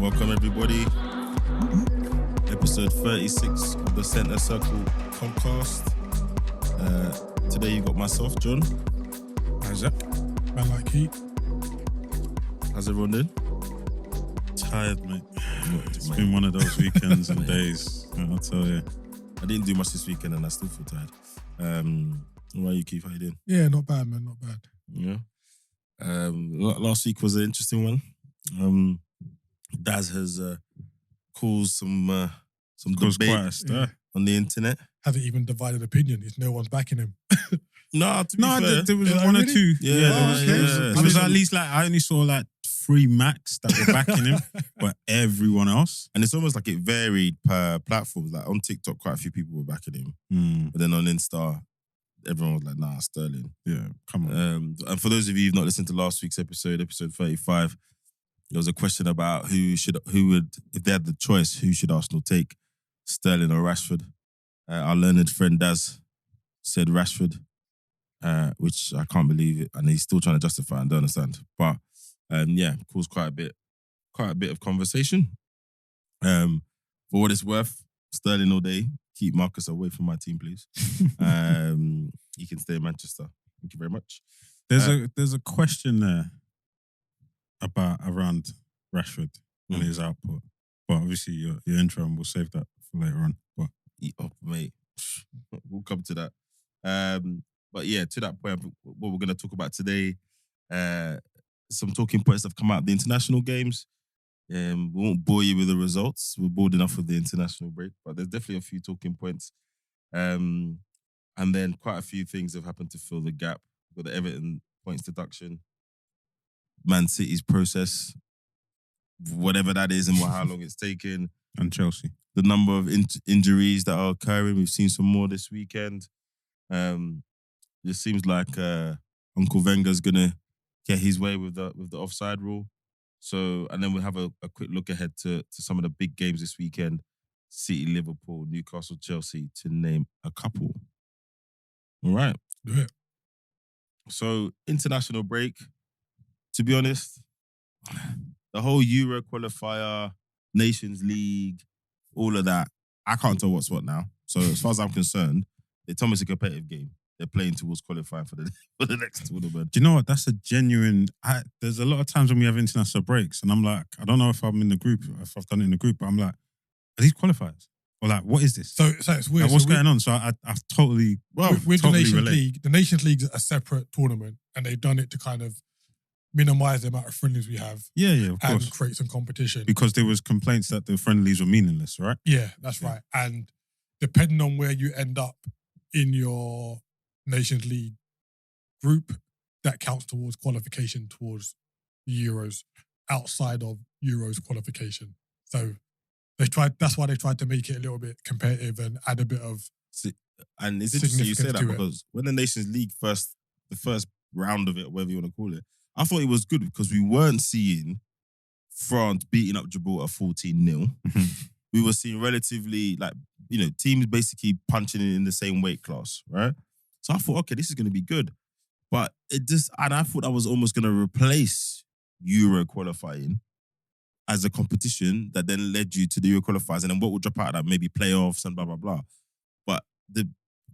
Welcome everybody. Episode 36 of the Centre Circle podcast. Today you got myself, John. Isaac. Man like Heat. How's everyone doing? Tired, mate. It's been one of those weekends and days, I'll tell you. I didn't do much this weekend and I still feel tired. What about you, Keith? How you doing? Yeah, not bad, man. Not bad. Yeah. Last week was an interesting one. Daz has caused some debate on the internet. Hasn't even divided opinion. It's no one's backing him. No, to be fair. There was one or two. Yeah. It was at least like, I only saw like 3 max that were backing him, but everyone else. And it's almost like it varied per platform. Like on TikTok, quite a few people were backing him. But then on Insta, everyone was like, nah, Sterling. Yeah, come on. And for those of you who've not listened to last week's episode 35, there was a question about who would, if they had the choice, who should Arsenal take, Sterling or Rashford? Our learned friend Daz said Rashford, which I can't believe it, and he's still trying to justify and don't understand. But caused quite a bit of conversation. For what it's worth, Sterling all day. Keep Marcus away from my team, please. He can stay in Manchester. Thank you very much. There's a question there around Rashford and his output, but obviously your intro, and we'll save that for later on. But eat up, mate. We'll come to that. But yeah, to that point, what we're going to talk about today, some talking points that have come out of the international games. We won't bore you with the results. We're bored enough with the international break, but there's definitely a few talking points. And then quite a few things have happened to fill the gap. We've got the Everton Points Deduction, Man City's process, whatever that is and how long it's taken. And Chelsea. The number of injuries that are occurring. We've seen some more this weekend. It seems like Uncle Wenger's going to get his way with the offside rule. So, and then we'll have a quick look ahead to some of the big games this weekend. City, Liverpool, Newcastle, Chelsea, to name a couple. All right. Do it. So, international break. To be honest, the whole Euro qualifier, Nations League, all of that, I can't tell what's what now. So, as far as I'm concerned, they told me it's a competitive game. They're playing towards qualifying for the next tournament. Do you know what? That's a genuine... there's a lot of times when we have international breaks and I'm like, I don't know if I'm in the group, if I've done it in the group, but I'm like, are these qualifiers? Or like, what is this? So it's weird. Like, what's going on? So I've totally... With totally the Nations relate. League, the Nations League's a separate tournament and they've done it to kind of minimise the amount of friendlies we have. Yeah, of course. And create some competition. Because there was complaints that the friendlies were meaningless, right? Yeah, that's right. And depending on where you end up in your Nations League group, that counts towards qualification towards the Euros outside of Euros qualification. So that's why they tried to make it a little bit competitive and add a bit of and it's interesting you say that to it. because when the Nations League the first round of it, whatever you want to call it, I thought it was good because we weren't seeing France beating up Gibraltar 14-0. We were seeing relatively teams basically punching in the same weight class, right? So I thought, okay, this is going to be good. But I thought that was almost going to replace Euro qualifying as a competition that then led you to the Euro qualifiers. And then what would drop out of that? Maybe playoffs and blah, blah, blah. But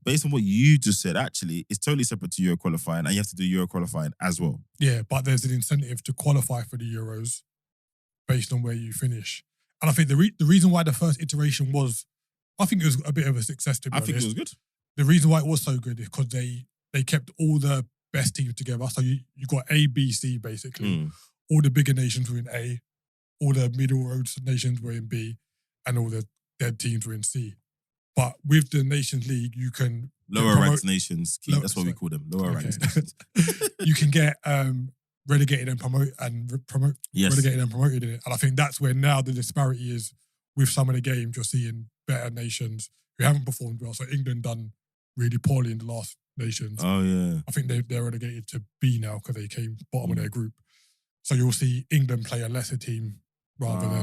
based on what you just said, actually, it's totally separate to Euro qualifying and you have to do Euro qualifying as well. Yeah, but there's an incentive to qualify for the Euros based on where you finish. And I think the reason why the first iteration was, I think it was a bit of a success, to be honest. I think it was good. The reason why it was so good is because they kept all the best teams together. So you got A, B, C, basically. All the bigger nations were in A, all the middle road nations were in B, and all the dead teams were in C. But with the Nations League, you can... Lower ranked nations. That's what we call them. Lower ranked nations. You can get relegated and promoted relegated and promoted in it. And I think that's where now the disparity is with some of the games. You're seeing better nations who haven't performed well. So England done really poorly in the last Nations. Oh, yeah. I think they're relegated to B now because they came bottom of their group. So you'll see England play a lesser team rather than...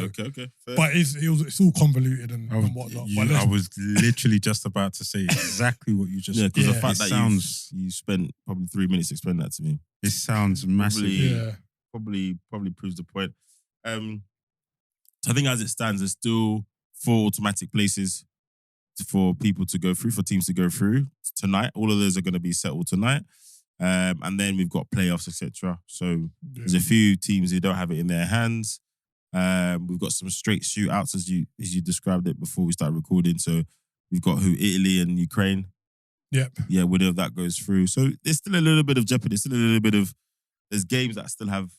Okay. Fair. But it's all convoluted and whatnot. I was literally just about to say exactly what you just said. Yeah, because the fact that you spent probably 3 minutes explaining that to me. It sounds massive. Probably proves the point. So I think as it stands, there's still 4 automatic places for people to go through, for teams to go through tonight. All of those are going to be settled tonight. And then we've got playoffs, etc. So there's a few teams who don't have it in their hands. We've got some straight shootouts as you described it before we started recording. So we've got Italy and Ukraine. Yep. Yeah, whether that goes through. So there's still a little bit of jeopardy. There's still a little bit of there's games that still have,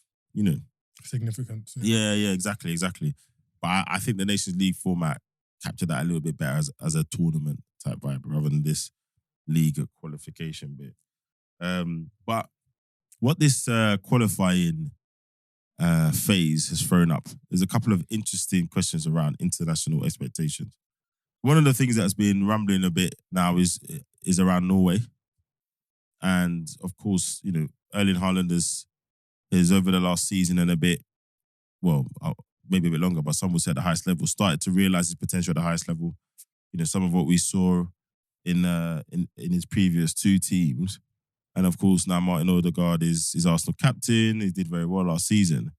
significance. Yeah, exactly. But I think the Nations League format captured that a little bit better as a tournament type vibe rather than this league qualification bit. But what this qualifying phase has thrown up is a couple of interesting questions around international expectations. One of the things that's been rumbling a bit now is around Norway. And of course, Erling Haaland is over the last season and a bit, well, maybe a bit longer, but some would say at the highest level, started to realise his potential at the highest level. Some of what we saw in his previous 2 teams. And of course, now Martin Odegaard is Arsenal captain. He did very well last season.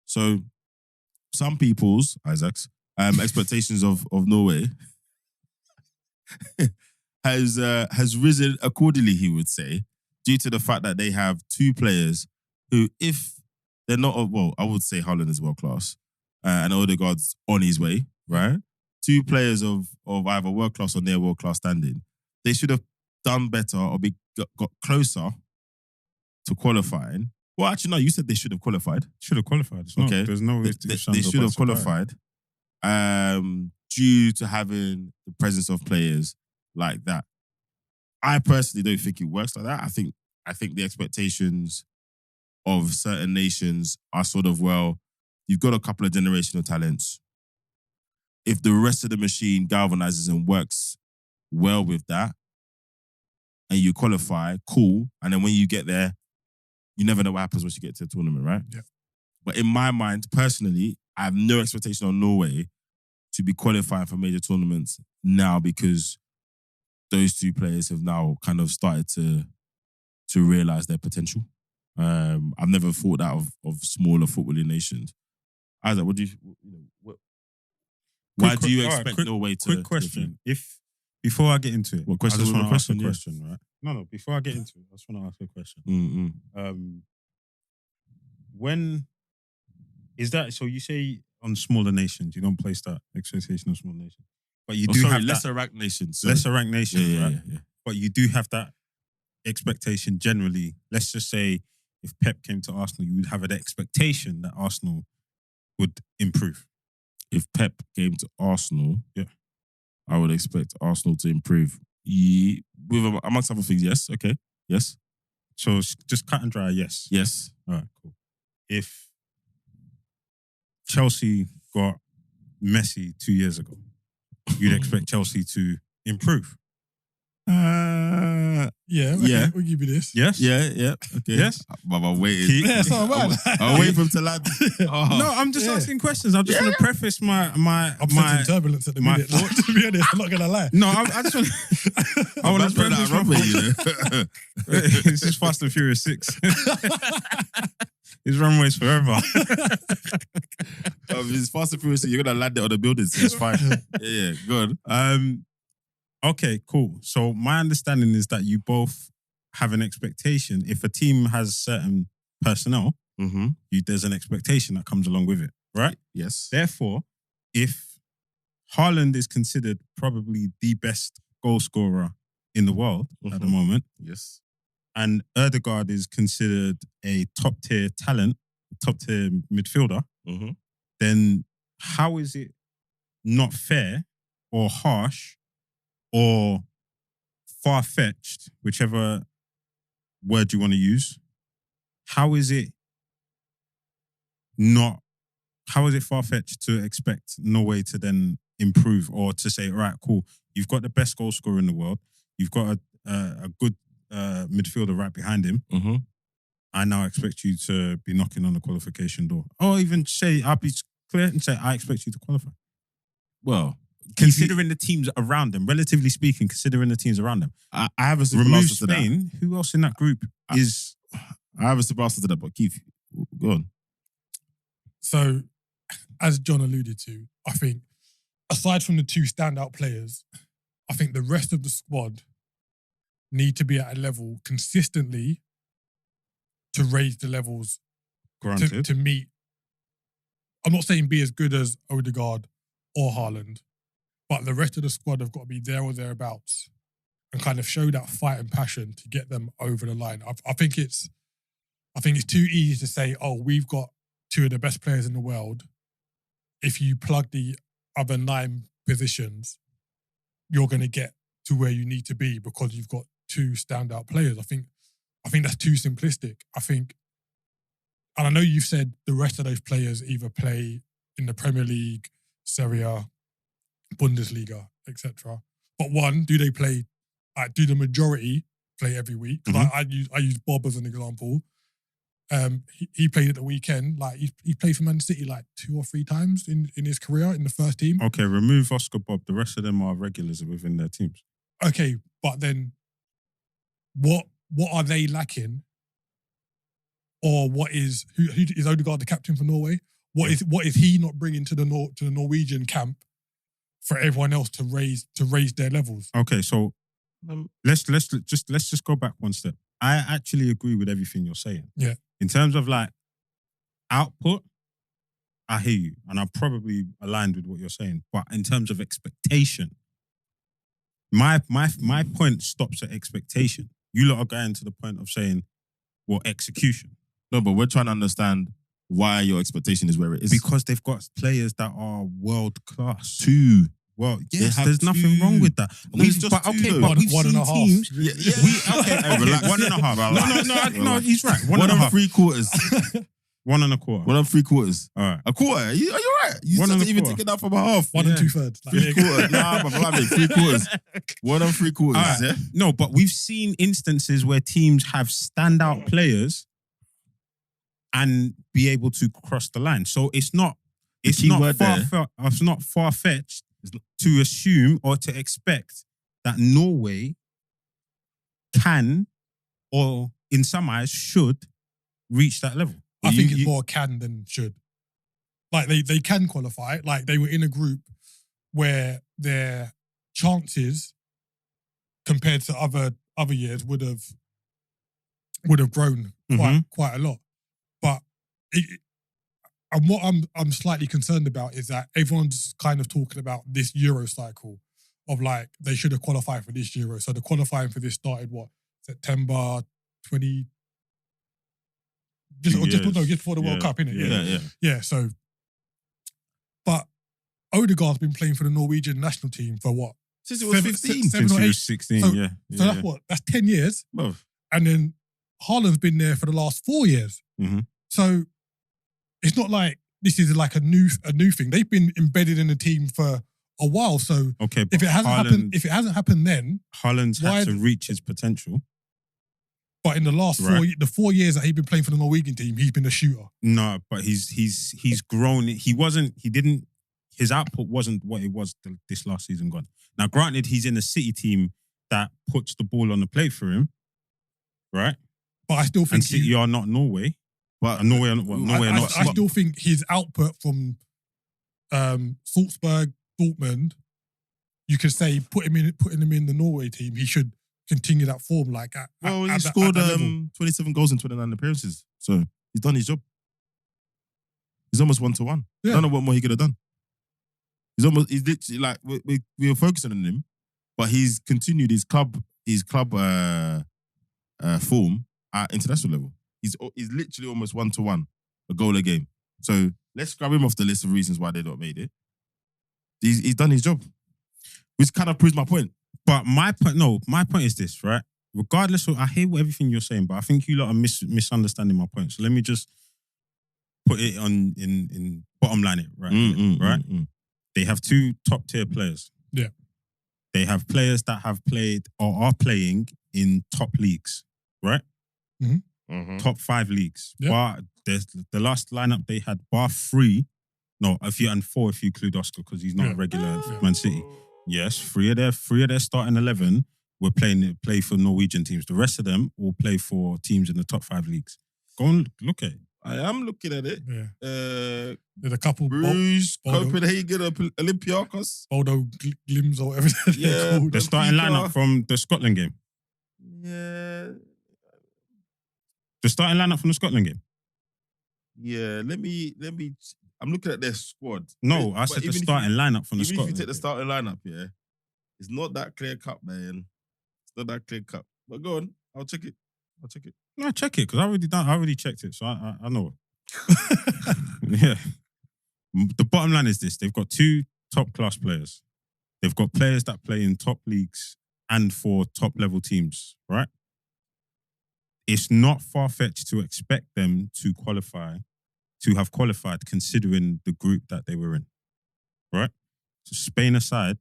So some people's, Isaac's, expectations of Norway has risen accordingly, he would say, due to the fact that they have 2 players who, if they're not, I would say Haaland is world class, and Odegaard's on his way, right? 2 players of either world class or near world class standing. They should have done better or got closer to qualifying. Well, actually, no, you said they should have qualified. Should have qualified. Okay. There's no way they should have qualified due to having the presence of players like that. I personally don't think it works like that. I think the expectations of certain nations are sort of, well, you've got a couple of generational talents. If the rest of the machine galvanizes and works well with that, and you qualify, cool. And then when you get there, you never know what happens once you get to the tournament, right? Yeah. But in my mind, personally, I have no expectation on Norway to be qualifying for major tournaments now because those 2 players have now kind of started to realise their potential. I've never thought that of smaller footballing nations. Isaac, why do you expect Norway to... Quick question. Before I get into it, what question? I just want to ask a Yeah. question, right? No, before I get into it, I just want to ask a question. When is that? So you say on smaller nations, you don't place that expectation on smaller nations, but you do have lesser ranked nations. Lesser ranked nations, right? Yeah. But you do have that expectation generally. Let's just say if Pep came to Arsenal, you would have an expectation that Arsenal would improve. If Pep came to Arsenal, yeah, I would expect Arsenal to improve. With amongst other things, yes. Okay. Yes. So just cut and dry, yes. Yes. All right, cool. If Chelsea got Messi 2 years ago, you'd expect Chelsea to improve. Yeah. We'll give you this. Yes? Yeah. Okay. Yes? But I'm waiting. Yeah, it's not bad. I'm waiting for him to land. No, I'm just asking questions. I just want to preface my I'm sensing turbulence at the minute. Like, to be honest, I'm not going to lie. No, I just want I want to preface my thoughts. This is Fast and Furious 6. His runway's forever. It's Fast and Furious, you're going to land it on the building, so it's fine. Yeah, good. Okay, cool. So my understanding is that you both have an expectation. If a team has certain personnel, there's an expectation that comes along with it, right? Yes. Therefore, if Haaland is considered probably the best goal scorer in the world at the moment, yes, and Odegaard is considered a top-tier talent, top-tier midfielder, then how is it not fair or harsh or far-fetched, whichever word you want to use, how is it far-fetched to expect Norway to then improve or to say, right, cool, you've got the best goal scorer in the world, you've got a good midfielder right behind him, I now expect you to be knocking on the qualification door. Or even say, I'll be clear and say, I expect you to qualify. Well, considering the teams around them, relatively speaking, considering the teams around them. I have a simple remove answer to that. Spain, who else in that group is... I have a simple answer to that, but Keith, go on. So, as John alluded to, I think aside from the two standout players, I think the rest of the squad need to be at a level consistently to raise the levels Granted. to meet. I'm not saying be as good as Odegaard or Haaland, but the rest of the squad have got to be there or thereabouts and kind of show that fight and passion to get them over the line. I think it's too easy to say, oh, we've got two of the best players in the world. If you plug the other 9 positions, you're going to get to where you need to be because you've got two standout players. I think that's too simplistic. And I know you've said the rest of those players either play in the Premier League, Serie A, Bundesliga, etc. But one, do they play? Do the majority play every week? Because I use Bob as an example. He played at the weekend. Like he played for Man City like 2 or 3 times in his career in the first team. Okay, remove Oscar Bob. The rest of them are regulars within their teams. Okay, but then what are they lacking? Or what is who is Odegaard the captain for Norway? What is he not bringing to the Norwegian camp for everyone else to raise their levels? Okay, so let's just go back one step. I actually agree with everything you're saying. Yeah. In terms of like output, I hear you, and I'm probably aligned with what you're saying. But in terms of expectation, my point stops at expectation. You lot are going to the point of saying, well, execution. No, but we're trying to understand why your expectation is where it is. Because they've got players that are world class. 2. Well, They yes, have there's nothing 2. wrong with that. No, it's just 2 though. We've One and seen a half. teams. Yeah. Okay, Relax. 1.5. No, he's right. One and 3/4. 1.25. 1 1/3. All right. A quarter. Are you right? You One said and to a even quarter. take it out from a half. 1 2/3. 3/4. Nah, but I mean 3/4. 1 3/4. All right. Yeah. No, but we've seen instances where teams have standout players and be able to cross the line. So it's not far-fetched to assume or to expect that Norway can, or in some eyes should, reach that level. I think it's more can than should. Like they can qualify. Like they were in a group where their chances compared to other years would have grown quite a lot. But and what I'm slightly concerned about is that everyone's kind of talking about this Euro cycle of like they should have qualified for this Euro. So the qualifying for this started September 20. Just before the World Cup, innit? Yeah. So, but Odegaard's been playing for the Norwegian national team for what? Since it was 15. Since he was 16, So, yeah. So that's what? That's 10 years. Bro. And then Haaland's been there for the last 4 years. Mm-hmm. So it's not like this is like a new thing. They've been embedded in the team for a while. So Okay, if it hasn't happened then, Haaland's had to reach his potential. But in the last 4 years that he's been playing for the Norwegian team, he's been a shooter. No, but he's grown. His output wasn't what it was this last season gone. Now, granted, he's in a City team that puts the ball on the plate for him, right? But I still think and City are not Norway. But Norway are not. I still think his output from Salzburg, Dortmund, you could say putting him in the Norway team, he should continue that form. He scored 27 goals in 29 appearances, so he's done his job. He's almost 1-to-1. Yeah. I don't know what more he could have done. He's literally like we were focusing on him, but he's continued his club form at international level. He's literally almost 1-to-1, a goal a game. So let's grab him off the list of reasons why they not made it. He's done his job, which kind of proves my point. But my point is this, right? Regardless of, I hear everything you're saying, but I think you lot are misunderstanding my point. So let me just put it on in bottom line it, right? They have 2 top tier players. Yeah. They have players that have played or are playing in top leagues, right? Mm-hmm. Top 5 leagues. Yeah. But the last lineup they had, bar 3, no, 4 if you include Oscar because he's not a regular at Man City. Yes, 3 of their starting 11 were play for Norwegian teams. The rest of them all play for teams in the top 5 leagues. Go and look at it. I am looking at it. Yeah. There's a couple. Bruges, Copenhagen, Olympiacos. Bodo Glims or whatever they're Yeah, called. The starting lineup from the Scotland game. Yeah. The starting lineup from the Scotland game. Yeah, let me. I'm looking at their squad. No, I said the starting lineup from the Even Scotland if you take the game. starting lineup, yeah, it's not that clear cut, man. It's not that clear cut. But go on, I'll check it. No, check it because I already checked it, so I know. Yeah. The bottom line is this: they've got 2 top class players. They've got players that play in top leagues and for top level teams, right? It's not far-fetched to expect them to have qualified considering the group that they were in, right? So Spain aside.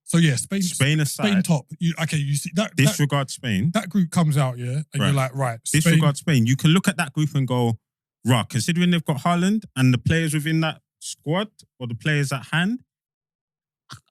So yeah, Spain aside. Spain top. You see that. Disregard Spain. That group comes out, yeah, and Right. you're like, right. Disregard Spain. You can look at that group and go, right, considering they've got Haaland and the players within that squad or the players at hand,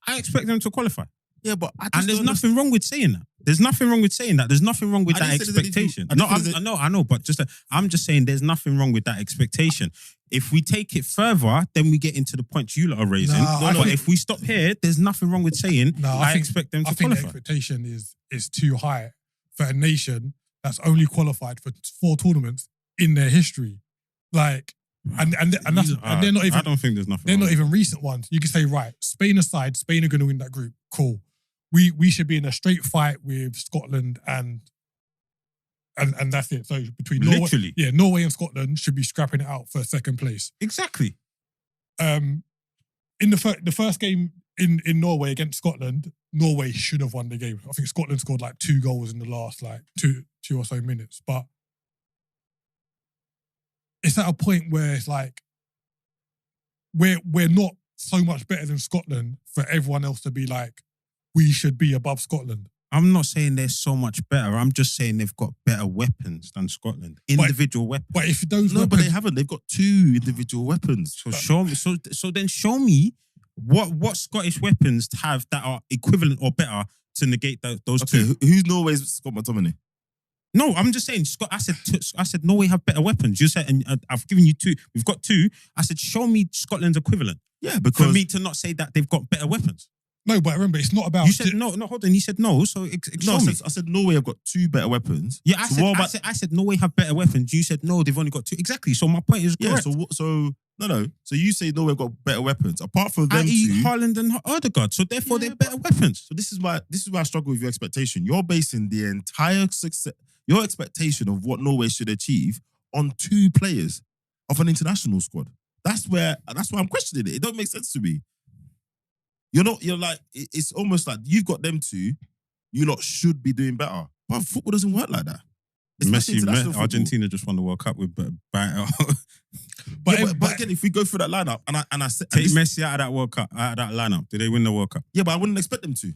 I expect them to qualify. Yeah, but And there's nothing wrong with saying that. There's nothing wrong with saying that. There's nothing wrong with I that didn't say there's expectation. anything- I know, but I'm just saying there's nothing wrong with that expectation. If we take it further, then we get into the points you lot are raising. But if we stop here, there's nothing wrong with saying I expect them to I think the qualify. expectation is too high for a nation that's only qualified for 4 tournaments in their history. Like, and they're not even. I don't think there's nothing. They're wrong not with even recent ones. You can say, right, Spain aside, Spain are going to win that group. Cool. We should be in a straight fight with Scotland and that's it. So between Literally. Norway and Scotland should be scrapping it out for second place. Exactly. In the first game in Norway against Scotland, Norway should have won the game. I think Scotland scored like 2 goals in the last like two or so minutes. But it's at a point where it's like we're not so much better than Scotland for everyone else to be like, we should be above Scotland. I'm not saying they're so much better. I'm just saying they've got better weapons than Scotland. Individual weapons. But if those but they haven't. They've got 2 individual weapons. So show me. So then show me what Scottish weapons have that are equivalent or better to negate those 2. Who's Norway's Scott McTominay? No, I'm just saying. I said Norway have better weapons. You said, and I've given you 2. We've got 2. I said show me Scotland's equivalent. Yeah, because for me to not say that they've got better weapons. No, but remember, it's not about. You said no. Hold on. You said no. So I said Norway have got 2 better weapons. Yeah, I said Norway have better weapons. You said no, they've only got 2. Exactly. So my point is correct. No. So you say Norway have got better weapons apart from them. I.e. Haaland and Odegaard. So therefore, they're better weapons. So this is why I struggle with your expectation. You're basing the entire success, your expectation of what Norway should achieve on 2 players of an international squad. That's why I'm questioning it. It don't make sense to me. You're like, it's almost like you've got them 2, you lot should be doing better. But football doesn't work like that. Argentina just won the World Cup with better. But again, if we go through that lineup and I said take Messi out of that World Cup, out of that lineup, did they win the World Cup? Yeah, but I wouldn't expect them to.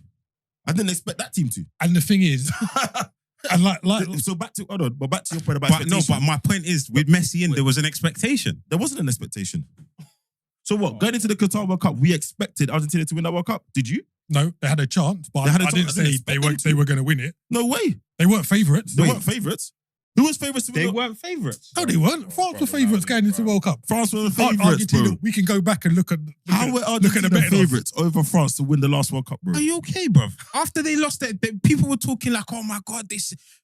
I didn't expect that team to. And the thing is, and so back to your point about expectation. No, but my point is with Messi in, there was an expectation. There wasn't an expectation. So what? Going into the Qatar World Cup, we expected Argentina to win that World Cup. Did you? No, they had a chance, but I didn't say they were going to win it. No way. They weren't favourites. They weren't favourites. Who was favourites to win? They weren't favourites. No, they weren't. France were favourites going into the World Cup. France were the favourites, Argentina, bro. we can go back and look at How were Argentina the favourites over France to win the last World Cup, bro? Are you okay, bro? After they lost it, people were talking like, oh my God,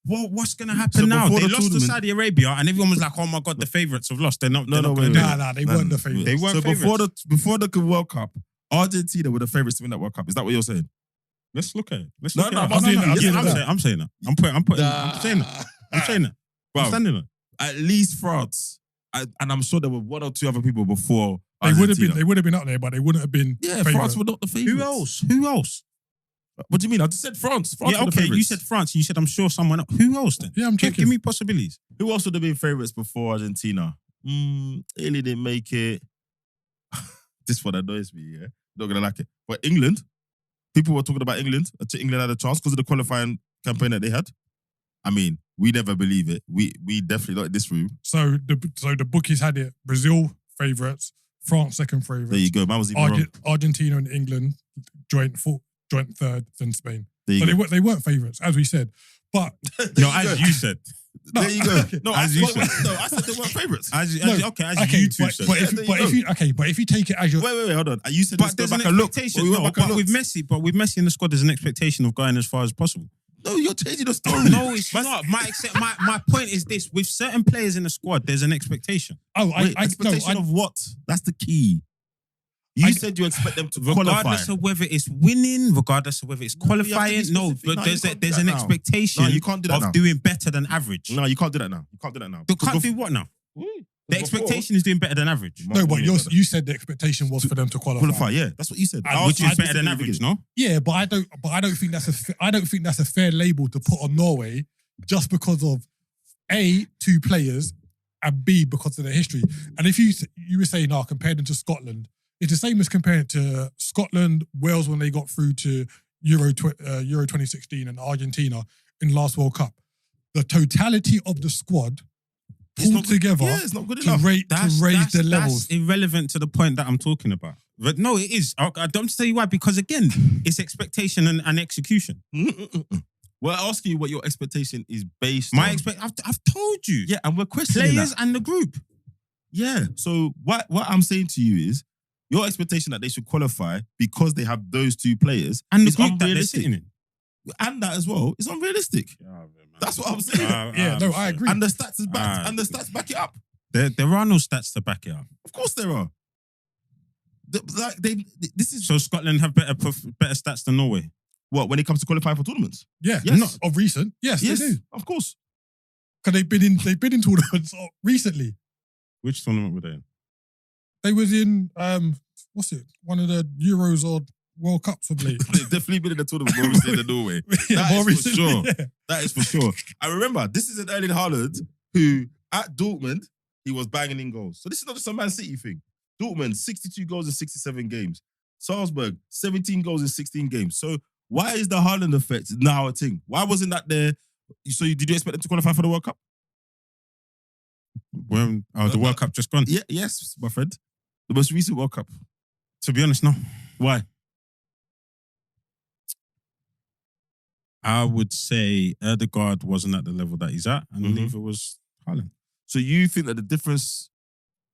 what's going to happen now? They lost to Saudi Arabia and everyone was like, oh my God, the favourites have lost. They're not going to win. Nah, they weren't the favourites. They weren't favourites. Before the World Cup, Argentina were the favourites to win that World Cup. Is that what you're saying? Let's look at it. I'm saying that. I'm saying that. I'm standing on. At least France, and I'm sure there were 1 or 2 other people before. They would have been up there, but they wouldn't have been. Yeah, France were not the favourites. Who else? What do you mean? I just said France. Yeah, okay. You said France. You said I'm sure someone else. Who else then? Yeah, I'm checking. Give me possibilities. Who else would have been favourites before Argentina? Italy didn't make it. This one annoys me. Yeah, not gonna like it. But England, people were talking about England. England had a chance because of the qualifying campaign that they had. I mean, we never believe it. We definitely not in this room. So the bookies had it. Brazil favourites, France second favourites. There you go. Man was even wrong. Argentina and England joint third, then Spain. There you go. They weren't favourites, as we said. But no, as you said. There you go. No, As you said. I said they weren't favourites. As you two said. But if you take it as your Wait, hold on. You said But there's an expectation. No, but with Messi in the squad, there's an expectation of going as far as possible. No, you're changing the story. No, it's not. My point is this: with certain players in the squad, there's an expectation. Expectation of what? That's the key. You said you expect them to regardless qualify. of whether it's winning, regardless of whether it's qualifying. No, but there's an expectation you can't do that of doing better than average. No, you can't do that now. You can't do that now. You can't do what now? The expectation is doing better than average. No, but you said the expectation was for them to qualify. Yeah, that's what you said. Which is better than average, no? Yeah, but I don't think that's a fair label to put on Norway just because of A, two players, and B, because of their history. And if you were saying, compare them to Scotland, it's the same as comparing to Scotland, Wales when they got through to Euro 2016 and Argentina in last World Cup. The totality of the squad pulled together it's not good enough. to raise the levels. That's irrelevant to the point that I'm talking about. But no, it is. I don't tell you why, because again, it's expectation and execution. We're asking you what your expectation is based on. I've told you. Yeah, and we're questioning players that. And the group. Yeah. So what I'm saying to you is your expectation that they should qualify because they have those two players and the is group unrealistic. That they're sitting in. And that as well is unrealistic. That's what I'm saying. I agree. And the stats is back. And the stats back it up. There are no stats to back it up. Of course there are. So Scotland have better stats than Norway. What, when it comes to qualifying for tournaments? Yeah. Yes. Not of recent. Yes, they do. Of course. Because they've been in tournaments recently. Which tournament were they in? They was in one of the Euros or World Cups, I believe. They've definitely been in the tournament more recently than Norway. That is for sure. Yeah. That is for sure. I remember, this is an Erling Haaland who, at Dortmund, he was banging in goals. So this is not just a Man City thing. Dortmund, 62 goals in 67 games. Salzburg, 17 goals in 16 games. So why is the Haaland effect now a thing? Why wasn't that there? So did you expect them to qualify for the World Cup? When the World Cup just gone? Yeah, yes, my friend. The most recent World Cup. To be honest, no. Why? I would say Erdegaard wasn't at the level that he's at, and neither was Haaland. So you think that the difference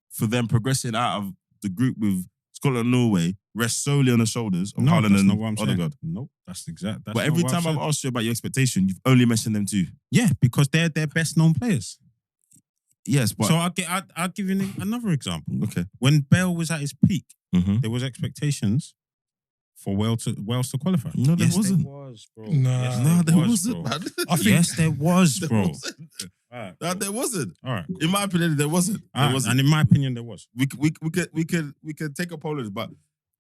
for them progressing out of the group with Scotland and Norway rests solely on the shoulders of Haaland and Odegaard? No, that's exact. But every time I've asked you about your expectation, you've only mentioned them two. Yeah, because they're their best known players. Yes, but... So I'll give you another example. Okay. When Bale was at his peak, there was expectations for Wales to qualify. No, there wasn't. There was, bro. No, there wasn't, man. Yes, there was, bro. No, there wasn't. All right. In my opinion, there wasn't. And in my opinion, there was. We could take a poll of it, but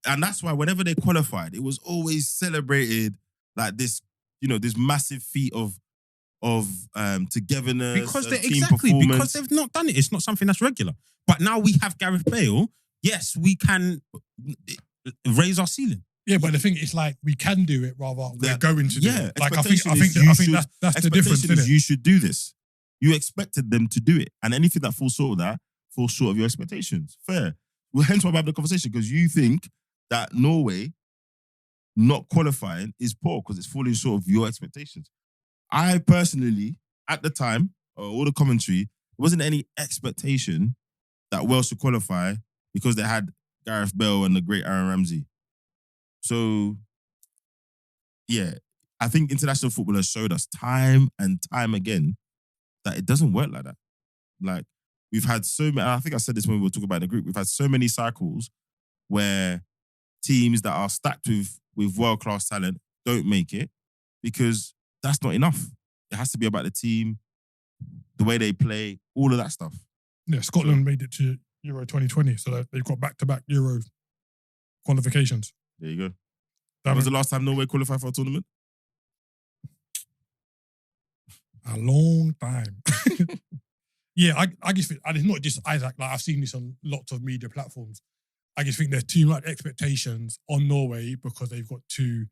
and that's why whenever they qualified, it was always celebrated like this, this massive feat of togetherness, because they've not done it. It's not something that's regular. But now we have Gareth Bale. Yes, we can raise our ceiling. Yeah, but the thing is, like, we can do it rather we're going to do it. Like, I think that's the difference. Is you should do this. You expected them to do it, and anything that falls short of that falls short of your expectations. Fair. Well, hence why I'm having the conversation, because you think that Norway not qualifying is poor because it's falling short of your expectations. I personally, at the time, all the commentary, there wasn't any expectation that Wales should qualify because they had Gareth Bale and the great Aaron Ramsey. So, yeah, I think international football has showed us time and time again that it doesn't work like that. Like, we've had so many, I think I said this when we were talking about in the group, we've had so many cycles where teams that are stacked with world-class talent don't make it because that's not enough. It has to be about the team, the way they play, all of that stuff. Yeah, Scotland made it to Euro 2020, so they've got back-to-back Euro qualifications. There you go. When was the last time Norway qualified for a tournament? A long time. Yeah, I just think, and it's not just Isaac, like I've seen this on lots of media platforms. I just think there's too much expectations on Norway because they've got two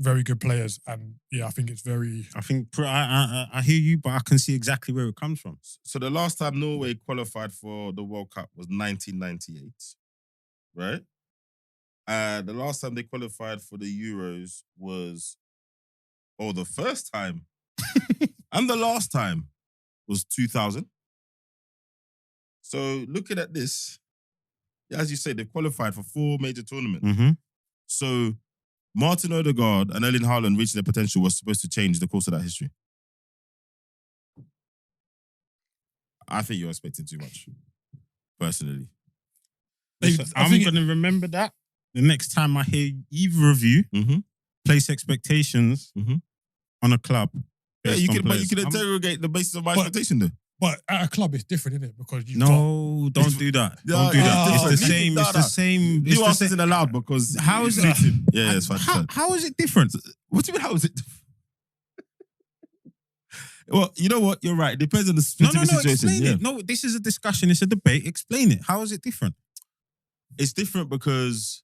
very good players. And yeah, I think it's very... I hear you, but I can see exactly where it comes from. So the last time Norway qualified for the World Cup was 1998, right? The last time they qualified for the Euros was... the first time. And the last time was 2000. So looking at this, as you say, they've qualified for 4 major tournaments. Mm-hmm. So Martin Odegaard and Erling Haaland reaching their potential was supposed to change the course of that history. I think you're expecting too much, personally. I'm going to remember that the next time I hear either of you place expectations on a club. Yeah, you can interrogate the basis of my expectation though. But at a club, it's different, isn't it? Because don't do that. Don't do that. It's the same. It's the same. Nuance isn't allowed because how is it? Yeah, it's fine. How is it different? What do you mean? How is it different? Well, you know what? You're right. It depends on the specific situation. Explain it. No, this is a discussion. It's a debate. Explain it. How is it different? It's different because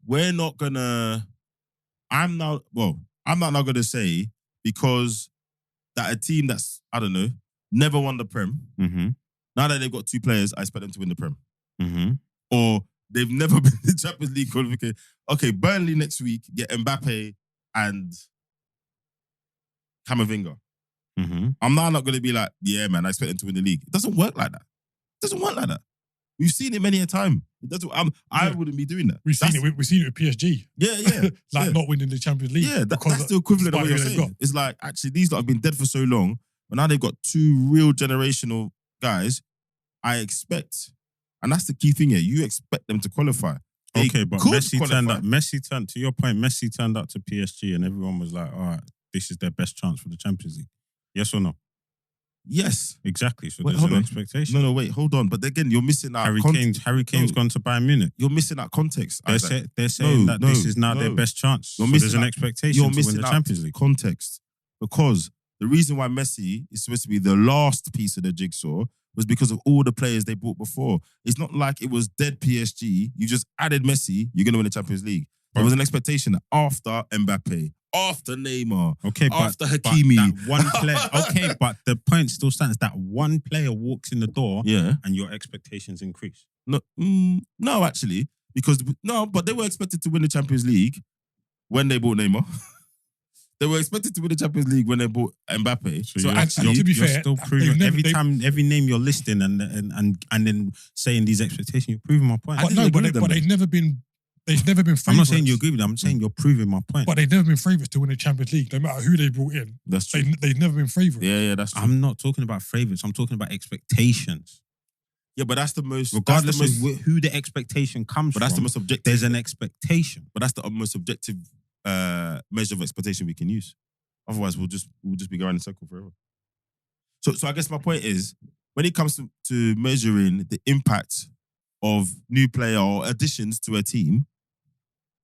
we're not gonna. I'm not now gonna say because that a team that's, I don't know, never won the Prem. Mm-hmm. Now that they've got 2 players, I expect them to win the Prem. Mm-hmm. Or they've never been in the Champions League qualification. Okay, Burnley next week get Mbappe and Camavinga. Mm-hmm. I'm now not going to be like, yeah, man, I expect them to win the league. It doesn't work like that. We've seen it many a time. It doesn't. I wouldn't be doing that. We've seen it with PSG. Yeah. Not winning the Champions League. Yeah, that's the equivalent of what you're saying. It's like, actually, these lot have been dead for so long, but now they've got 2 real generational guys. I expect, and that's the key thing here, you expect them to qualify. Okay, but Messi turned, to your point, Messi turned up to PSG and everyone was like, all right, this is their best chance for the Champions League. Yes or no? Yes. Exactly. So there's an expectation. No, wait, hold on. But again, you're missing out. Harry Kane's gone to Bayern Munich. You're missing that context. They're saying that this is now their best chance. So there's an expectation to win the Champions League. Context. Because the reason why Messi is supposed to be the last piece of the jigsaw was because of all the players they bought before. It's not like it was dead PSG. You just added Messi, you're going to win the Champions League. There was an expectation that after Mbappe, after Neymar, after Hakimi. But that one player, but the point still stands. That one player walks in the door and your expectations increase. No, actually. But they were expected to win the Champions League when they bought Neymar. They were expected to win the Champions League when they bought Mbappe. So actually, to be fair, still proving every name you're listing and then saying these expectations, you're proving my point. But they've never been. They've never been favourites. I'm not saying you agree with them. I'm saying you're proving my point. But they've never been favourites to win the Champions League, no matter who they brought in. That's true. They've never been favourites. Yeah, that's true. I'm not talking about favourites. I'm talking about expectations. Yeah, but that's the most... Regardless of who the expectation comes from. But that's the most objective. There's an expectation. But that's the most objective measure of expectation we can use. Otherwise, we'll just be going in a circle forever. So I guess my point is, when it comes to measuring the impact of new player or additions to a team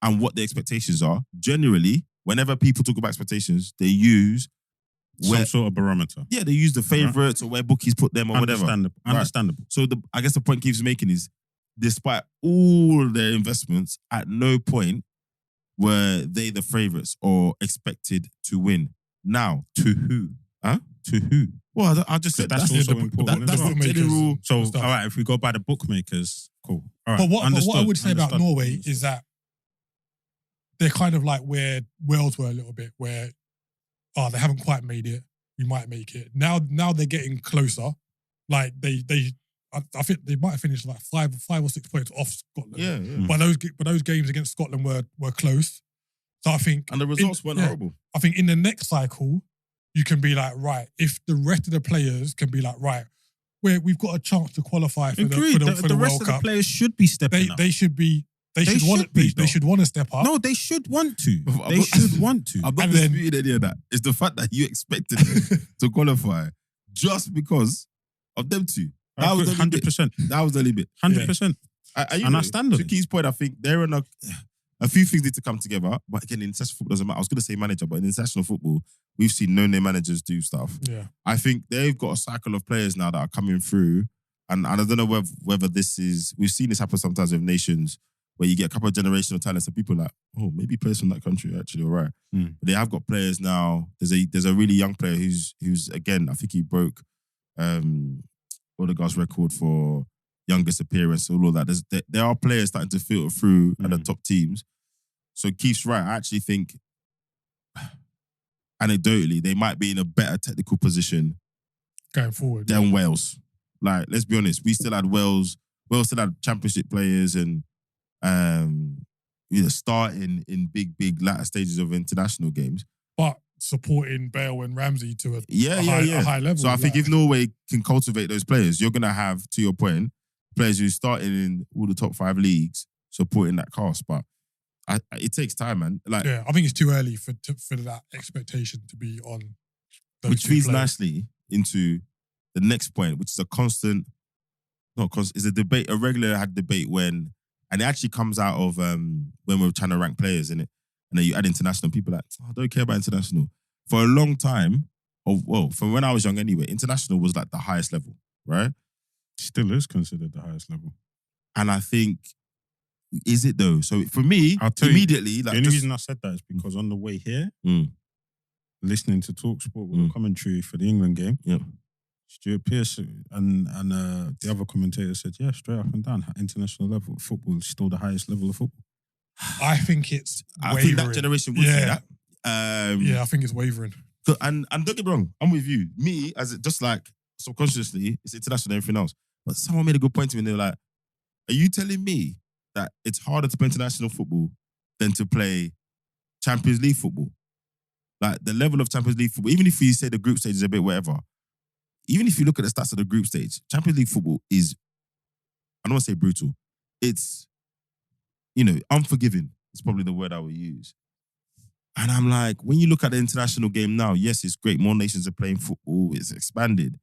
and what the expectations are, generally, whenever people talk about expectations, they use some sort of barometer. Yeah, they use the favourites or where bookies put them or whatever. Understandable. So I guess the point keeps making is, despite all their investments, at no point were they the favourites or expected to win. Now, to who? Huh? To who? Well, I just said that's also important. That's the general. So, all right, if we go by the bookmakers, cool. All right, but what I would say about Norway is that they're kind of like where Wales were a little bit, where they haven't quite made it. We might make it. Now they're getting closer. Like I think they might have finished like 5 or 6 points off Scotland. Yeah. But those games against Scotland were close. So I think, and the results weren't horrible. I think in the next cycle, you can be like, right, if the rest of the players can be like, right, we've got a chance to qualify for the World Cup. The rest of the players should be stepping up. They should want to step up. No, they should want to. They should want to. I'm not disputing any of that. It's the fact that you expected them to qualify just because of them two. That was 100%. That was the only bit. 100%. And I stand on it. To Key's point, I think they're in a few things need to come together. But again, in international football doesn't matter. I was going to say manager, but in international football, we've seen no-name managers do stuff. Yeah. I think they've got a cycle of players now that are coming through. And I don't know whether this is... We've seen this happen sometimes with nations where you get a couple of generational talents and people are like, oh, maybe players from that country are actually all right. But they have got players now. There's a really young player who's again, I think he broke Odegaard's record for youngest appearance, all of that. There are players starting to filter through at the top teams. So Keith's right. I actually think, anecdotally, they might be in a better technical position going forward. than Wales. Like, let's be honest, we still had Wales. Wales still had championship players and starting in big latter stages of international games. But supporting Bale and Ramsey to a high level. So I think if Norway can cultivate those players, you're gonna have, to your point, players who started in all the top 5 leagues supporting that cast. But it takes time, man. Like, I think it's too early for that expectation to be on. Which feeds nicely into the next point, which is a debate, a regular debate when, and it actually comes out of when we're trying to rank players, innit? And then you add international, people are like, I don't care about international. For a long time, from when I was young anyway, international was like the highest level, right? Still is considered the highest level. And I think, is it though? So for me, immediately, the only reason I said that is because on the way here, listening to TalkSport with the commentary for the England game, Stuart Pearce and the other commentator said, yeah, straight up and down, international level football is still the highest level of football. I think it's wavering. I think that generation would say that. I think it's wavering. And don't get me wrong, I'm with you. Me, just like subconsciously, it's international and everything else. But someone made a good point to me, and they were like, are you telling me that it's harder to play international football than to play Champions League football? Like, the level of Champions League football, even if you say the group stage is a bit whatever, even if you look at the stats of the group stage, Champions League football is, I don't want to say brutal, it's, unforgiving is probably the word I would use. And I'm like, when you look at the international game now, yes, it's great. More nations are playing football. It's expanded.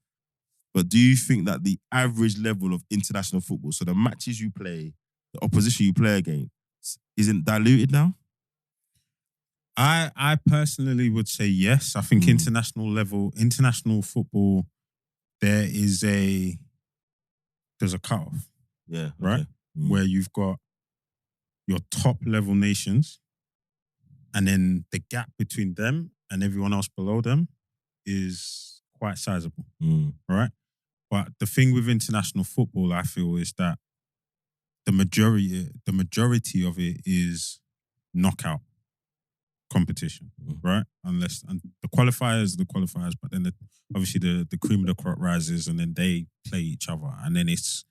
But do you think that the average level of international football, so the matches you play, the opposition you play against, isn't diluted now? I personally would say yes. I think international football, there's a cutoff. Yeah. Right? Okay. Where you've got your top level nations, and then the gap between them and everyone else below them is quite sizable. Right? But the thing with international football, I feel, is that the majority of it is knockout competition, right? And the qualifiers, but then obviously the cream of the crop rises, and then they play each other, and then it's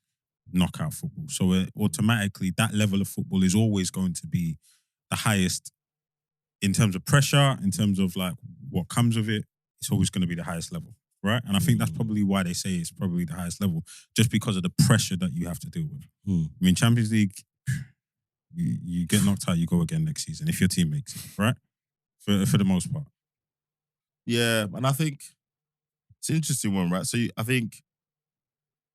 knockout football. So automatically, that level of football is always going to be the highest in terms of pressure, in terms of like what comes with it. It's always going to be the highest level, right? And I think that's probably why they say it's probably the highest level, just because of the pressure that you have to deal with. I mean, Champions League, you get knocked out, you go again next season if your team makes it, right? For the most part. Yeah, and I think it's an interesting one, right? So I think,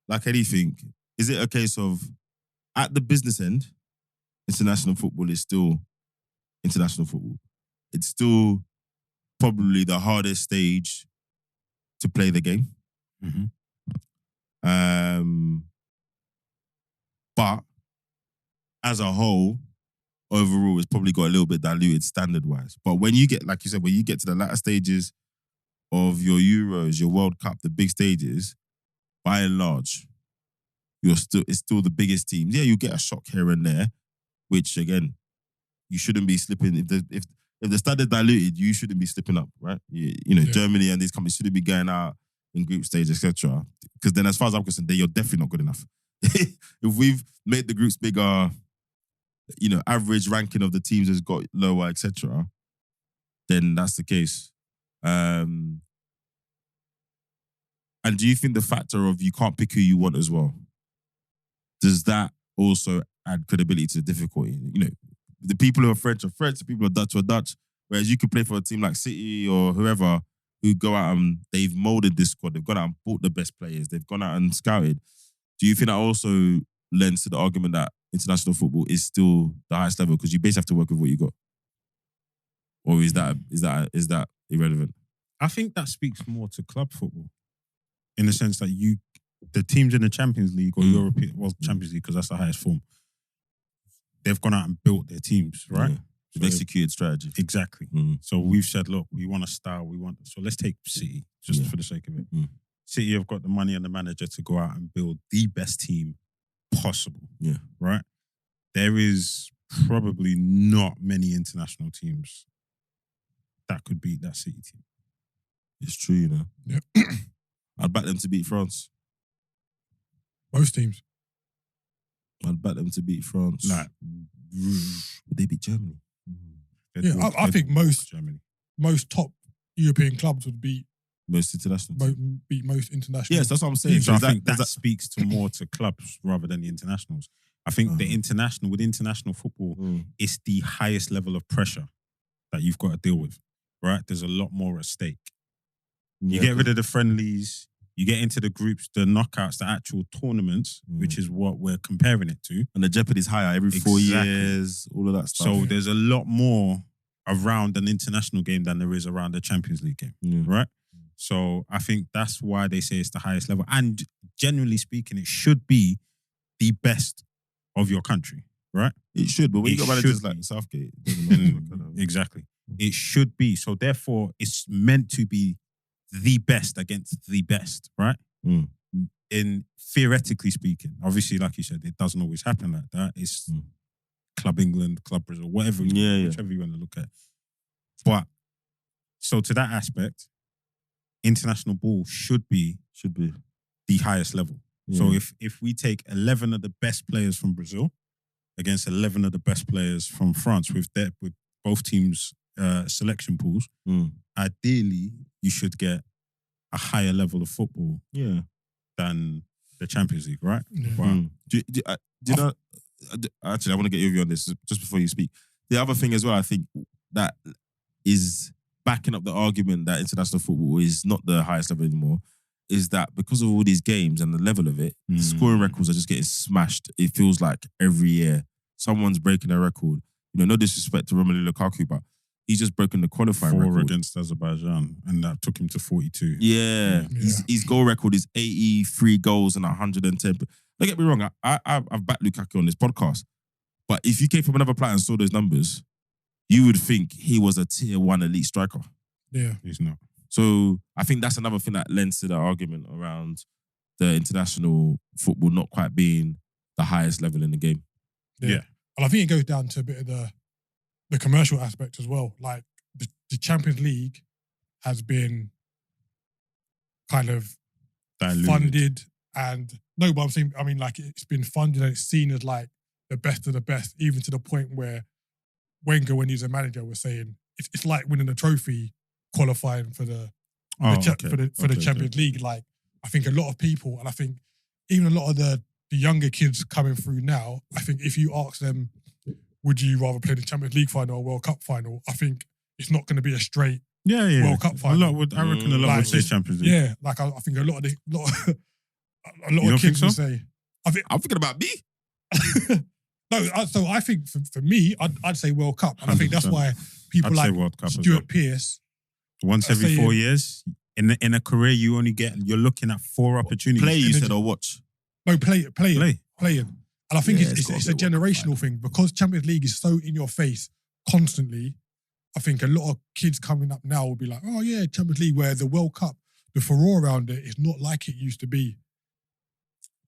like anything, is it a case of, at the business end, international football is still international football. It's still probably the hardest stage to play the game. But as a whole, overall, it's probably got a little bit diluted standard-wise. But when you get, like you said, when you get to the latter stages of your Euros, your World Cup, the big stages, by and large, it's still the biggest teams. Yeah, you get a shock here and there, which again, you shouldn't be slipping. If the standard diluted, you shouldn't be slipping up, right? Germany and these companies shouldn't be going out in group stage, etc. Because then, as far as I'm concerned, you're definitely not good enough. If we've made the groups bigger, average ranking of the teams has got lower, etc., then that's the case. And do you think the factor of you can't pick who you want as well, does that also add credibility to the difficulty? The people who are French, the people who are Dutch are Dutch, whereas you could play for a team like City or whoever who go out and they've molded this squad, they've gone out and bought the best players, they've gone out and scouted. Do you think that also lends to the argument that international football is still the highest level because you basically have to work with what you got? Or is that irrelevant? I think that speaks more to club football, in the sense that the teams in the Champions League or European, Champions League, because that's the highest form, they've gone out and built their teams, right? They've executed strategy. Exactly. So we've said, look, we want a style, so let's take City, just for the sake of it. City have got the money and the manager to go out and build the best team possible. Yeah. Right? There is probably not many international teams that could beat that City team. It's true, Yeah. I'd back them to beat France. Most teams. I'd back them to beat France. Nah. But they beat Germany. Yeah, I think Germany. most top European clubs would beat Most international. most international. Yes, that's what I'm saying. So I So think that speaks to more to clubs rather than the internationals. I think with international football, it's the highest level of pressure that you've got to deal with, right? There's a lot more at stake. You get rid of the friendlies, you get into the groups, the knockouts, the actual tournaments, which is what we're comparing it to. And the jeopardy is higher every 4 years, all of that stuff. So there's a lot more around an international game than there is around a Champions League game, right? So I think that's why they say it's the highest level. And generally speaking, it should be the best of your country, right? It should, but when you got managers like Southgate, it doesn't matter. Exactly. It should be. So therefore, it's meant to be the best against the best, right? In theoretically speaking, obviously, like you said, it doesn't always happen like that. It's Club England, Club Brazil, whatever, whichever you want to look at. But so to that aspect, international ball should be the highest level. So if we take 11 of the best players from Brazil against 11 of the best players from France with both teams' selection pools, ideally you should get a higher level of football than the Champions League, right? Yeah. Wow. Do you know? Actually, I want to get your view on this just before you speak. The other thing as well, I think that is backing up the argument that international football is not the highest level anymore, is that because of all these games and the level of it, the scoring records are just getting smashed. It feels like every year someone's breaking a record. You know, no disrespect to Romelu Lukaku, but he's just broken the qualifying 4 record against Azerbaijan, and that took him to 42. Yeah. His goal record is 83 goals and 110. Don't get me wrong, I've backed Lukaku on this podcast, but if you came from another planet and saw those numbers, you would think he was a tier 1 elite striker. Yeah. He's not. So I think that's another thing that lends to the argument around the international football not quite being the highest level in the game. Yeah. And I think it goes down to a bit of the commercial aspect as well. Like the Champions League has been kind of Diluted. funded and no, but I mean, like it's been funded and it's seen as like the best of the best, even to the point where Wenger, when he's a manager, was saying it's like winning a trophy, qualifying for the Champions League. Like I think a lot of people, and I think even a lot of the younger kids coming through now, I think if you ask them, would you rather play the Champions League final or World Cup final? I think it's not going to be a straight World Cup final. I reckon a lot would say Champions League. Yeah, like I think a lot of kids would say. I'm thinking about me. No, so I think for me, I'd say World Cup, and I think that's why people like Stuart Pearce. Once every 4 years, in a career, you're looking at 4 opportunities. Play, you said, or watch? No, play. And I think it's a generational thing because Champions League is so in your face constantly. I think a lot of kids coming up now will be like, oh yeah, Champions League, where the World Cup, the furore around it is not like it used to be.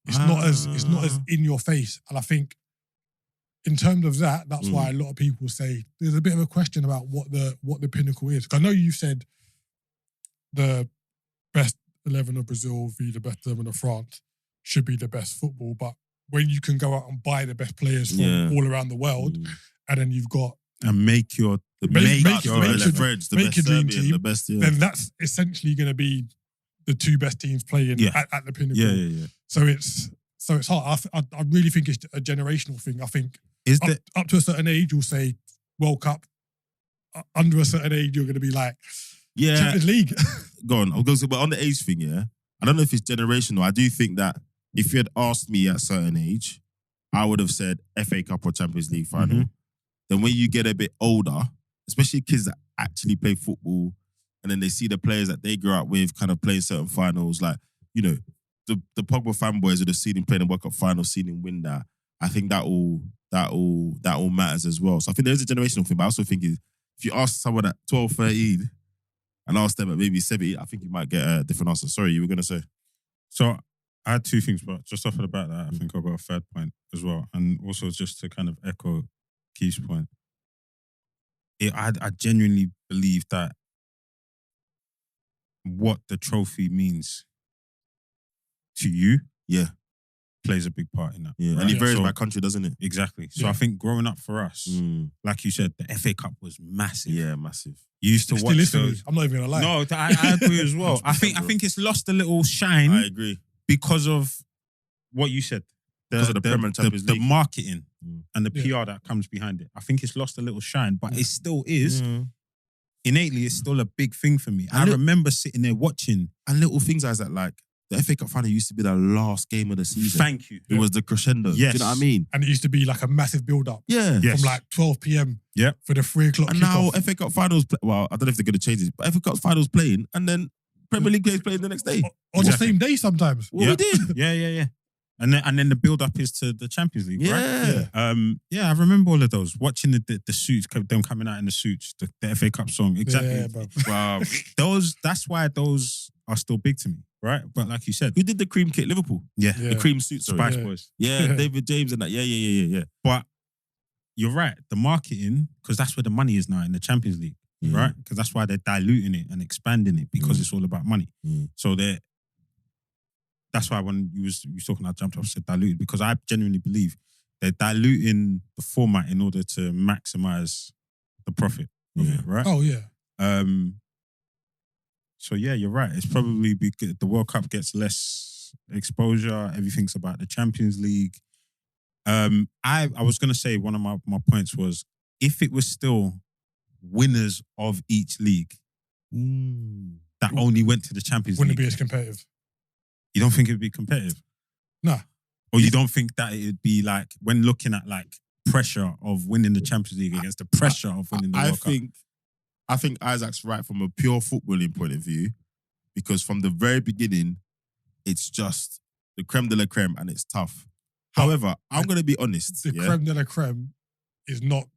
It's not as in your face. And I think in terms of that, that's why a lot of people say there's a bit of a question about what the pinnacle is. 'Cause I know you said the best 11 of Brazil v the best 11 of France should be the best football, but when you can go out and buy the best players from all around the world, and then you've got and make your dream team, the best, then that's essentially going to be the 2 best teams playing at the pinnacle. Yeah. So it's hard. I really think it's a generational thing. I think up to a certain age, you'll say World Cup. Under a certain age, you're going to be like Champions League. Go on. I'll go. But on the age thing, I don't know if it's generational. I do think that if you had asked me at a certain age, I would have said FA Cup or Champions League final. Then when you get a bit older, especially kids that actually play football, and then they see the players that they grew up with kind of playing certain finals, like, you know, the Pogba fanboys would have seen him play the World Cup final, seen him win that. I think that all matters as well. So I think there is a generational thing, but I also think if you ask someone at 12, 13 and ask them at maybe 70, I think you might get a different answer. Sorry, you were going to say? So I had 2 things, but just off of the bat that, I think I've got a third point as well. And also just to kind of echo Keith's point. I genuinely believe that what the trophy means to you Yeah. plays a big part in that. Yeah. right? And it varies So- by country, doesn't it? Exactly. So Yeah. I think growing up for us, Mm. like you said, the FA Cup was massive. Yeah, massive. You used to It watch still is for me. those. I'm not even gonna lie. No, I agree as well. I 100%, bro. think it's lost a little shine I agree. because of what you said. Because of the Premier and Champions the League. marketing Mm. and the Yeah. PR that comes behind it. I think it's lost a little shine, but it still is. Yeah. Innately, it's still a big thing for me. I And look- remember sitting there watching. And little things as that, like, the FA Cup final used to be the last game of the season. Thank you. It was the crescendo. Yes. Do you know what I mean? And it used to be like a massive build-up Yeah. Yes. from like 12 p.m. Yep. for the 3 o'clock And now kickoff. FA Cup finals, well, I don't know if they're going to change this, but FA Cup finals playing, and then Premier League games playing the next day. On Exactly. the same day sometimes. What we did. Yeah. And then the build up is to the Champions League, right? Yeah. I remember all of those. Watching the suits, them coming out in the suits, the FA Cup song, exactly. Yeah, bro. Wow. That's why those are still big to me, right? But like you said, Who did the cream kit? Liverpool. yeah, Yeah. The cream suit, sorry. Spice Yeah. Boys. Yeah, David James and that. Yeah. But you're right, the marketing, because that's where the money is now in the Champions League, Yeah. right? Because that's why they're diluting it and expanding it because Mm. it's all about money. Mm. So that's why when you was talking, I jumped off, said diluted, because I genuinely believe they're diluting the format in order to maximize the profit of Yeah. it, right? Oh, yeah. So yeah, you're right. It's probably because the World Cup gets less exposure. Everything's about the Champions League. I was gonna say one of my points was if it was still winners of each league that only went to the Champions Wouldn't it League, be as competitive? you don't think it would be competitive? Nah. Or you don't think that it would be like when looking at like pressure of winning the Champions League against the pressure of winning the I World Cup? think Isaac's right from a pure footballing point of view, because from the very beginning, it's just the creme de la creme and it's tough. However, I'm going to be honest. The yeah? creme de la creme is not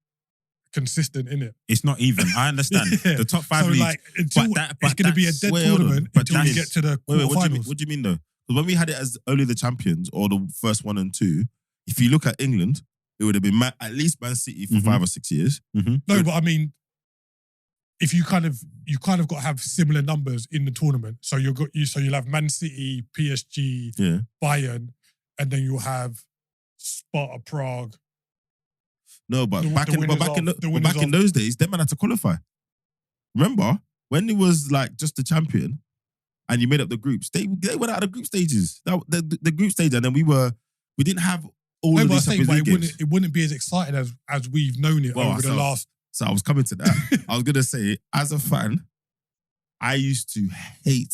consistent in it. It's not even. I understand. Yeah. The top five So leagues. like until but it's going to be a that's- dead wait, hold on. tournament But until you that's- get to the Wait, quarterfinals. what do you mean though? Because when we had it as only the champions or the first 1 and 2, if you look at England, it would have been at least Man City for Mhm. 5 or 6 years. Mhm. No, but I mean, if you kind of got to have similar numbers in the tournament. So you'll have Man City, PSG, Yeah. Bayern, and then you'll have Sparta Prague. No, but The back in winners of- those days, them man had to qualify. Remember when it was like just the champion, and you made up the groups? They went out of the group stages. The group stage, and then we didn't have all No, of but I'm these saying, Champions but League games. it wouldn't be as exciting as we've known it Well, over the so- last. So I was coming to that. I was gonna say, as a fan, I used to hate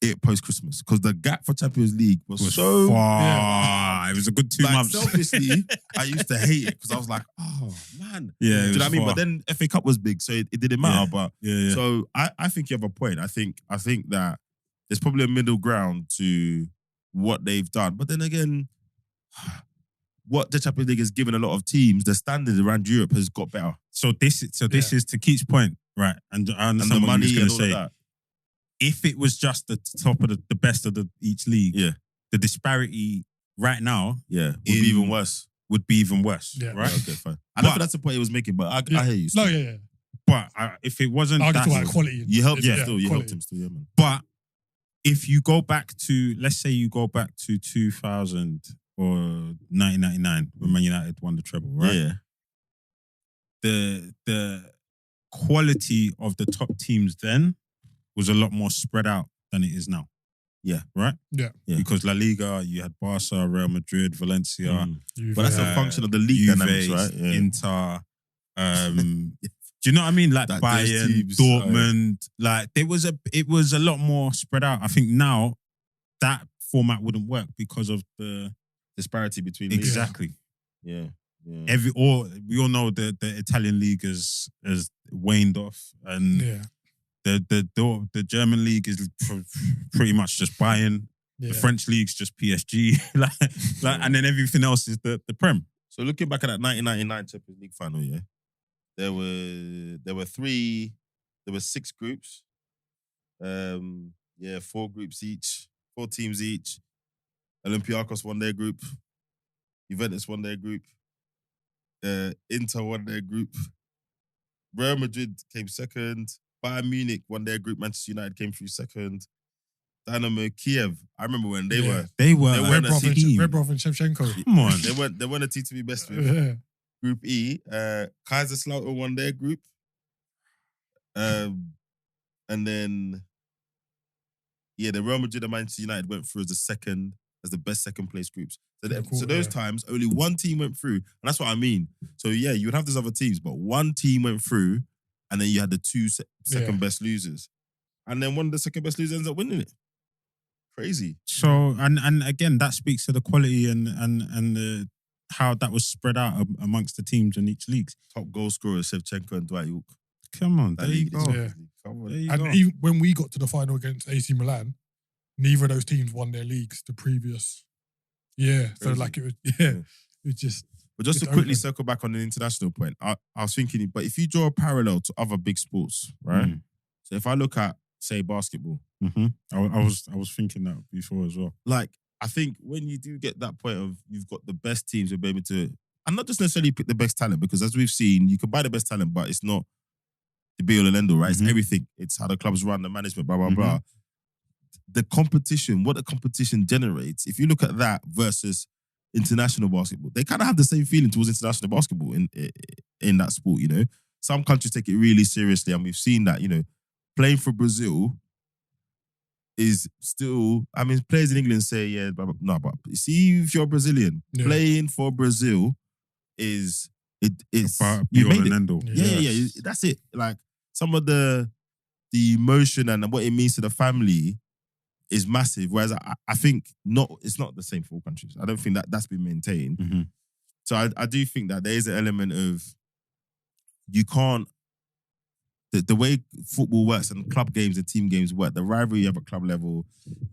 it post Christmas because the gap for Champions League was so far. Yeah. It was a good 2 like, months. selfishly, I used to hate it because I was like, oh man. Yeah, Do it you know was what I mean? far. But then FA Cup was big, so it didn't matter. Yeah. But Yeah. so I think you have a point. I think that there's probably a middle ground to what they've done. But then again, what the Champions League has given a lot of teams, the standard around Europe has got better. So this is to Keith's point, right? And I And understand the what money you and was all going to of say. that. If it was just the top of the best of each league, Yeah. the disparity right now Yeah. Would be even worse. would be even worse, Yeah. right? Okay, fine. I don't But- think that's the point he was making, but I Yeah. hear you. No, still. yeah. But if it wasn't I'll that, just talk about quality. You helped him Yeah, still. You helped quality. him still, yeah, man. but if you go back to, let's say you go back to 2000 or 1999 when Man United won the treble, right? Yeah. The quality of the top teams then was a lot more spread out than it is now. Yeah. Right? Yeah. Yeah. Because La Liga, you had Barca, Real Madrid, Valencia, Mm. But that's a function of the league Juve, dynamics, right? Yeah. Inter. Do you know what I mean? Like That those Bayern, teams, Dortmund. Like it was a lot more spread out. I think now that format wouldn't work because of the Disparity between leagues. exactly. Yeah. Yeah. We all know the Italian league has waned off, and Yeah. the German league is pretty much just Bayern. Yeah. The French league's just PSG, and then everything else is the Prem. So looking back at that 1999 Champions League final, yeah, there were 6 groups. 4 groups each, 4 teams each. Olympiacos won their group. Juventus won their group. Inter won their group. Real Madrid came second. Bayern Munich won their group. Manchester United came through second. Dynamo Kiev. I remember when they were. They were weren't a team. Rebrov and Shevchenko. Come on. They weren't a team to be best with. Yeah. Group E, Kaiserslautern won their group. And then the Real Madrid and Manchester United went through as the best second place groups. So those times, only one team went through. And that's what I mean. So yeah, you would have those other teams, but one team went through, and then you had the two second best losers. And then one of the second best losers ends up winning it. Crazy. So, and again, that speaks to the quality and the how that was spread out amongst the teams in each league. Top goal scorers, Shevchenko and Dwight York. Come on, there you go. Yeah. Come on. And even when we got to the final against AC Milan, neither of those teams won their leagues the previous year. So Crazy. like it was, it was just. But just to quickly circle back on the international point, I was thinking, but if you draw a parallel to other big sports, right? So if I look at, say, basketball, I was thinking that before as well. like, I think when you do get that point of you've got the best teams, you'll be able to, and not just necessarily pick the best talent, because as we've seen, you can buy the best talent, but it's not the be all and end all, right? It's everything. It's how the clubs run, the management, blah, blah, blah. The competition, what the competition generates, if you look at that versus international basketball, they kind of have the same feeling towards international basketball in that sport, you know? Some countries take it really seriously, and we've seen that, you know, playing for Brazil is still, I mean, players in England say, yeah, blah, blah, no, but see, if you're Brazilian, playing for Brazil it's you made it. Yeah, that's it. Like, some of the emotion and what it means to the family is massive. Whereas I think it's not the same for all countries. I don't think that's been maintained. So I do think that there is an element of you can't. The way football works and club games and team games work, the rivalry you have at club level,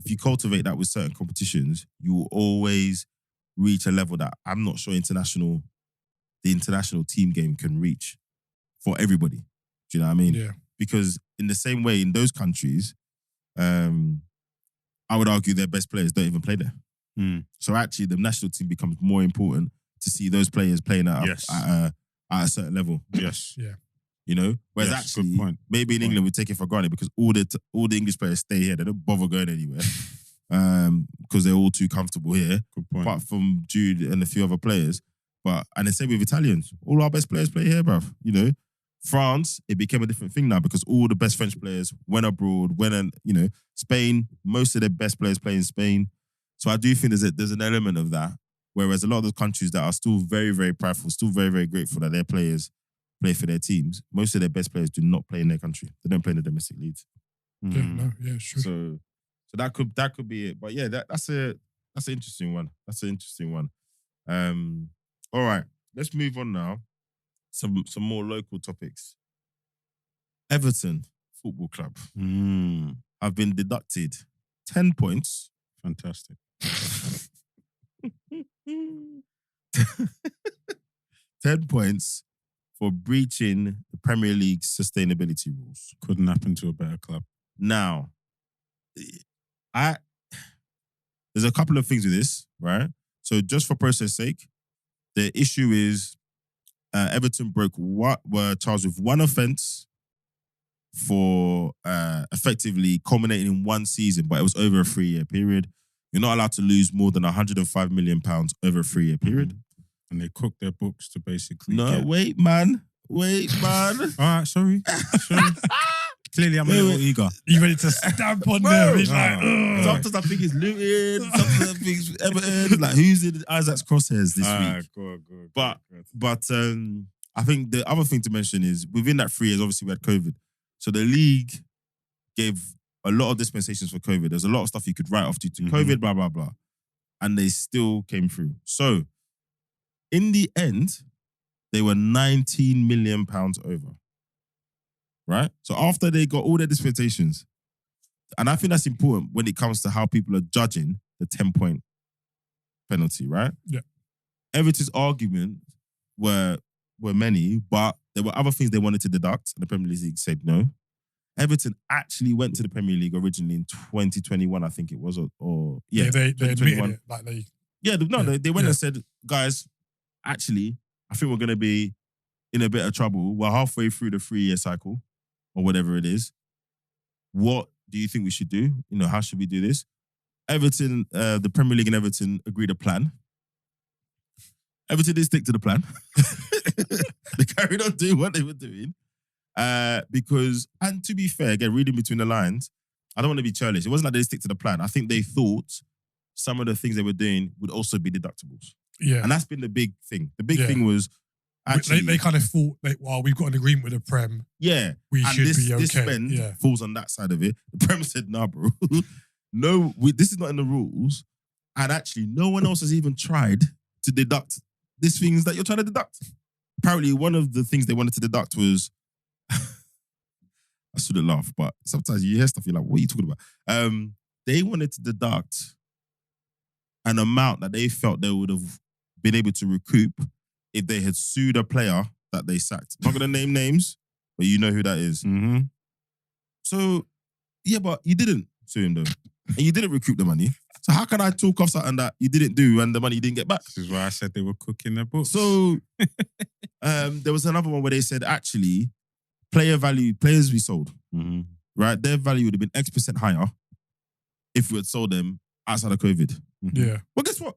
if you cultivate that with certain competitions, you will always reach a level that I'm not sure the international team game can reach for everybody. Do you know what I mean? Yeah. Because in the same way, in those countries, I would argue their best players don't even play there. So actually, the national team becomes more important to see those players playing at a certain level. Yes. Yeah. You know, whereas Yes, actually, good point. maybe in England we take it for granted because all the English players stay here. They don't bother going anywhere because they're all too comfortable here. Good point. Apart from Jude and a few other players, and the same with Italians. All our best players play here, bruv. You know, France, it became a different thing now because all the best French players went abroad. Spain, most of their best players play in Spain. So I do think there's an element of that. Whereas a lot of those countries that are still very, very prideful, still very, very grateful that their players play for their teams, most of their best players do not play in their country. They don't play in the domestic leagues. Sure. So that could be it. But yeah, that's an interesting one. That's an interesting one. All right, let's move on now. Some more local topics. Everton Football Club have been deducted 10 points. Fantastic. 10 points for breaching the Premier League sustainability rules. Couldn't happen to a better club. Now, there's a couple of things with this, right? So just for process sake, the issue is Everton were charged with one offence for effectively culminating in one season, but it was over a 3-year period. You're not allowed to lose more than £105 million over a 3-year period. And they cooked their books to basically Wait, man. All right, sorry. Clearly, I'm a little eager. You ready to stamp on them? He's like, sometimes I think it's Luton. Sometimes I think it's Everton. Like, who's in Isaac's crosshairs this week? Good. But I think the other thing to mention is within that 3 years, obviously we had COVID. So the league gave a lot of dispensations for COVID. There's a lot of stuff you could write off due to COVID, blah, blah, blah. And they still came through. So in the end, they were £19 million over. Right? So after they got all their dispensations, and I think that's important when it comes to how people are judging the 10-point penalty, right? Yeah. Everton's argument were many, but there were other things they wanted to deduct, and the Premier League said no. Everton actually went to the Premier League originally in 2021, I think it was, they admitted 2021. it. Like They went and said, guys, actually, I think we're going to be in a bit of trouble. We're halfway through the 3-year cycle or whatever it is. What do you think we should do? You know, how should we do this? Everton, the Premier League and Everton agreed a plan. Everton did stick to the plan. They carried on doing what they were doing. Because, and to be fair, again, reading between the lines, I don't want to be churlish. It wasn't like they stick to the plan. I think they thought some of the things they were doing would also be deductibles. Yeah. And that's been the big thing. The big thing was actually... They kind of thought, well, we've got an agreement with the Prem. Yeah. We and should be okay. This spend falls on that side of it. The Prem said, nah, bro. No, this is not in the rules. And actually, no one else has even tried to deduct these things that you're trying to deduct. Apparently, one of the things they wanted to deduct was... I shouldn't laugh, but sometimes you hear stuff, you're like, what are you talking about? They wanted to deduct an amount that they felt they would have been able to recoup if they had sued a player that they sacked. I'm not going to name names, but you know who that is. Mm-hmm. So, yeah, but you didn't sue him though. And you didn't recoup the money. So how can I talk off something that you didn't do and the money you didn't get back? This is why I said they were cooking their books. So, there was another one where they said, actually, players we sold, right? Their value would have been X% higher if we had sold them outside of COVID. Yeah. Well, guess what?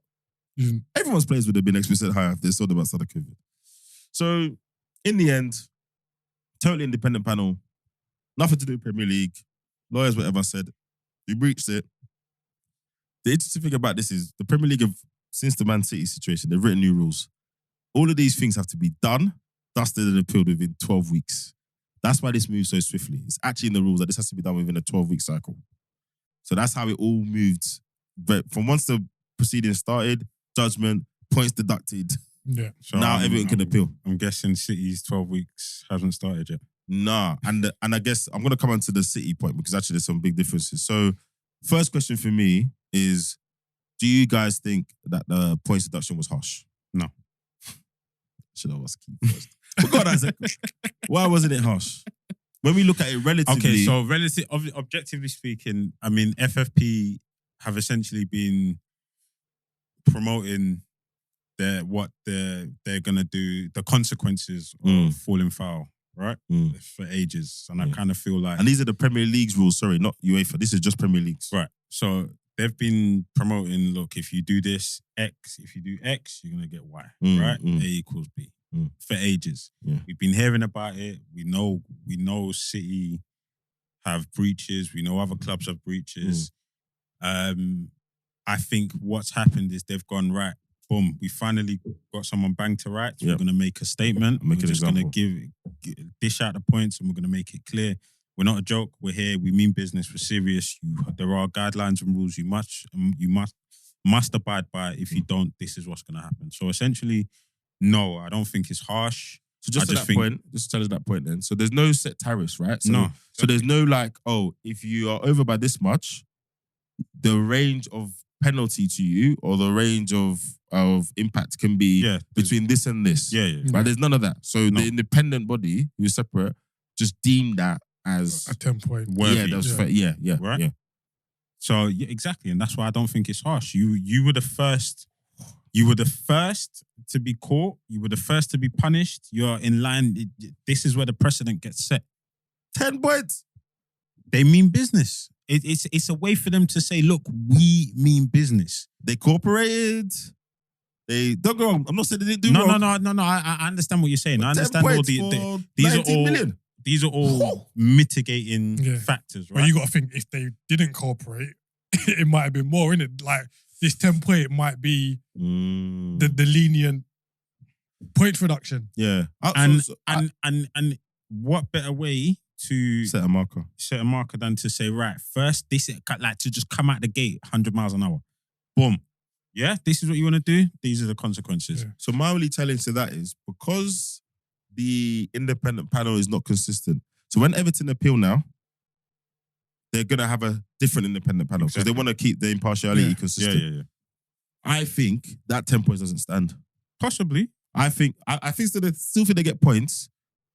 Everyone's players would have been X% higher if they sold them outside of COVID. So, in the end, totally independent panel, nothing to do with Premier League, lawyers, whatever said, we breached it. The interesting thing about this is the Premier League have, since the Man City situation, they've written new rules. All of these things have to be done, dusted and appealed within 12 weeks. That's why this moves so swiftly. It's actually in the rules that this has to be done within a 12-week cycle. So that's how it all moved. But from once the proceedings started, judgment, points deducted. Yeah. So now everyone can appeal. I'm guessing City's 12 weeks hasn't started yet. Nah. And I guess I'm going to come on to the City point because actually there's some big differences. So first question for me is, do you guys think that the points deduction was harsh? No. Should I ask you first? But God, Isaac, why wasn't it harsh? When we look at it relatively... Okay, so objectively speaking, I mean, FFP have essentially been promoting what they're going to do, the consequences of falling foul, right? For ages. And I kind of feel like... And these are the Premier League's rules, sorry, not UEFA. This is just Premier League's. Right. So they've been promoting, look, if you do this, X. If you do X, you're going to get Y, right? A equals B. For ages. We've been hearing about it. We know City have breaches. We know other clubs have breaches. I think what's happened is they've gone, right, boom, we finally got someone banged to rights. We're going to make a statement. We're just going to dish out the points and we're going to make it clear. We're not a joke. We're here. We mean business. We're serious. There are guidelines and rules you must abide by. If you don't, this is what's going to happen. So essentially, no, I don't think it's harsh. So just to tell us that point then. So there's no set tariffs, right? So, no. So there's no like, oh, if you are over by this much, the range of penalty to you or the range of impact can be between this and this. Right? There's none of that. So the independent body, who is separate, just deemed that as a 10-point. Yeah, that was fair. Yeah. Right? Yeah. So exactly, and that's why I don't think it's harsh. You were the first. You were the first to be caught. You were the first to be punished. You're in line. This is where the precedent gets set. 10 points. They mean business. It's a way for them to say, look, we mean business. They cooperated. They don't go wrong. I'm not saying they didn't do wrong. No. I understand what you're saying. I understand all these are all mitigating factors, right? But you got to think, if they didn't cooperate, it might have been more, innit? Like, this 10-point might be the lenient point reduction. Yeah. And what better way to set a marker than to say, right, first, this like to just come out the gate 100 miles an hour. Boom. Yeah, this is what you want to do. These are the consequences. Yeah. So my only challenge to that is because the independent panel is not consistent. So when Everton appeal now, they're going to have a different independent panel because they want to keep the impartiality consistent. Yeah. I think that 10 points doesn't stand. Possibly. I think still think they get points.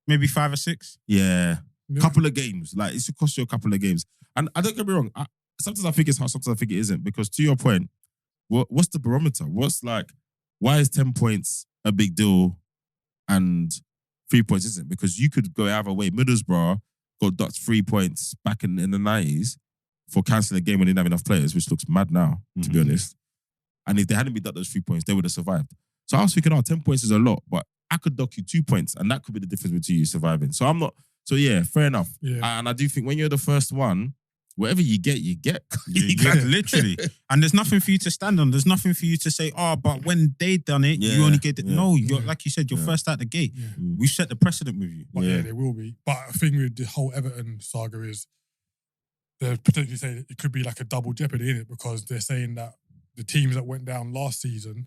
Maybe 5 or 6. Yeah. Couple of games. Like, it should cost you a couple of games. And I don't get me wrong. Sometimes I think it's hard, sometimes I think it isn't. Because to your point, what's the barometer? Why is 10 points a big deal and 3 points isn't? Because you could go either way. Middlesbrough got docked 3 points back in the 90s for cancelling a game when they didn't have enough players, which looks mad now, to be honest. And if they hadn't been done those 3 points, they would have survived. So I was thinking, 10 points is a lot, but I could dock you 2 points, and that could be the difference between you surviving. So I'm not. So yeah, fair enough. Yeah. And I do think when you're the first one, whatever you get, you get. Literally. And there's nothing for you to stand on. There's nothing for you to say, but when they done it, you only get it. Yeah. No, you're like you said, you're first out the gate. Yeah. We set the precedent with you. But yeah, they will be. But the thing with the whole Everton saga is they're potentially saying it could be like a double jeopardy in it, because they're saying that the teams that went down last season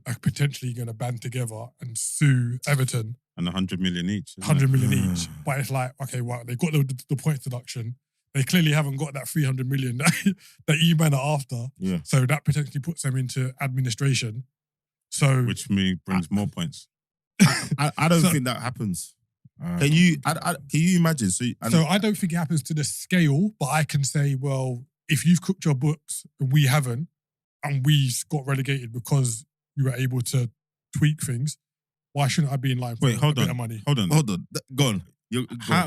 are potentially going to band together and sue Everton. And 100 million each. 100 million each. But it's like, okay, well, they got the points deduction. They clearly haven't got that 300 million that you man are after. Yeah. So that potentially puts them into administration. So which brings more points. I don't think that happens. Can you imagine? So I don't think it happens to the scale, but I can say, well, if you've cooked your books and we haven't, and we got relegated because you were able to tweak things, why shouldn't I be in line for a bit of money? Hold on. Go on.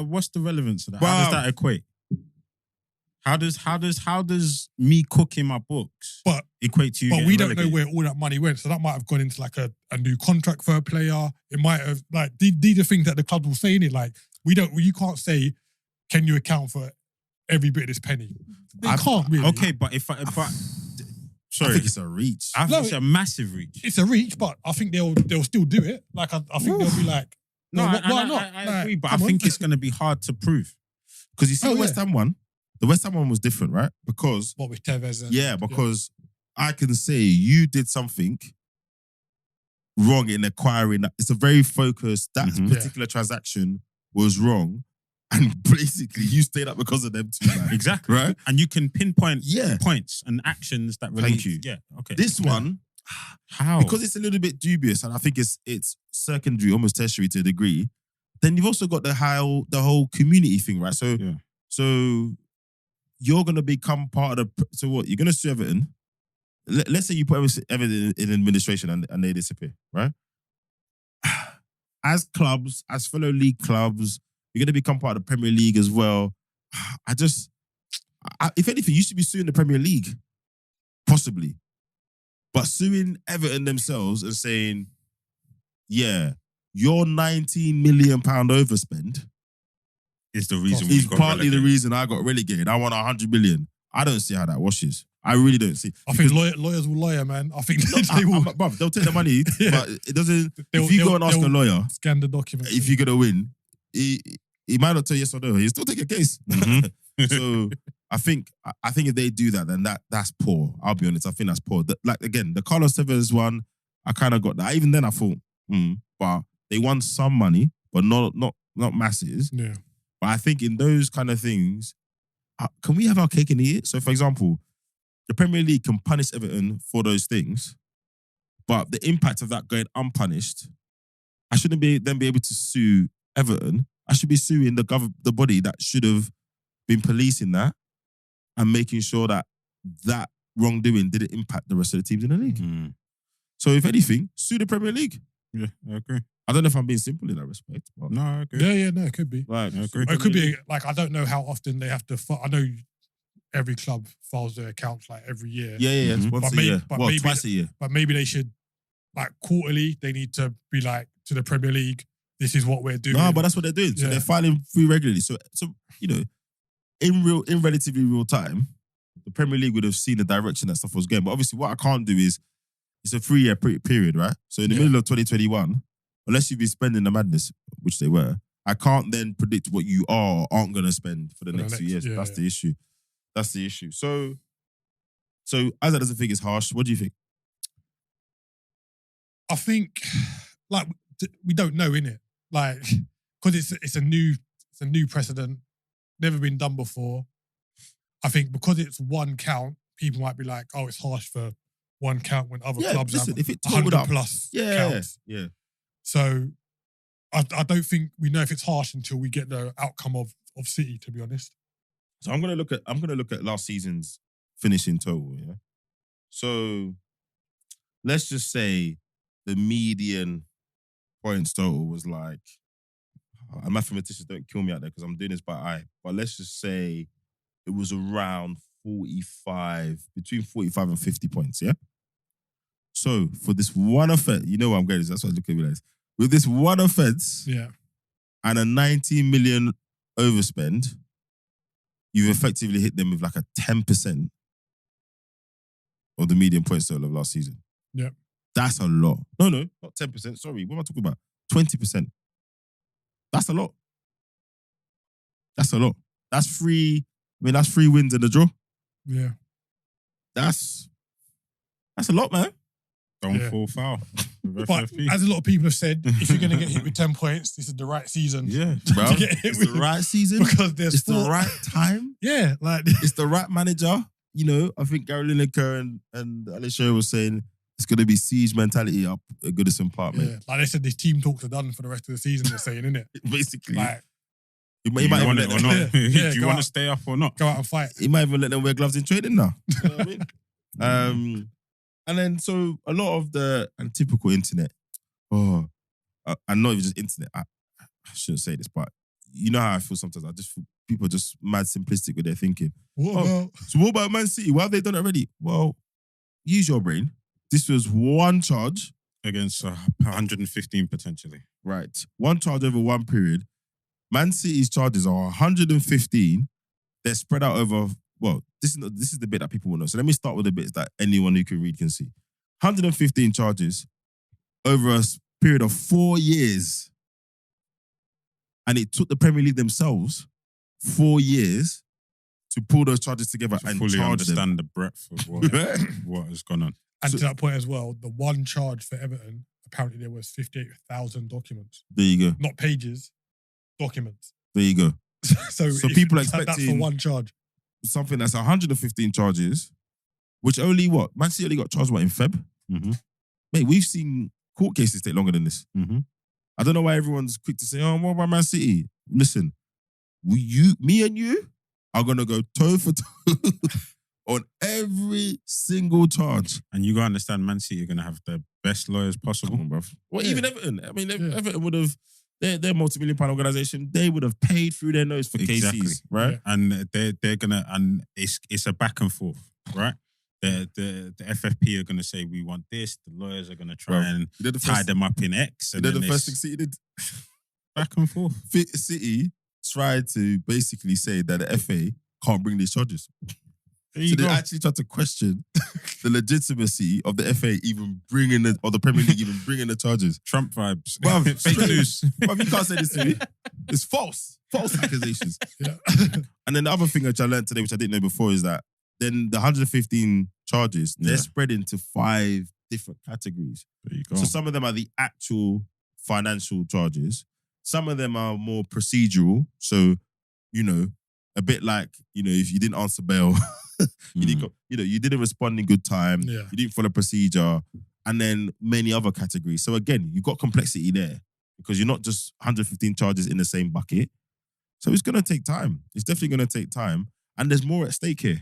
What's the relevance of that? How does that equate? How does me cooking my books equate to you? But we don't know where all that money went. So that might have gone into like a new contract for a player. It might have, like, these are things that the club will say in it. Like, you can't say, can you account for every bit of this penny? They can't really. Okay, but sorry, I think it's a reach. I think it's a massive reach. It's a reach, but I think they'll still do it. Like, I think they'll be like, why not? I agree, but I think it's going to be hard to prove. Because you see the West Ham one, the West Ham one was different, right? Because what with Tevez? Because I can say you did something wrong in acquiring that. It's a very focused. That particular transaction was wrong, and basically you stayed up because of them too. Man. Exactly, right? And you can pinpoint points and actions that relate. Thank you. Yeah, okay. This one, how? Because it's a little bit dubious, and I think it's secondary, almost tertiary to a degree. Then you've also got the whole community thing, right? So you're going to become part of the... So what? You're going to sue Everton. Let's say you put Everton in administration and they disappear, right? As clubs, as fellow league clubs, you're going to become part of the Premier League as well. If anything, you should be suing the Premier League. Possibly. But suing Everton themselves and saying, your £19 million overspend is the reason is partly the reason I got relegated. I want 100 million. I don't see how that washes. I really don't see. I think lawyers will lawyer, man. I think they will. Bruv, they'll take the money, but it doesn't. If you go and ask a lawyer, scan the documents. If you're gonna win, he might not tell yes or no. He'll still take a case. So I think if they do that, then that's poor. I'll be honest. I think that's poor. Like again, the Carlos Tevez one, I kind of got that. Even then, I thought, but they won some money, but not masses. Yeah. But I think in those kind of things, can we have our cake and eat it? So, for example, the Premier League can punish Everton for those things, but the impact of that going unpunished, I shouldn't be able to sue Everton. I should be suing the body that should have been policing that and making sure that wrongdoing didn't impact the rest of the teams in the league. Mm-hmm. So, if anything, sue the Premier League. Yeah, I agree. I don't know if I'm being simple in that respect. But no, I agree. Yeah, no, it could be. Like, I agree. It could be like, I don't know how often they have to. I know every club files their accounts like every year. Yeah. Mm-hmm. Once a year. Twice a year. But maybe they should, like quarterly, they need to be like to the Premier League, this is what we're doing. No, but that's what they're doing. So they're filing through regularly. So you know, in relatively real time, the Premier League would have seen the direction that stuff was going. But obviously, what I can't do is, it's a 3-year period, right? So in the middle of 2021, unless you've been spending the madness, which they were, I can't then predict what you are or aren't going to spend for the next 2 years. That's the issue. That's the issue. So as that doesn't think it's harsh, what do you think? I think, like, we don't know, innit? Like, because it's a new precedent, never been done before. I think because it's one count, people might be like, oh, it's harsh for one count when other clubs have if it 100 plus counts. Yeah. So I don't think we know if it's harsh until we get the outcome of City, to be honest. So I'm gonna look at last season's finishing total, yeah. So let's just say the median points total was like, mathematicians don't kill me out there because I'm doing this by eye, but let's just say it was around 45, between 45 and 50 points, yeah? So for this one offense, you know what I'm getting, that's what I look at me like. With this one offense and a 19 million overspend, you've effectively hit them with like a 10% of the median points total of last season. Yeah. That's a lot. No, not 10%. Sorry, what am I talking about? 20%. That's a lot. That's a lot. That's three wins and a draw. Yeah. That's a lot, man. Don't fall foul. But as a lot of people have said, if you're going to get hit with 10 points, this is the right season. Yeah, bro. It's the right season. Because it's the right time. Yeah. Like it's the right manager. You know, I think Gary Lineker and Alicia was saying it's going to be siege mentality up at Goodison Park, man. Yeah. Like they said, these team talks are done for the rest of the season, they're saying, innit? Basically. Like, you might want it or not. Yeah, Do you want to stay up or not? Go out and fight. He might even let them wear gloves in training now. You know what I mean? And then, so a lot of the typical internet, and not even just internet, I shouldn't say this, but you know how I feel sometimes. I just feel people are just mad simplistic with their thinking. So what about Man City? Why have they done it already? Well, use your brain. This was one charge. Against 115 potentially. Right. One charge over one period. Man City's charges are 115. They're spread out over, well, this is the bit that people will know. So let me start with the bits that anyone who can read can see. 115 charges over a period of 4 years. And it took the Premier League themselves 4 years to pull those charges together and fully charge understand them. the breadth of what has gone on. And to that point as well, the one charge for Everton, apparently there was 58,000 documents. There you go. Not pages, documents. There you go. So people that's expecting for one charge. Something that's 115 charges, which only Man City only got charged in Feb? Mm-hmm. Mate, we've seen court cases take longer than this. Mm-hmm. I don't know why everyone's quick to say, oh, what about Man City? Listen, me and you are going to go toe for toe on every single charge. And you got to understand, Man City are going to have the best lawyers possible. Come on, bruv. Well, even Everton. I mean, Everton would have, they're multi-million-pound organisation. They would have paid through their nose for KCs, right? Yeah. And they're going to, and it's a back and forth, right? The FFP are going to say, we want this. The lawyers are going to try and tie them up in X. And then the first thing City did? Back and forth. City tried to basically say that the FA can't bring these charges. So they actually tried to question the legitimacy of the FA even bringing or the Premier League even bringing the charges. Trump vibes. Bruv, fake news. Bruv, you can't say this to me. It's false. False accusations. Yeah. And then the other thing which I learned today, which I didn't know before, is that then the 115 charges, they're spread into 5 different categories. There you go. So some of them are the actual financial charges. Some of them are more procedural. So, you know, a bit like, you know, if you didn't answer bail, you didn't respond in good time, you didn't follow procedure, and then many other categories. So again, you've got complexity there because you're not just 115 charges in the same bucket. So it's going to take time. It's definitely going to take time. And there's more at stake here.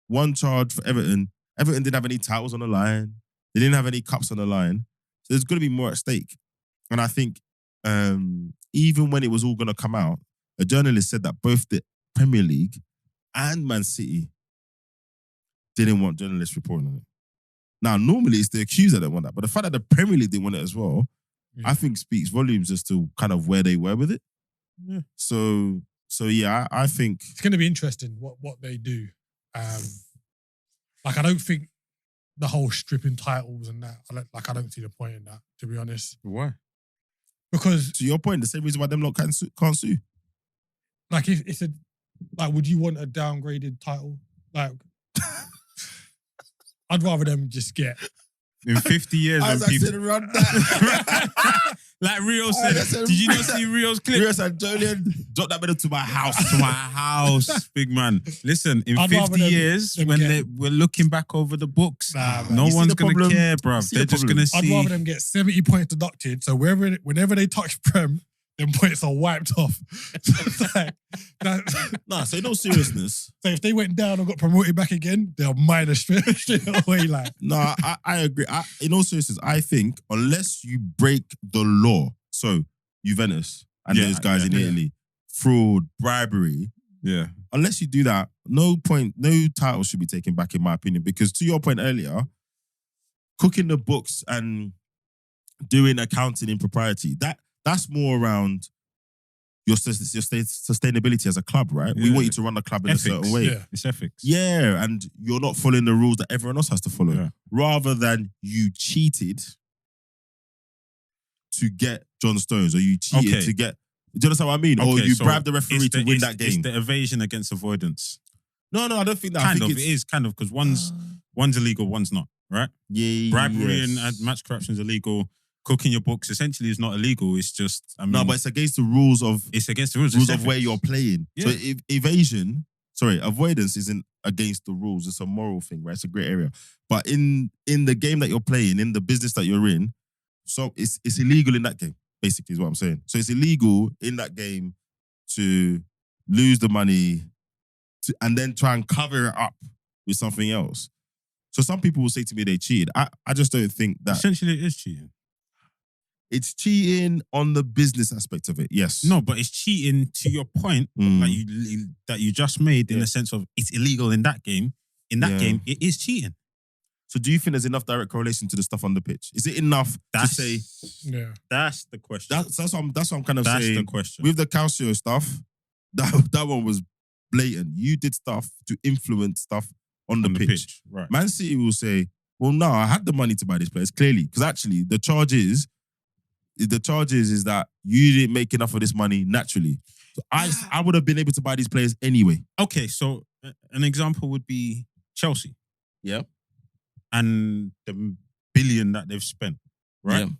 One charge for Everton. Everton didn't have any titles on the line. They didn't have any cups on the line. So there's going to be more at stake. And I think even when it was all going to come out, a journalist said that both the Premier League and Man City didn't want journalists reporting on it. Now, normally it's the accused that don't want that, but the fact that the Premier League didn't want it as well, I think speaks volumes as to kind of where they were with it. Yeah. So yeah, I think it's going to be interesting what they do. Like I don't think the whole stripping titles and that. I don't see the point in that, to be honest. Why? Because to your point, the same reason why them lot can't sue. Like if it's would you want a downgraded title? Like, I'd rather them just get. In 50 years, as I said, run that. Like Rio said, did you not see Rio's clip? Rio said, Julian, drop that medal to my house. To my house, big man. Listen, in I'd 50 years, when we're looking back over the books, no one's going to care, bruv. They're just going to see. I'd rather them get 70 points deducted, so whenever they touch Prem, them points are wiped off. So no seriousness. So if they went down and got promoted back again, they'll minus straight away. Like, no, I agree. In all seriousness, I think unless you break the law, so Juventus and those guys in Italy, fraud, bribery, unless you do that, no title should be taken back, in my opinion, because to your point earlier, cooking the books and doing accounting in propriety, that's more around your sustainability as a club, right? We want you to run the club in a certain way. Yeah. It's ethics. Yeah, and you're not following the rules that everyone else has to follow. Yeah. Rather than you cheated to get John Stones, or you cheated to get... Do you understand what I mean? Or you bribed the referee to win that game. It's the evasion against avoidance. No, I don't think that. It is kind of, because one's illegal, one's not, right? Yeah, Bribery and match corruption is illegal. Cooking your books essentially is not illegal. It's just, no, but it's against the rules of... It's against the rules of where you're playing. Yeah. So avoidance isn't against the rules. It's a moral thing, right? It's a great area. But in the game that you're playing, in the business that you're in, so it's illegal in that game, basically is what I'm saying. So it's illegal in that game to lose the money and then try and cover it up with something else. So some people will say to me they cheated. I just don't think that... Essentially, it is cheating. It's cheating on the business aspect of it, yes. No, but it's cheating to your point that you just made, in the sense of it's illegal in that game. In that game, it is cheating. So do you think there's enough direct correlation to the stuff on the pitch? Is it enough to say... Yeah. That's the question. That's what I'm kind of saying. That's the question. With the Calcio stuff, that one was blatant. You did stuff to influence stuff on the pitch. Right. Man City will say, well, no, I had the money to buy these players, clearly. Because actually, the charge is that you didn't make enough of this money naturally. So I would have been able to buy these players anyway. Okay, so an example would be Chelsea. Yeah. And the billion that they've spent, right? Yeah.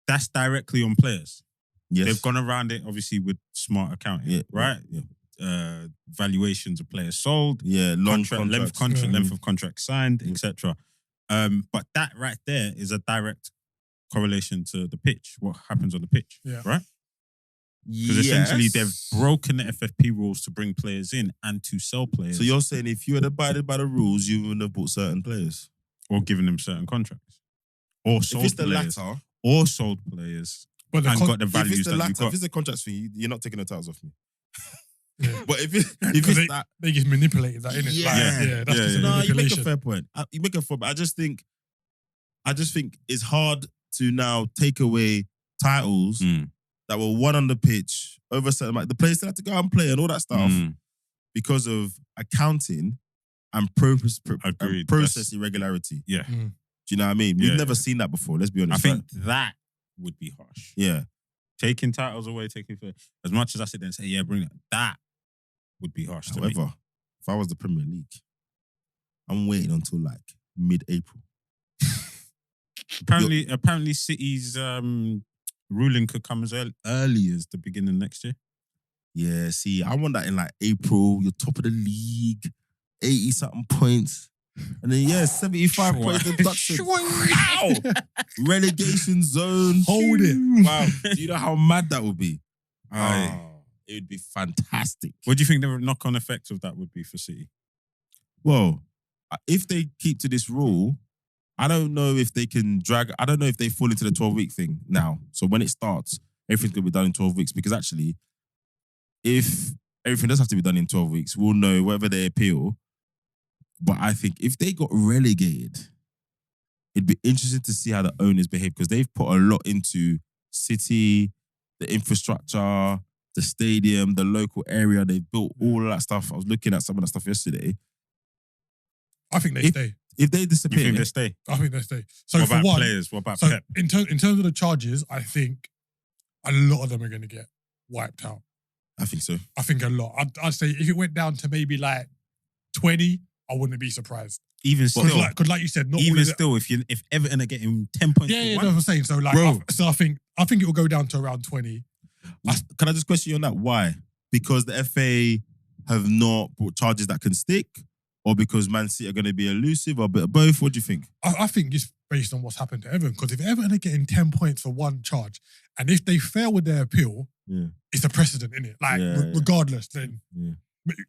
That's directly on players. Yes. They've gone around it, obviously, with smart accounting, right? Yeah. Valuations of players sold, length of contract signed, etc. But that right there is a direct correlation to the pitch, what happens on the pitch, right? Because essentially they've broken the FFP rules to bring players in and to sell players. So you're saying if you had abided by the rules, you wouldn't have bought certain players? Or given them certain contracts. Or sold if it's the players. latter, or sold players but and got the values if it's the that latter, you got. if it's the contracts thing, you're not taking the titles off me. Yeah. But if it's that... They just manipulated that, innit? That's just No, you make a manipulation. fair point. You make a fair point. I just think it's hard to now take away titles that were won on the pitch over a certain amount. The players still had to go out and play and all that stuff because of accounting and process irregularity. Yeah. Do you know what I mean? We've never seen that before, let's be honest. I think that would be harsh. Yeah. Taking titles away, as much as I sit there and say, yeah, bring it, that would be harsh to me. However, if I was the Premier League, I'm waiting until like mid-April. Apparently City's ruling could come as early as the beginning of next year. Yeah, see, I want that in like April. You're top of the league, 80-something points. And then, 75 points deduction. Wow! Relegation zone. Hold it. Wow. Do you know how mad that would be? It would be fantastic. What do you think the knock-on effects of that would be for City? Well, if they keep to this rule, I don't know if they can I don't know if they fall into the 12-week thing now. So when it starts, everything's going to be done in 12 weeks. Because actually, if everything does have to be done in 12 weeks, we'll know whether they appeal. But I think if they got relegated, it'd be interesting to see how the owners behave, because they've put a lot into City, the infrastructure, the stadium, the local area. They've built all of that stuff. I was looking at some of that stuff yesterday. I think they stay. If they disappear, you think they stay? I think they stay. So what for about one, players? What about so Pep? in terms of the charges, I think a lot of them are going to get wiped out. I think so. I think a lot. I'd say if it went down to maybe like 20, I wouldn't be surprised. Even still, because like you said, not even all still, if Everton are getting 10 points, yeah, for that's what I'm saying. So like, I think it will go down to around 20. Can I just question you on that? Why? Because the FA have not brought charges that can stick, or because Man City are going to be elusive, or a bit of both? What do you think? I think it's based on what's happened to Everton. Because if Everton are getting 10 points for one charge, and if they fail with their appeal, it's a precedent, innit? Like, regardless, then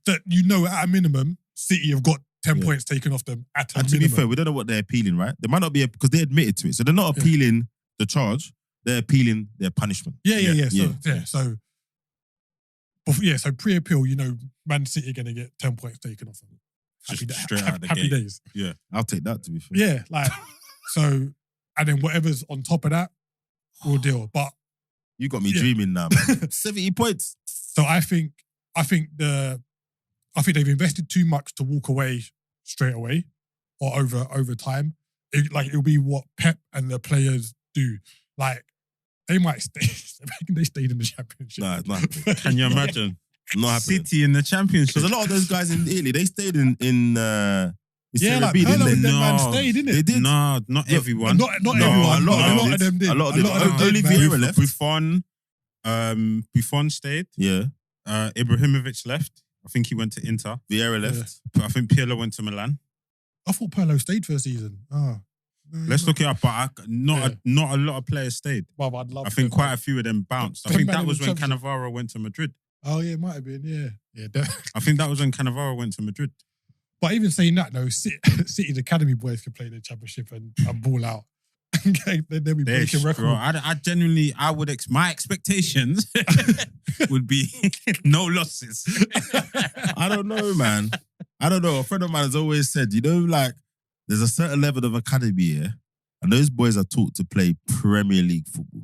that at a minimum, City have got 10 points taken off them at a minimum. To be fair, we don't know what they're appealing, right? They might not be, because they admitted to it. So they're not appealing the charge, they're appealing their punishment. Yeah. So So pre-appeal, Man City are going to get 10 points taken off them. Straight out the Happy gate. days. Yeah. I'll take that, to be fair. Yeah, so, and then whatever's on top of that, we'll deal. But You got me dreaming now, man. 70 points. so I think they've invested too much to walk away straight away or over time. It'll be what Pep and the players do. They might stay. They stayed in the Championship. Nah, it's not. Can you imagine? Not happening. City in the Championship. Because a lot of those guys in Italy, they stayed in Yeah, Serie B, didn't Pirlo they? and them man stayed, didn't They it? did. No, not everyone. Not everyone. a lot of them did. A lot of them. Only man. Vieira left. Buffon stayed. Yeah. Ibrahimovic left. I think he went to Inter. Vieira left. I think Pirlo went to Milan. I thought Pirlo stayed for a season. Let's look it up, but not a lot of players stayed. Well, I'd love I think quite a few of them bounced. I Ten think man that in was the when Championship. Cannavaro went to Madrid. Oh yeah, it might have been. Yeah. I think that was when Cannavaro went to Madrid. But even saying that, no, City's academy boys can play the Championship and ball out. They'll be breaking records. I genuinely, my expectations would be no losses. I don't know, man. I don't know. A friend of mine has always said, there's a certain level of academy here, and those boys are taught to play Premier League football.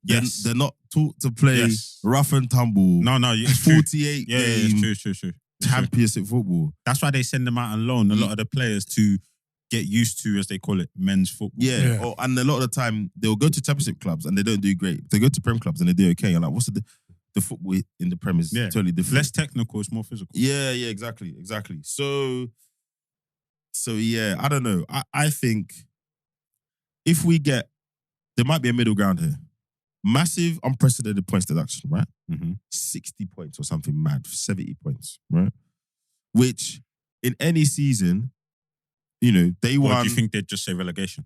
Yes. They're not taught to play rough and tumble. No, it's 48 true. Yeah, game it's true. championship football. That's why they send them out on loan, a lot of the players, to get used to, as they call it, men's football. Yeah. And a lot of the time, they'll go to championship clubs and they don't do great. They go to Prem clubs and they do okay. You're like, what's the football in the Prem is totally different. Less technical, it's more physical. Yeah, exactly. So yeah, I don't know. I think if we there might be a middle ground here. Massive, unprecedented points deduction, right? Mm-hmm. 60 points or something mad, 70 points, right? Which, in any season, they won. Or do you think they'd just say relegation?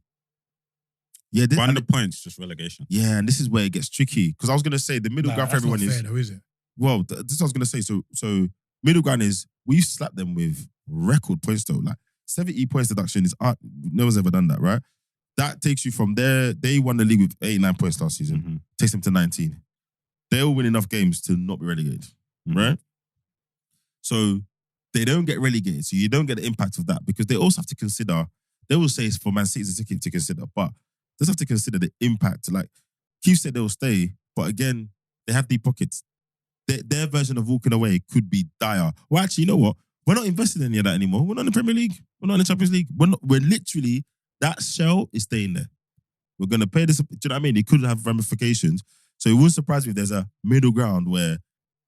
Yeah, 100 points, just relegation. Yeah, and this is where it gets tricky. Because I was going to say the middle ground for everyone that's not is... fair though, is it? Well, this is what I was going to say. So middle ground is, we slap them with record points though. 70 points deduction is... no one's ever done that, right? That takes you from there. They won the league with 89 points last season. Mm-hmm. Takes them to 19. They'll win enough games to not be relegated, right? So they don't get relegated. So you don't get the impact of that, because they also have to consider... They will say it's for Man City's a ticket to consider, but they have to consider the impact. Keith said they'll stay, but again, they have deep pockets. Their version of walking away could be dire. Well, actually, you know what? We're not investing in any of that anymore. We're not in the Premier League. We're not in the Champions League. We're literally... That shell is staying there. We're going to pay this. Do you know what I mean? It could have ramifications. So it wouldn't surprise me if there's a middle ground where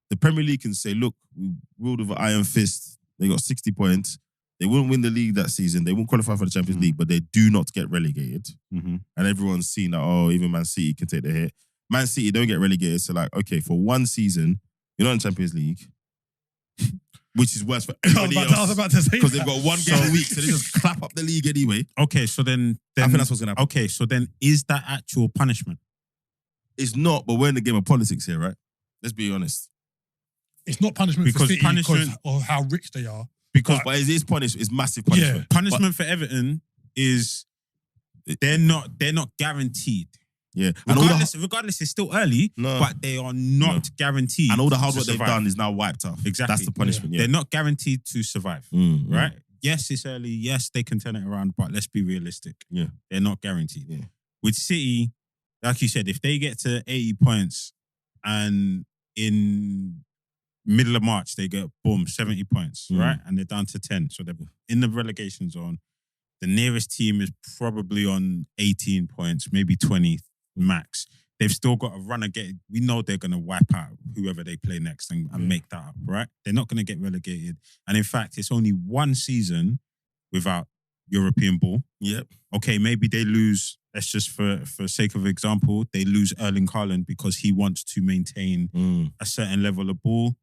the Premier League can say, look, we ruled with an iron fist. They got 60 points. They wouldn't win the league that season. They won't qualify for the Champions League, but they do not get relegated. Mm-hmm. And everyone's seen that, even Man City can take the hit. Man City don't get relegated. So okay, for one season, you're not in Champions League. Which is worse for everybody else. I was about to say because they've got one game a week, so they just clap up the league anyway. Okay, so then I think that's what's going to happen. Okay, so then is that actual punishment? It's not, but we're in the game of politics here, right? Let's be honest. It's not punishment Because for City punishment- because of how rich they are. Because But it is punishment. It's massive punishment. punishment for Everton is they're not guaranteed. Yeah. Regardless, it's still early, but they are not guaranteed. And all the hard to work they've survive. done is now wiped off. Exactly. That's the punishment. Yeah. They're not guaranteed to survive, Mm, right? Yes, it's early. Yes, they can turn it around, but let's be realistic. Yeah. They're not guaranteed. Yeah. With City, like you said, if they get to 80 points and in middle of March they get, 70 points, right? And they're down to 10. So they're in the relegation zone. The nearest team is probably on 18 points, maybe 20 max. They've still got a run again. We know they're going to wipe out whoever they play next and make that up, right? They're not going to get relegated. And in fact, it's only one season without European ball. Yep. Okay, maybe they lose, let's just for sake of example, they lose Erling Haaland because he wants to maintain a certain level of ball.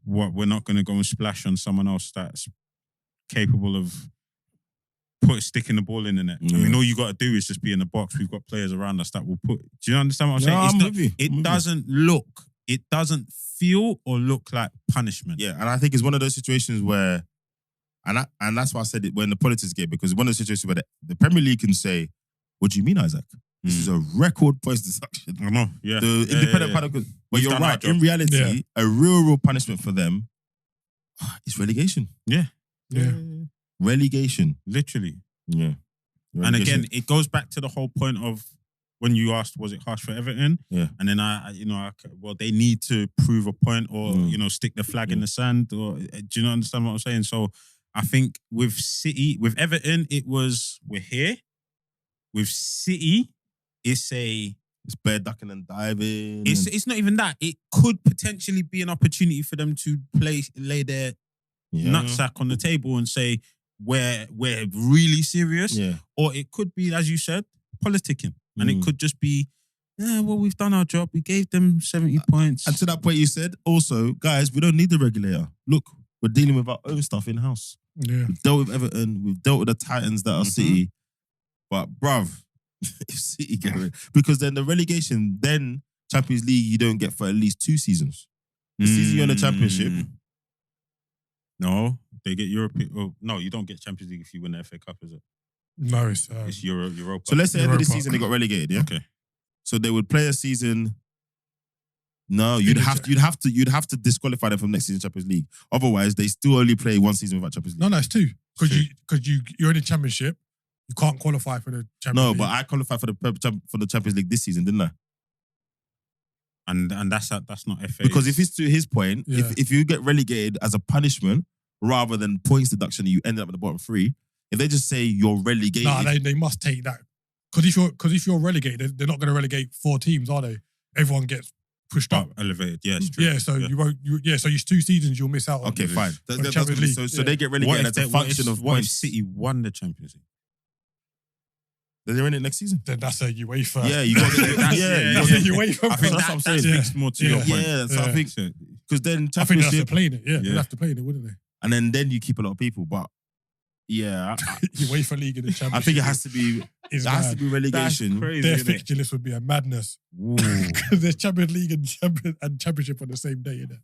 We're not going to go and splash on someone else that's capable of sticking the ball in the net. I mean, all you got to do is just be in the box. We've got players around us that will put... Do you understand what I'm saying? It doesn't feel or look like punishment. Yeah, and I think it's one of those situations where... And that's why I said it when the politics get, because it's one of those situations where the Premier League can say, what do you mean, Isaac? This is a record points deduction. I know, yeah. The independent panel, but We've you're done our right. job. In reality, a real punishment for them is relegation. Yeah. Relegation. Literally. Yeah. And again, it goes back to the whole point of when you asked, was it harsh for Everton? Yeah. And then they need to prove a point or, stick the flag in the sand. Or do you not understand what I'm saying? So I think with Everton, it was, we're here. With City, it's bare ducking and diving. It's not even that. It could potentially be an opportunity for them to lay their nutsack on the table and say, we're really serious. Yeah. Or it could be, as you said, politicking. And it could just be, we've done our job. We gave them 70 points. And to that point you said, also, guys, we don't need the regulator. Look, we're dealing with our own stuff in-house. Yeah. We've dealt with Everton. We've dealt with the Titans that are City. But, bruv, if City get it, because then the relegation, then Champions League, you don't get for at least 2 seasons. The season you're in the Championship. No, they get European. Oh, no, you don't get Champions League if you win the FA Cup, is it? No, it's Europa. So let's say end of the Europa. season they got relegated, yeah? Okay. So they would play a season. No, you'd have to disqualify them from next season Champions League. Otherwise, they still only play 1 season without Champions League. No, it's 2. Because you're in the Championship, you can't qualify for the Champions No, League. but I qualified for the Champions League this season, didn't I? And that's not FA. Because if it's to his point, Yeah. if you get relegated as a punishment rather than points deduction, you end up at the bottom 3. If they just say you're relegated, No, they must take that. Because if you're relegated, they're not going to relegate 4 teams, are they? Everyone gets pushed up. Elevated, yeah, it's true. Yeah, so you won't. So you 2 seasons you'll miss out on. okay, fine. On the Champions League, So they get relegated as a function of what if points. City won the Champions League? Then they're in it next season. Then that's a UEFA. Yeah, you got to get That's a yeah. UEFA. I think That's what I'm that saying. speaks more to your point. Yeah, so I think because then I think they'd have to Championship, play in it. Yeah, Yeah. they'd have to play in it, wouldn't they? and then you keep a lot of people. But yeah, UEFA League and the Championship. I think it has to be. is There has to mad. be relegation. That's crazy, Their isn't it? fixture list would be a madness. Ooh. Because there's Champions League and Championship on the same day, innit?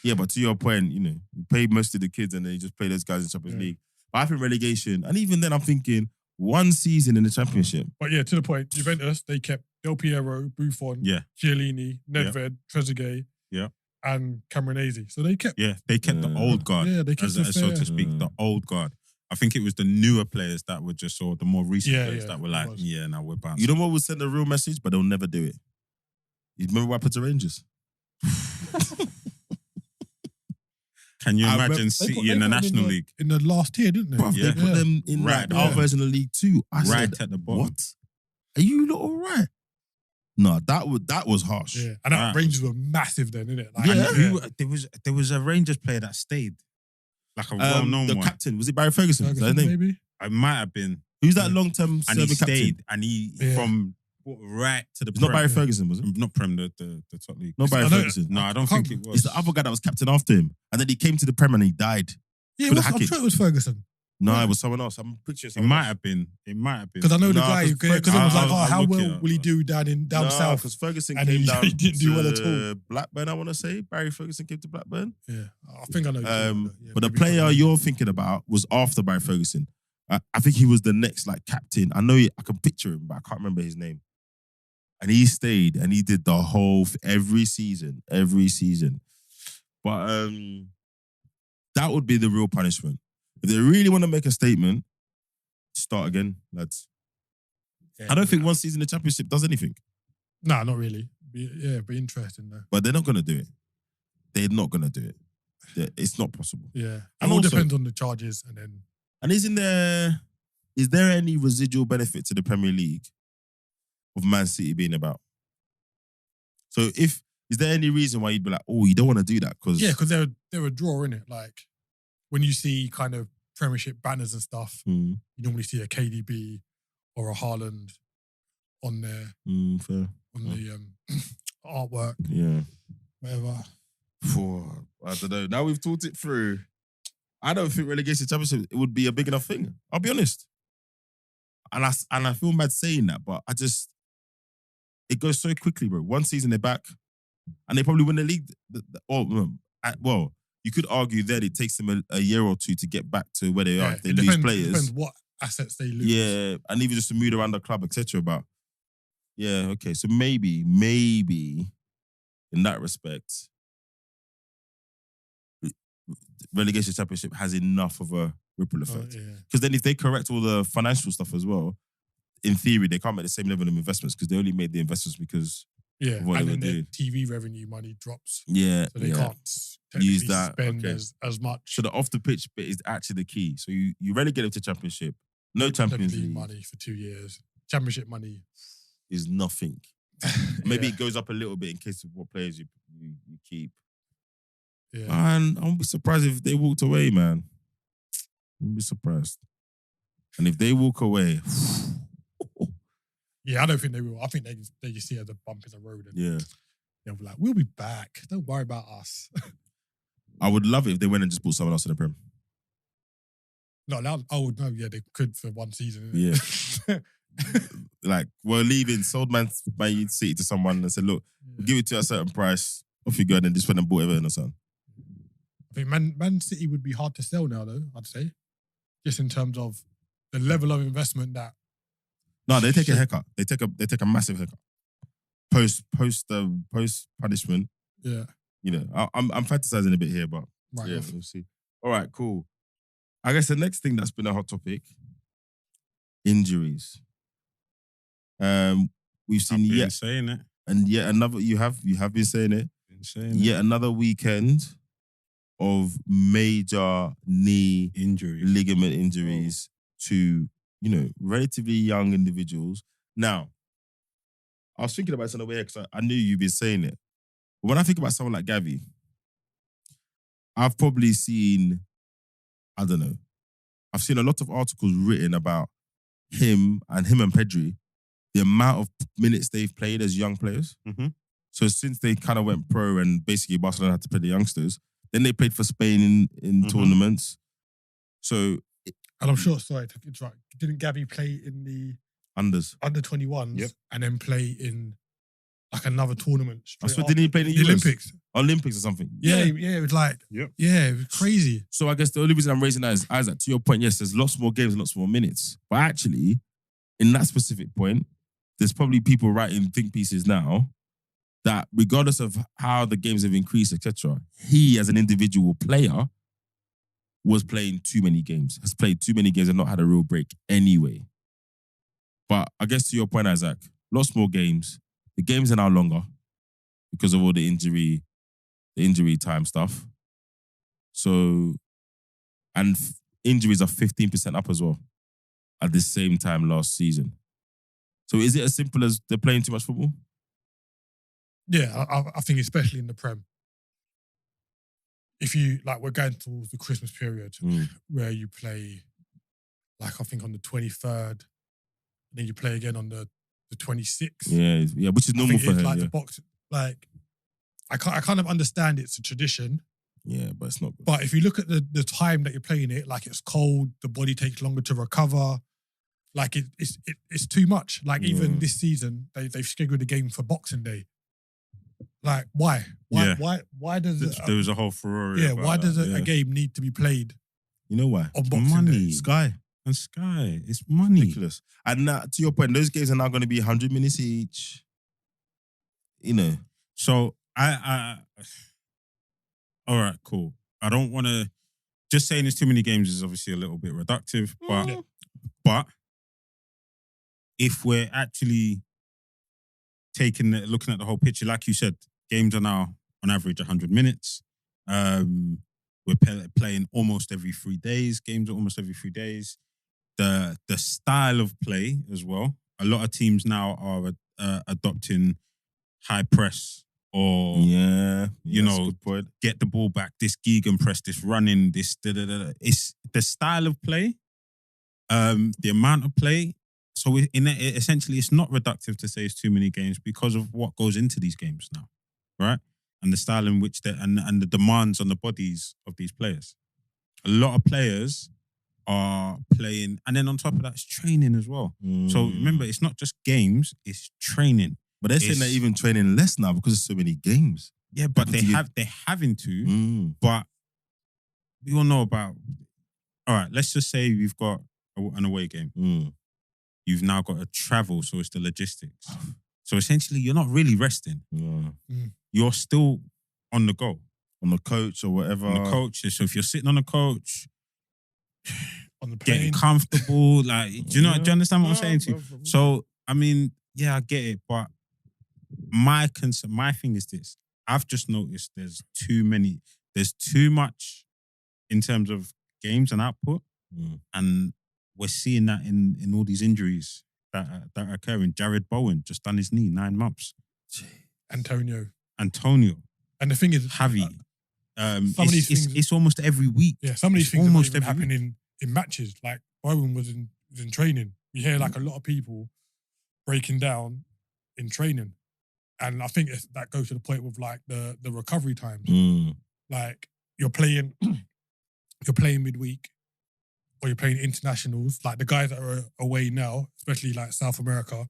Yeah, but to your point, you pay most of the kids and then you just play those guys in Champions League. But I think relegation, and even then I'm thinking 1 season in the Championship. But yeah, to the point, Juventus, they kept Del Piero, Buffon, Yeah. Chiellini, Nedved, Trezeguet, Yeah. and Cameronese. So they kept They kept the old guard, Yeah, they kept as, the so fair. to speak, the old guard. I think it was the newer players that were just, or the more recent players that were like, it was. now we're bouncing. You know what would send a real message, but they'll never do it? You remember what happened to Rangers? Can you I imagine remember- City in the National League? In the last tier, didn't they? Bruv, Yeah. they put them in Right, our yeah. version of League 2. I Right said, at the bottom. what? Are you lot all right? No, that was harsh. Yeah. And that Right. Rangers were massive then, innit? Like, Yeah. And there was a Rangers player that stayed, like a well-known the one. captain, was it Barry Ferguson? Is that his name? maybe? It might have been, Who's that long-term and Serbian he captain? stayed, and he Yeah. from right to the. It's not Prem. Barry Ferguson, was it? Not Prem, the top league. Not Barry I know- Ferguson. No, I don't can't- think it was. It's the other guy that was captain after him. And then he came to the Prem and he died. Yeah, For the I'm Hackett. sure it was Ferguson. No, it was someone else. I'm pretty sure It someone might else. have been. It might have been. Because I know the No, guy, 'cause because it was Ferguson- like, I'll how look well it up. will he do down south? because Ferguson And came he- down he didn't do well at to Blackburn, I want to say. Barry Ferguson came to Blackburn. Yeah, I think I know. But the player you're thinking about was after Barry Ferguson. I think he was the next captain. I know I can picture him, but I can't remember his name. And he stayed and he did the whole every season. But that would be the real punishment. If they really want to make a statement, start again, lads. I don't think 1 season in the Championship does anything. Nah, not really. Be interesting though. But they're not going to do it. They're not going to do it. It's not possible. Yeah, it And all also- depends on the charges, and then And is there any residual benefit to the Premier League of Man City being about? So is there any reason why you'd be like, oh, you don't want to do that? Because because they're a draw, innit? Like when you see kind of Premiership banners and stuff, you normally see a KDB or a Haaland on there fair. on the artwork, Yeah. whatever. I don't know. Now we've talked it through. I don't think relegation championship it would be a big enough thing. I'll be honest. And I feel mad saying that, but it goes so quickly, bro. 1 season they're back, and they probably win the league. Well, you could argue that it takes them a year or 2 to get back to where they are if they it lose depends, players. It depends what assets they lose. Yeah, and even just to move around the club, etc. But Yeah, okay. So maybe in that respect, relegation championship has enough of a ripple effect. Because then if they correct all the financial stuff as well, in theory, they can't make the same level of investments because they only made the investments because of what and they were then doing. the TV revenue money drops. Yeah, So they can't use that spend as much. So the off the pitch bit is actually the key. So you relegate them to championship, no Champions League money for 2 years. Championship money is nothing. Maybe it goes up a little bit in case of what players you keep. Yeah. And I won't be surprised if they walked away, man. I won't be surprised. And if they walk away, I don't think they will. I think they just see it as a bump in the road. And they'll be like, we'll be back. Don't worry about us. I would love it if they went and just bought someone else in the Prem. No, they could for one season. Yeah. Like, we're leaving, sold Man City to someone and said, look, we'll give it to a certain price. Off you go, and then just went and bought Everton or something. I think Man City would be hard to sell now, though, I'd say. Just in terms of the level of investment that. No, they take a haircut. They take a massive haircut. Post punishment. Yeah. You know, I'm fantasizing a bit here, but we'll see. All right, cool. I guess the next thing that's been a hot topic, injuries. We've seen saying it, and yet another. You have been saying it. Yet another weekend of major knee injuries, ligament injuries to relatively young individuals. Now, I was thinking about this on the way here because I knew you've been saying it. But when I think about someone like Gavi, I've probably seen, I don't know, I've seen a lot of articles written about him and Pedri, the amount of minutes they've played as young players. Mm-hmm. So since they kind of went pro and basically Barcelona had to play the youngsters, then they played for Spain in tournaments. So... And I'm sure, sorry to interrupt, didn't Gavi play in the... under 21s and then play in like another tournament? So didn't he play in the Olympics? Olympics or something? Yeah, it was like, it was crazy. So I guess the only reason I'm raising that is, Isaac, to your point, yes, there's lots more games and lots more minutes. But actually, in that specific point, there's probably people writing think pieces now that regardless of how the games have increased, etc., he as an individual player was playing too many games, has played too many games and not had a real break anyway. But I guess to your point, Isaac, lots more games. The games are now longer because of all the injury time stuff. So, and injuries are 15% up as well at the same time last season. So is it as simple as they're playing too much football? Yeah, I think especially in the Prem. If you, like, we're going towards the Christmas period where you play, like, I think on the 23rd, and then you play again on the 26th. Yeah, which is normal for him. Like the box, like, I kind of understand it's a tradition. Yeah, but it's not good. But if you look at the time that you're playing it, like it's cold, the body takes longer to recover. Like it's too much. Like even this season, they've scheduled a game for Boxing Day. Like why? Why does it? There was a whole furore. Yeah, why does a game need to be played? You know why? On Boxing Day? Sky. And Sky. It's money. Ridiculous. And now, to your point, those games are now going to be 100 minutes each. You know. So I all right, cool. I don't want to. Just saying there's too many games is obviously a little bit reductive, but if we're actually looking at the whole picture, like you said, games are now on average 100 minutes. We're playing almost every 3 days. Games are almost every 3 days. The style of play as well. A lot of teams now are adopting high press or good point. Get the ball back. This gegenpress, this running, this It's the style of play, the amount of play. So essentially, it's not reductive to say it's too many games because of what goes into these games now, right? And the style in which and the demands on the bodies of these players. A lot of players are playing, and then on top of that, it's training as well. So remember, it's not just games; it's training. But they're saying they're even training less now because there's so many games. Yeah, but they're having to. But we all know about. All right, let's just say we've got an away game. You've now got to travel, so it's the logistics. So essentially, you're not really resting. Yeah. You're still on the go. On the coach or whatever. On the coach. So if you're sitting on the coach, On the plane. getting comfortable, like, do you understand what I'm saying to you? Bro. So, I mean, yeah, I get it, but my thing is this. I've just noticed there's too much in terms of games and output, and we're seeing that in all these injuries that are occurring. Jared Bowen just done his knee, 9 months. Antonio. And the thing is, Javi. some of these things, it's almost every week. Yeah, some of these It's things almost are not even every week. happening in matches. Like Bowen was in training. You hear like a lot of people breaking down in training, and I think that goes to the point with like the recovery times. Like you're playing midweek, or you're playing internationals. Like the guys that are away now, especially like South America.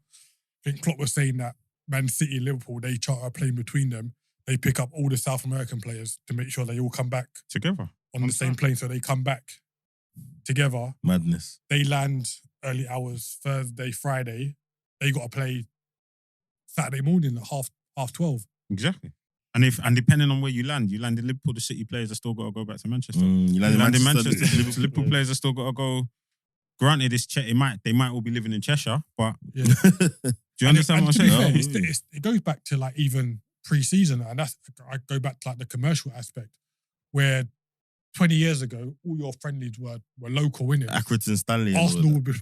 I think Klopp was saying that Man City and Liverpool, they charter a plane between them. They pick up all the South American players to make sure they all come back Together. on the same plane. So they come back together. Madness. They land early hours, Thursday, Friday. They got to play Saturday morning at half 12. Exactly. And depending on where you land in Liverpool, the City players are still got to go back to Manchester. You land in Manchester. the Liverpool players are still got to go. Granted, they might all be living in Cheshire, but Yeah. do you understand what I'm saying? Fair, it goes back to like even pre-season, and I go back to like the commercial aspect, where 20 years ago all your friendlies were local winners. Accrington Stanley.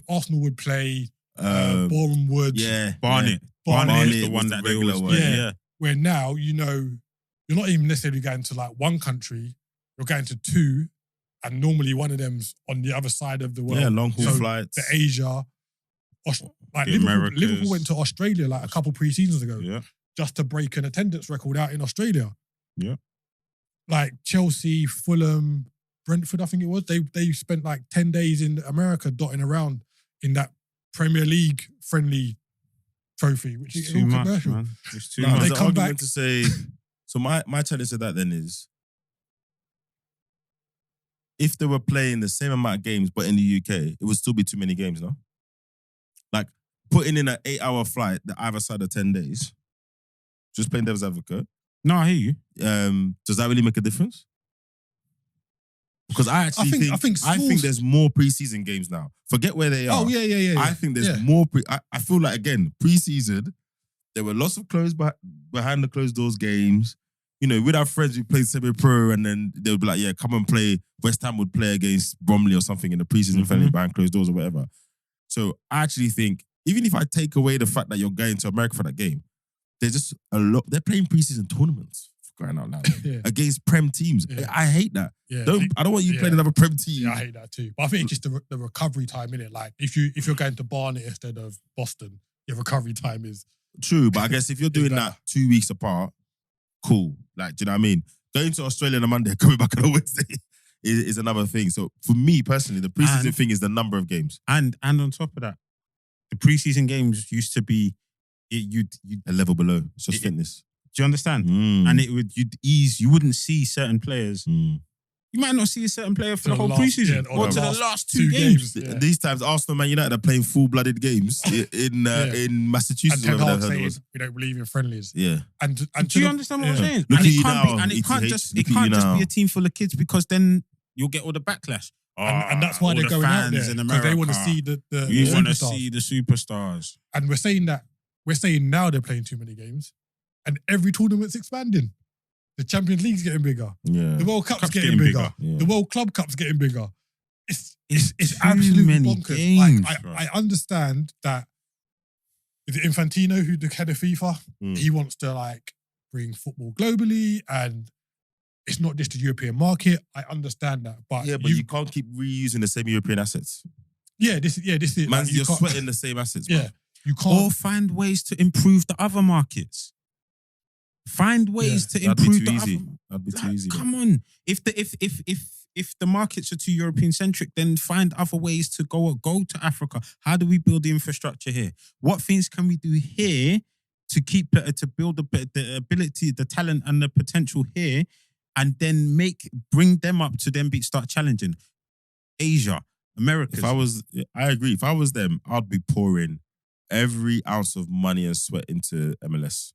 Arsenal would play Boreham Wood. Yeah, Barnet. Barnet is the one that they always one. play. Yeah. Where now you're not even necessarily going to like one country, you're going to two, and normally one of them's on the other side of the world. Yeah, long haul flights. To Asia. Like The Americas. Liverpool went to Australia like a couple pre-seasons ago. Yeah. Just to break an attendance record out in Australia. Yeah. Like Chelsea, Fulham, Brentford, I think it was. They spent like 10 days in America dotting around in that Premier League friendly trophy, which is Too all much, commercial. man. It's too No, much. there's They an come argument back- to say. So my challenge to that then is, if they were playing the same amount of games but in the UK, it would still be too many games, no? Like putting in an 8-hour flight the either side of 10 days, just playing devil's advocate. No, I hear you. Does that really make a difference? Because I think there's more preseason games now. Forget where they are. Oh, yeah. I think there's Yeah. more. I feel like, again, preseason, there were lots of behind the closed doors games. You know, with our friends, we played semi-pro, and then they would be like, yeah, come and play. West Ham would play against Bromley or something in the preseason friendly behind closed doors or whatever. So I actually think, even if I take away the fact that you're going to America for that game, there's just a lot. They're playing preseason tournaments, for crying out loud, Yeah. against Prem teams. Yeah. I hate that. Yeah. I don't want you playing another Prem team. Yeah, I hate that too. But I think it's just the recovery time in it. Like if you're going to Barnet instead of Boston, your recovery time is True, but I guess if you're doing better. that 2 weeks apart, cool. Like, do you know what I mean? Going to Australia on a Monday, coming back on a Wednesday is another thing. So for me personally, the preseason thing is the number of games. And on top of that, the preseason games used to be you'd A level below. It's just fitness. do you understand? Mm. And you wouldn't see certain players. Mm. You might not see a certain player for To the the whole last- preseason yeah, or or to the the last last two two games. games. Yeah. These times, Arsenal, Man United are playing full-blooded games in Massachusetts. and Ten whatever Hag the hell it saying was. we don't believe in friendlies. Yeah. And Do you understand what I'm saying? Look and at it you can't now, be, and it can't ETH. just Look it at can't you just now. be a team full of kids, because then you'll get all the backlash. And that's why all they're the going out fans there in because they want to America. see the We want to superstars. see the superstars. And we're saying now they're playing too many games, and every tournament's expanding. The Champions League's getting bigger. Yeah. The World Cup's Cup's getting getting bigger. bigger. Yeah. The World Club Cup's getting bigger. It's too absolutely many bonkers. games, Like, bro. I understand that. Is it Infantino, who the head of FIFA? Mm. He wants to like bring football globally, and it's not just a European market. I understand that, but Yeah, but you can't keep reusing the same European assets. this is Man, like, you you're can't- sweating the same assets. Yeah, bro. you can't. Or find ways to improve the other markets. Find ways to That'd be improve too the easy. other. That'd be too Like, easy. bro. come on. If the markets are too European centric, then find other ways to go to Africa. How do we build the infrastructure here? What things can we do here to build the ability, the talent, and the potential here, and then bring them up to then start challenging Asia, America. I agree. If I was them, I'd be pouring every ounce of money and sweat into MLS.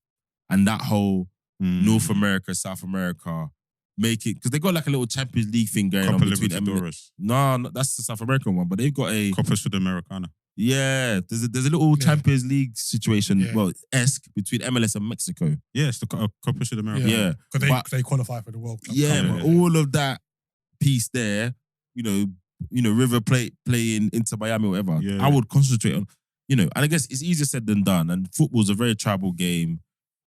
And that whole North America, South America, make it, because they got like a little Champions League thing going on between MLS. No, that's the South American one, but they've got a Copa Sudamericana. Yeah, there's a little Champions League situation, esque between MLS and Mexico. Yeah, it's the Copa Sudamericana. Yeah, because they qualify for the World Cup. Yeah, but all of that piece there, you know, River Plate playing Inter Miami or whatever. Yeah. I would concentrate on, and I guess it's easier said than done. And football's a very tribal game.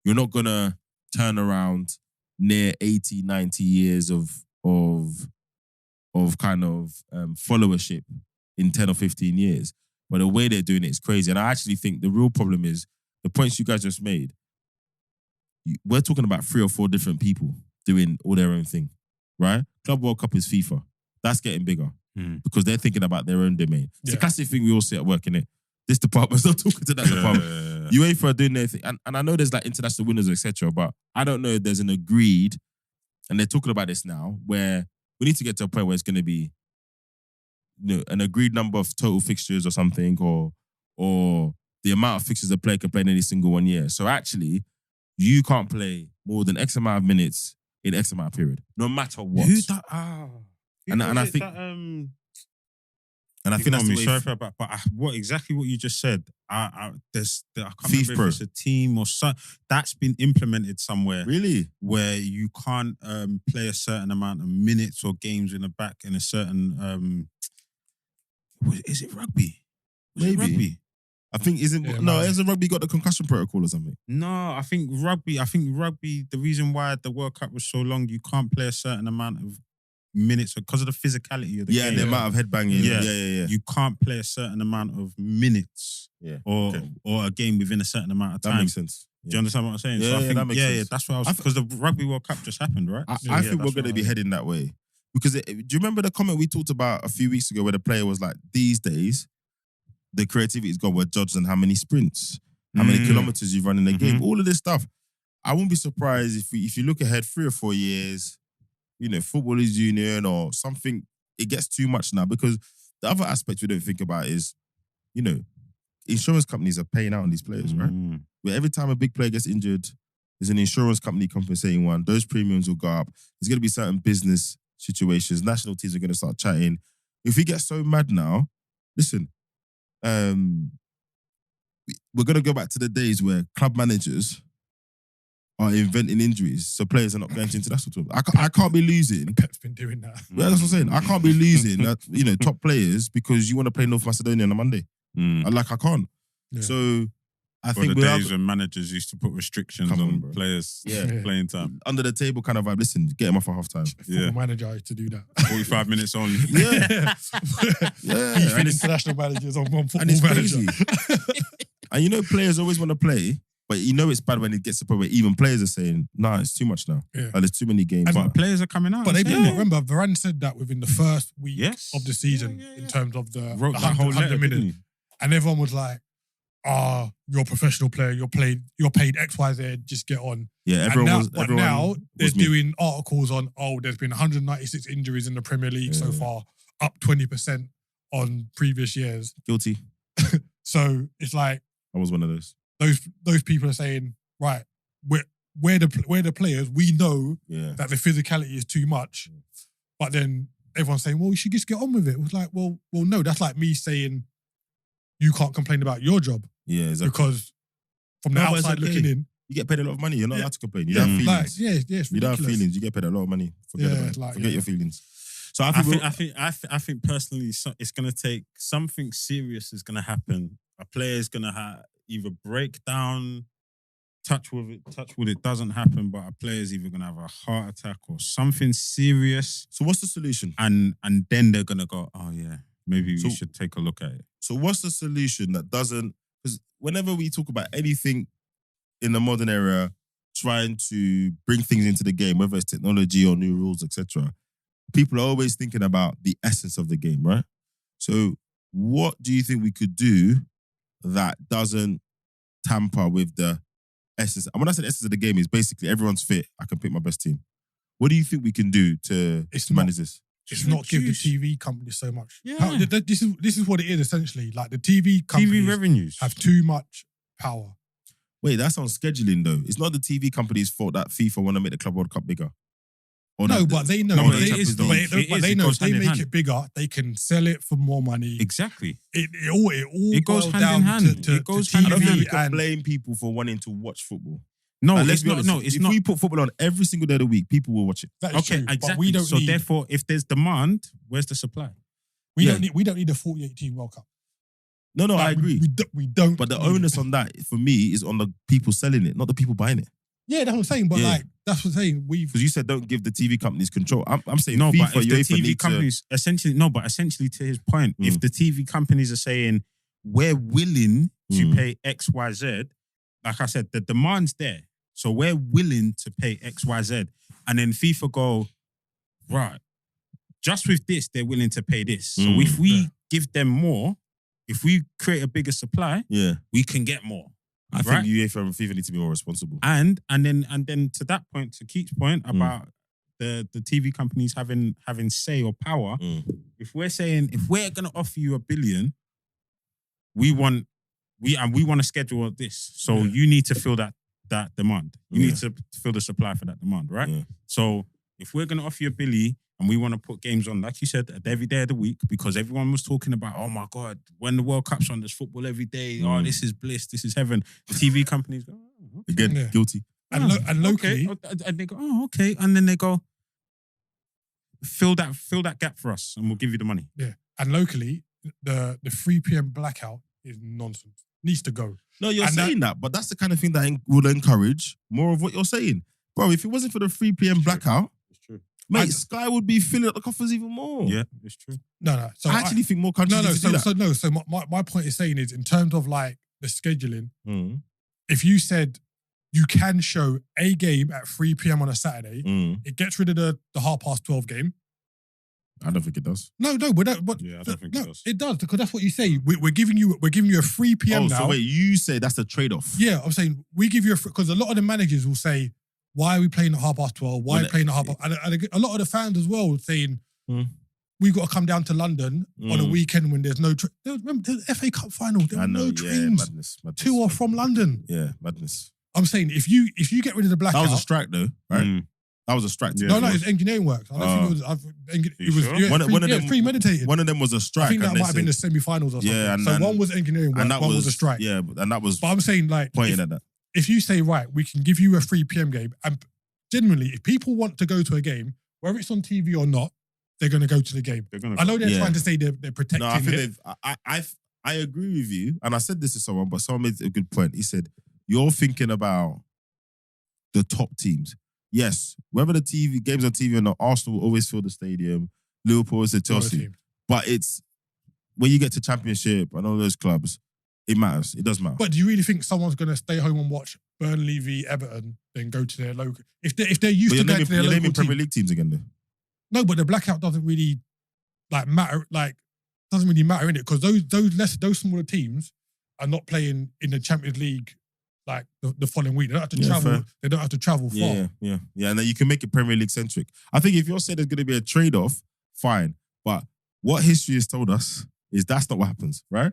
You're not gonna turn around near 80, 90 years of kind of followership in 10 or 15 years. But the way they're doing it is crazy. And I actually think the real problem is the points you guys just made. We're talking about 3 or 4 different people doing all their own thing, right? Club World Cup is FIFA. That's getting bigger because they're thinking about their own domain. It's a classic thing we all see at work, innit? This department's not talking to that department. UEFA are doing their thing. And I know there's like international winners, etc. But I don't know if there's an agreed, and they're talking about this now, where we need to get to a point where it's going to be an agreed number of total fixtures or something, or the amount of fixtures a player can play in any single 1 year. So actually, you can't play more than X amount of minutes in X amount of period, no matter what. And I think, and I think that's the way. Sorry for that, but what you just said, I can't FIFA remember if it's a team or something that's been implemented somewhere. Really, where you can't play a certain amount of minutes or games in the back in a certain. Is it rugby? Maybe. It rugby? I think hasn't rugby got the concussion protocol or something? No, I think rugby. The reason why the World Cup was so long, you can't play a certain amount of minutes because of the physicality of the game. The amount of head banging. Yeah. You can't play a certain amount of minutes. Or a game within a certain amount of time. That makes sense. Do you understand what I'm saying? Yeah, so I think, that makes sense. That's what I was, because the Rugby World Cup just happened, right? I think we're going to be heading that way. Because do you remember the comment we talked about a few weeks ago where the player was like, these days, the creativity is gone. We're judged on how many sprints, how many kilometers you've run in a game, all of this stuff. I wouldn't be surprised if you look ahead 3 or 4 years, Footballers Union or something, it gets too much now. Because the other aspect we don't think about is, insurance companies are paying out on these players, right? Where every time a big player gets injured, there's an insurance company compensating one. Those premiums will go up. There's going to be certain business situations. National teams are going to start chatting. If we get so mad now, listen, we're going to go back to the days where club managers are inventing injuries so players are not going to international tournament. I can't be losing. Pep's been doing that. Yeah, that's what I'm saying. I can't be losing top players because you want to play North Macedonia on a Monday. I can't. Yeah. So I think the days when managers used to put restrictions on players playing time. Under the table kind of vibe. Listen, get them off for half time. Football manager used to do that. 45 minutes on. Even international managers on one football and it's manager. Crazy. And players always want to play, but it's bad when it gets to the point where even players are saying, nah, it's too much now. Yeah. There's too many games. But players are coming out. But they didn't. Remember, Varane said that within the first week of the season in terms of the 100 minutes. And everyone was like, you're a professional player, you're paid XYZ, just get on. Yeah, everyone now they're doing articles on, there's been 196 injuries in the Premier League so far, up 20% on previous years. Guilty. So it's like I was one of those. Those people are saying, right, we're the players, we know that the physicality is too much, but then everyone's saying, well, you should just get on with it. It was like, well, no, that's like me saying you can't complain about your job. Yeah, exactly. Because from the outside looking in, you get paid a lot of money. You're not allowed to complain. You don't have feelings. It's you don't have feelings. You get paid a lot of money. Forget your feelings. So I think personally, it's going to take something serious is going to happen. A player is going to either break down, touch with it doesn't happen, but a player is either going to have a heart attack or something serious. So what's the solution? And then they're going to go, maybe we should take a look at it. So what's the solution that doesn't... Because whenever we talk about anything in the modern era, trying to bring things into the game, whether it's technology or new rules, etc., people are always thinking about the essence of the game, right? So what do you think we could do that doesn't tamper with the essence? And when I say essence of the game, is basically everyone's fit. I can pick my best team. What do you think we can do to manage this? It's not give the TV companies so much. Yeah. This is what it is essentially. Like the TV companies TV revenues have too much power. Wait, that's on scheduling though. It's not the TV company's fault that FIFA want to make the Club World Cup bigger. But they know. No, but it is, though. they It know goes if they hand in make hand. it bigger, they can sell it for more money. Exactly. It all goes boils hand in down hand. to It goes to hand I don't in think TV we can and blame people for wanting to watch football. No, Like, it's be not. honest, No, it's if not. we put football on every single day of the week, people will watch it. that is Okay, true. exactly. But we don't so need. therefore, if there's demand, where's the supply? We Yeah. don't need a 48 team World Cup. No, Like, I agree. We don't. But the need onus it. on that, for me, is on the people selling it, not the people buying it. Yeah, that's what I'm saying. But Yeah. like that's what I'm saying. Because you said don't give the TV companies control. I'm saying No, FIFA, but if the UEFA TV need companies essentially to his point, if Mm. the TV companies are saying we're willing to Mm. pay X, Y, Z, like I said, the demand's there. So we're willing to pay X, Y, Z. And then FIFA go, right, just with this, they're willing to pay this. So Mm. if we Yeah. give them more, if we create a bigger supply, yeah. we can get more. I Right. think UEFA and FIFA need to be more responsible. And then to that point, to Keith's point about the TV companies having say or power, if we're saying if we're gonna offer you $1 billion, we want to schedule this. So Yeah. you need to fill that demand. You Yeah. need to fill the supply for that demand, right? Yeah. So if we're gonna offer you $1 billion and we want to put games on, like you said, every day of the week, because everyone was talking about, oh my God, when the World Cup's on, there's football every day. Oh, this is bliss, this is heaven. The TV companies go, oh, okay. Again, Yeah. guilty. and locally, Okay. And they go, oh, okay. And then they go, fill that gap for us and we'll give you the money. and locally, the 3 p.m. blackout is nonsense. Needs to go. No, you're And saying that, but that's the kind of thing that would encourage more of what you're saying. Bro, if it wasn't for the 3 p.m. blackout, It's true. mate, And- Sky would be filling up the coffers even more. Yeah, it's true. No. So I actually think more countries need to do that. So my point is saying is in terms of like the scheduling, Mm, if you said you can show a game at 3 p.m. on a Saturday, mm. it gets rid of the 12:30 game. I don't think it does. No, but Yeah, I don't think it does. It does because that's what you say. We're giving you a 3 p.m. Oh, now. so wait, you say that's the trade-off? Yeah, I'm saying we give you because a lot of the managers will say, "Why are we playing at 12:30? Why are we playing at half past?" And a lot of the fans as well saying, Hmm. "We've got to come down to London on a weekend when there's no." Remember the FA Cup final? There I were know, no trains madness. to or from London. Yeah, madness. I'm saying if you get rid of the That blackout, was a strike though, right? Mm. That was a strike. Yeah. no, it's engineering works. I don't think it was. sure? Yeah, One of them- it's premeditated. One of them was a strike. I think that and they might have been the said- semi-finals or something. Yeah, and so then- one was engineering work, and that one was a strike. Yeah, and that was But I'm saying like pointing at that. if you say, right, we can give you a 3 p.m. game, and generally, if people want to go to a game, whether it's on TV or not, they're going to go to the game. They're gonna I know they're Yeah. trying to say they're protecting No, I think it. they've. I agree with you, and I said this to someone, but someone made a good point. He said, "You're thinking about the top teams. Yes, whether the TV games on TV or not, Arsenal will always fill the stadium. Liverpool is the Chelsea, Team. but it's when you get to Championship and all those clubs, it matters. It does matter. But do you really think someone's going to stay home and watch Burnley v Everton, then go to their local? If they're used But to you're going to their naming local Premier team, League teams again, though. no, but the blackout doesn't really matter. Doesn't really matter in it because those smaller teams are not playing in the Champions League the following week. They don't have to Yeah, travel. fair. They don't have to travel far. Yeah. And then you can make it Premier League centric. I think if you're saying there's going to be a trade off, fine. But what history has told us is that's not what happens, right?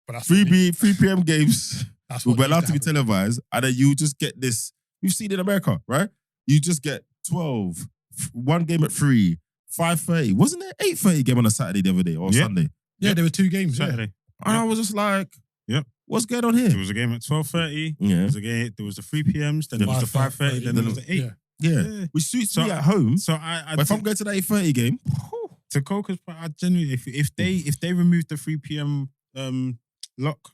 But that's 3 what p.m. games that's will what be needs allowed to be happen. televised, and then you just get this. You've seen it in America, right? You just get 12, one game at 3, 5:30. Wasn't there 8:30 game on a Saturday the other day or Yeah. Sunday? Yeah, there were 2 games. Yeah. Saturday. And I was just like, Yep. what's going on here? There was a game at 12:30. Yeah. There was a game. There was the 3 p.m s. Then there was the 5:30. Then there was the 8. Yeah. Yeah. Yeah. Which suits So- me at home. So I But if I'm going to that 8:30 game, to Coca's point, I genuinely, if they remove the 3 p.m. lock,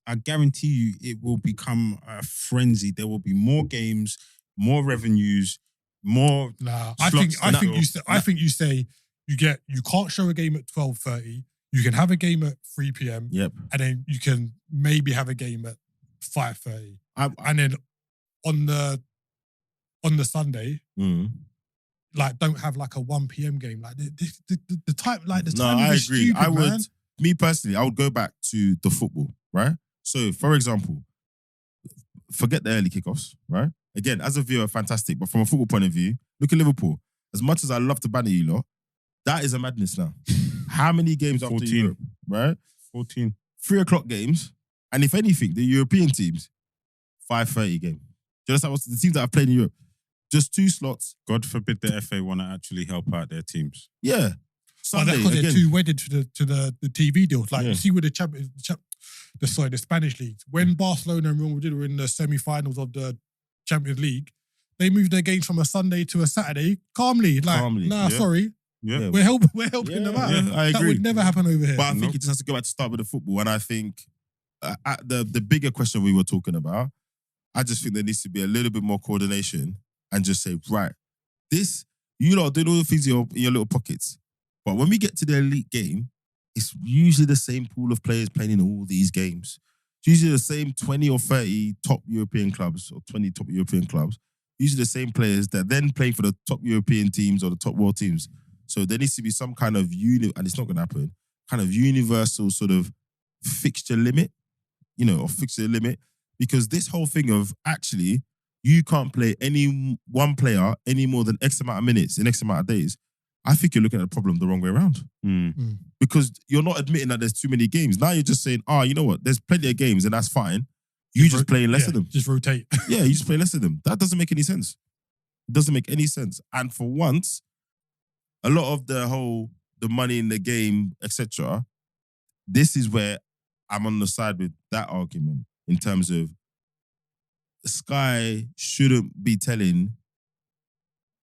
I guarantee you it will become a frenzy. There will be more games, more revenues, more. Nah, Slots I to think that. you say you can't show a game at 12:30. You can have a game at 3 p.m. yep. and then you can maybe have a game at 5:30. And then on the Sunday, don't have a 1 p.m. game. The time the No, time I is agree. stupid, I would, man. me personally, I would go back to the football, right? So, for example, forget the early kickoffs, right? Again, as a viewer, fantastic. But from a football point of view, look at Liverpool. As much as I love to banner you lot, That is a madness now. How many games after 14. Europe, right? 14. 3 o'clock games. And if anything, the European teams, 5:30 game. Do you understand what's the teams that have played in Europe? Just 2 slots. God forbid the FA want to actually help out their teams. Yeah. But Sunday, that's because they're again. too wedded to the TV deals. Like Yeah. you see with the Spanish leagues, when Barcelona and Real Madrid were in the semi-finals of the Champions League, they moved their games from a Sunday to a Saturday calmly. Like, Calmly, nah, yeah. sorry, Yeah. we're helping them out. Yeah, I That agree. would never happen over here. But I think it just has to go back to start with the football. And I think at the bigger question we were talking about, I just think there needs to be a little bit more coordination and just say, right, this, you lot doing all the things in your little pockets. But when we get to the elite game, it's usually the same pool of players playing in all these games. It's usually the same 20 or 30 top European clubs or 20 top European clubs. Usually the same players that then play for the top European teams or the top world teams. So there needs to be some kind of and it's not going to happen, kind of universal sort of fixture limit, or fixture limit. Because this whole thing of actually, you can't play any one player any more than X amount of minutes in X amount of days. I think you're looking at the problem the wrong way around. Because you're not admitting that there's too many games. Now you're just saying, you know what, there's plenty of games and that's fine. You just playing less of them. Just rotate. Yeah, you just play less of them. That doesn't make any sense. It doesn't make any sense. And for once, a lot of the money in the game, etc., this is where I'm on the side with that argument in terms of Sky shouldn't be telling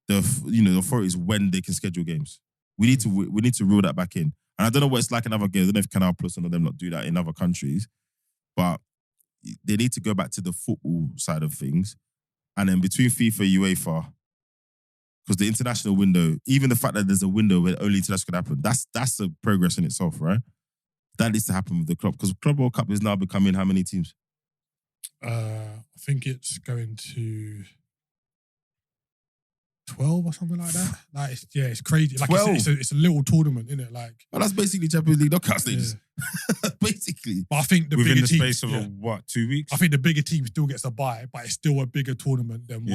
the authorities when they can schedule games. We need to reel that back in. And I don't know what it's like in other games. I don't know if Canal Plus and them not do that in other countries, but they need to go back to the football side of things. And then between FIFA, UEFA, because the international window, even the fact that there's a window where only international can happen, that's a progress in itself, right? That needs to happen with the club. Because Club World Cup is now becoming how many teams? I think it's going to 12 or something like that. Like, it's crazy. Like, 12? it's a little tournament, isn't it? Like, Well, that's basically Champions League knockout stages. Basically. but I think the Within bigger the teams, space of 2 weeks? I think the bigger team still gets a bye, but it's still a bigger tournament than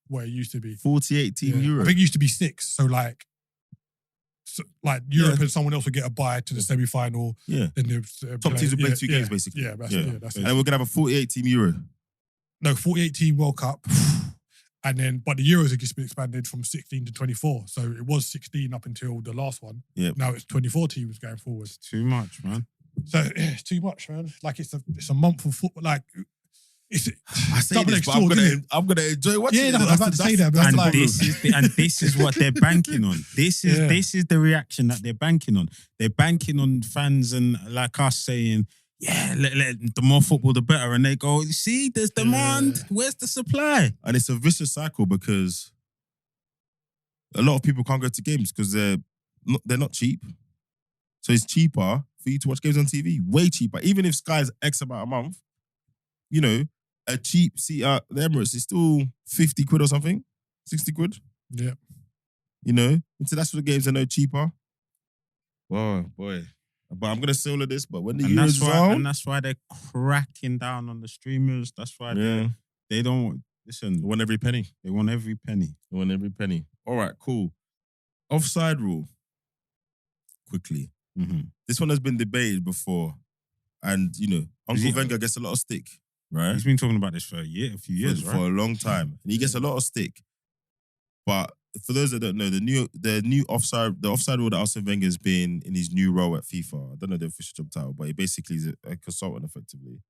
what it used to be. 48 team Euro. I think it used to be 6. So like Europe and someone else would get a bye to the semi-final. Yeah. Then the Top teams will play 2 games, basically. Yeah, that's And it. then we're going to have a 48 team Euro. No, 48 team World Cup. And then, but the Euros have just been expanded from 16 to 24. So it was 16 up until the last one. Yeah. Now it's 24 teams going forward. It's too much, man. So it's too much, man. Like it's a month of football. Like it's I say double-edged this, but I'm sword, isn't it? gonna enjoy watching Yeah, it. no, I was about to say that, but And like, this is what they're banking on. This is the reaction that they're banking on. They're banking on fans and like us saying, the more football, the better. And they go, see, there's demand. Where's the supply? And it's a vicious cycle because a lot of people can't go to games because they're not cheap. So it's cheaper for you to watch games on TV. Way cheaper. Even if Sky's X amount a month, a cheap seat at the Emirates is still 50 quid or something. 60 quid. yeah. International games are no cheaper. Oh, boy. But I'm going to say all of this, but when the And Euros are on... and that's why they're cracking down on the streamers. That's why they don't... Listen, They want every penny. they want every penny. They want every penny. All right, cool. Offside rule. Quickly. Mm-hmm. This one has been debated before. And, Uncle Wenger gets a lot of stick, right? He's been talking about this for a few years, for right? a long time. And he gets a lot of stick. But for those that don't know, the new offside rule that Arsene Wenger's been in his new role at FIFA. I don't know the official job title, but he basically is a consultant effectively.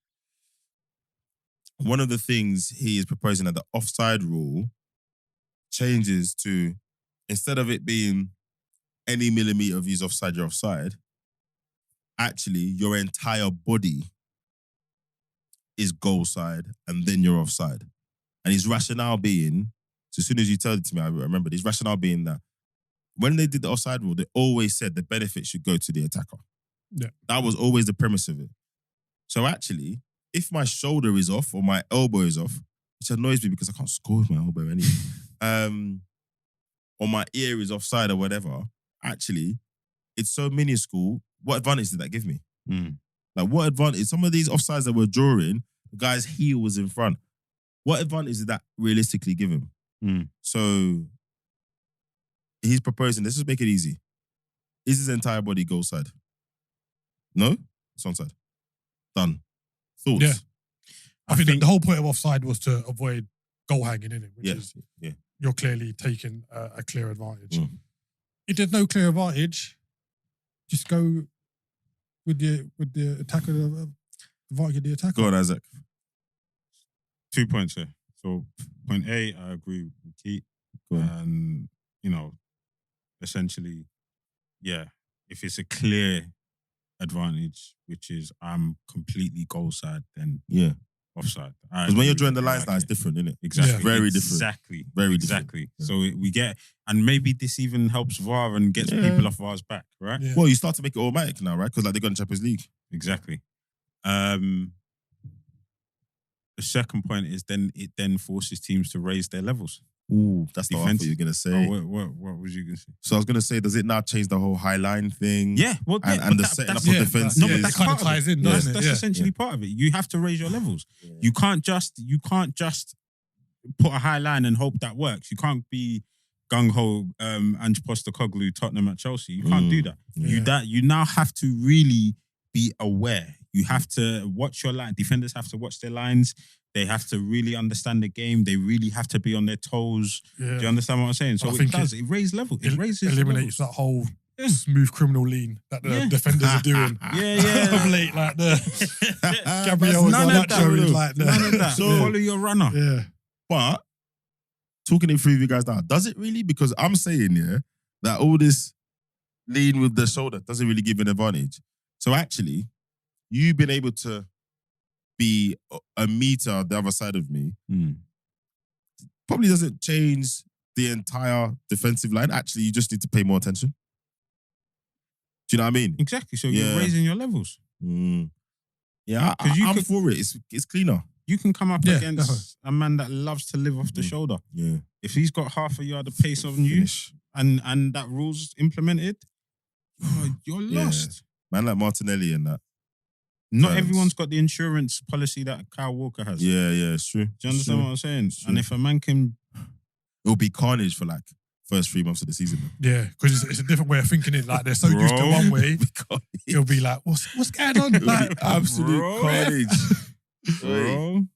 One of the things he is proposing that the offside rule changes to, instead of it being any millimeter of use offside, you're offside, actually your entire body is goal side and then you're offside. And his rationale being, so as soon as you tell it to me, I remember his rationale being that when they did the offside rule, they always said the benefit should go to the attacker. Yeah. That was always the premise of it. So actually, if my shoulder is off or my elbow is off, which annoys me because I can't score with my elbow anyway, or my ear is offside or whatever, actually, it's so minuscule. What advantage did that give me? Like, what advantage? Some of these offsides that we're drawing, the guy's heel was in front. What advantage did that realistically give him? So he's proposing, let's just make it easy. Is his entire body goal side? No? It's onside. Done. Thoughts? Yeah. I think the whole point of offside was to avoid goal hanging in it, which is you're clearly taking a clear advantage. If there's no clear advantage, just go with the attacker, advantage of the attacker. Go on, Isaac. 2 points here. So point A, I agree with Keith. And, essentially, if it's a clear advantage, which is I'm completely goal side, then offside. Because when you're drawing the lines now, it's different, isn't it? Exactly. Yeah. Very different. Exactly. Very exactly. different. So we get, and maybe this even helps VAR and gets people off VAR's back, right? Yeah. Well, you start to make it automatic now, right? Because like they got in Champions League. Exactly. The second point is it then forces teams to raise their levels. Ooh, that's not what you were going to say. What was you going to say? So I was going to say, does it now change the whole high line thing? Yeah. Well, and the setting up of defense? No, but that kind of ties in, doesn't it? That's essentially part of it. You have to raise your levels. Yeah. You can't just put a high line and hope that works. You can't be gung-ho Ange Postecoglou, Tottenham at Chelsea. You can't do that. Yeah. You now have to really be aware. You have to watch your line. Defenders have to watch their lines. They have to really understand the game. They really have to be on their toes. Yeah. Do you understand what I'm saying? So it raises levels. It eliminates that whole smooth criminal lean that the defenders are doing. Of late, like the Gabriel none of that. So follow your runner. Yeah. But talking it through with you guys now, does it really? Because I'm saying that all this lean with the shoulder doesn't really give an advantage. So actually, you've been able to be a meter the other side of me, probably doesn't change the entire defensive line. Actually, you just need to pay more attention. Do you know what I mean? Exactly. So you're raising your levels. Yeah, I'm for it. It's cleaner. You can come up against a man that loves to live off the shoulder. Yeah. If he's got half a yard of pace on you and that rule's implemented, you're lost. Man like Martinelli and that. Not everyone's got the insurance policy that Kyle Walker has. Yeah, it's true. Do you understand what I'm saying? And if a man can... It'll be carnage for like first 3 months of the season. Yeah, because it's a different way of thinking it. Like they're so used to one way, it'll be like, what's going on? Like absolute carnage. Bro.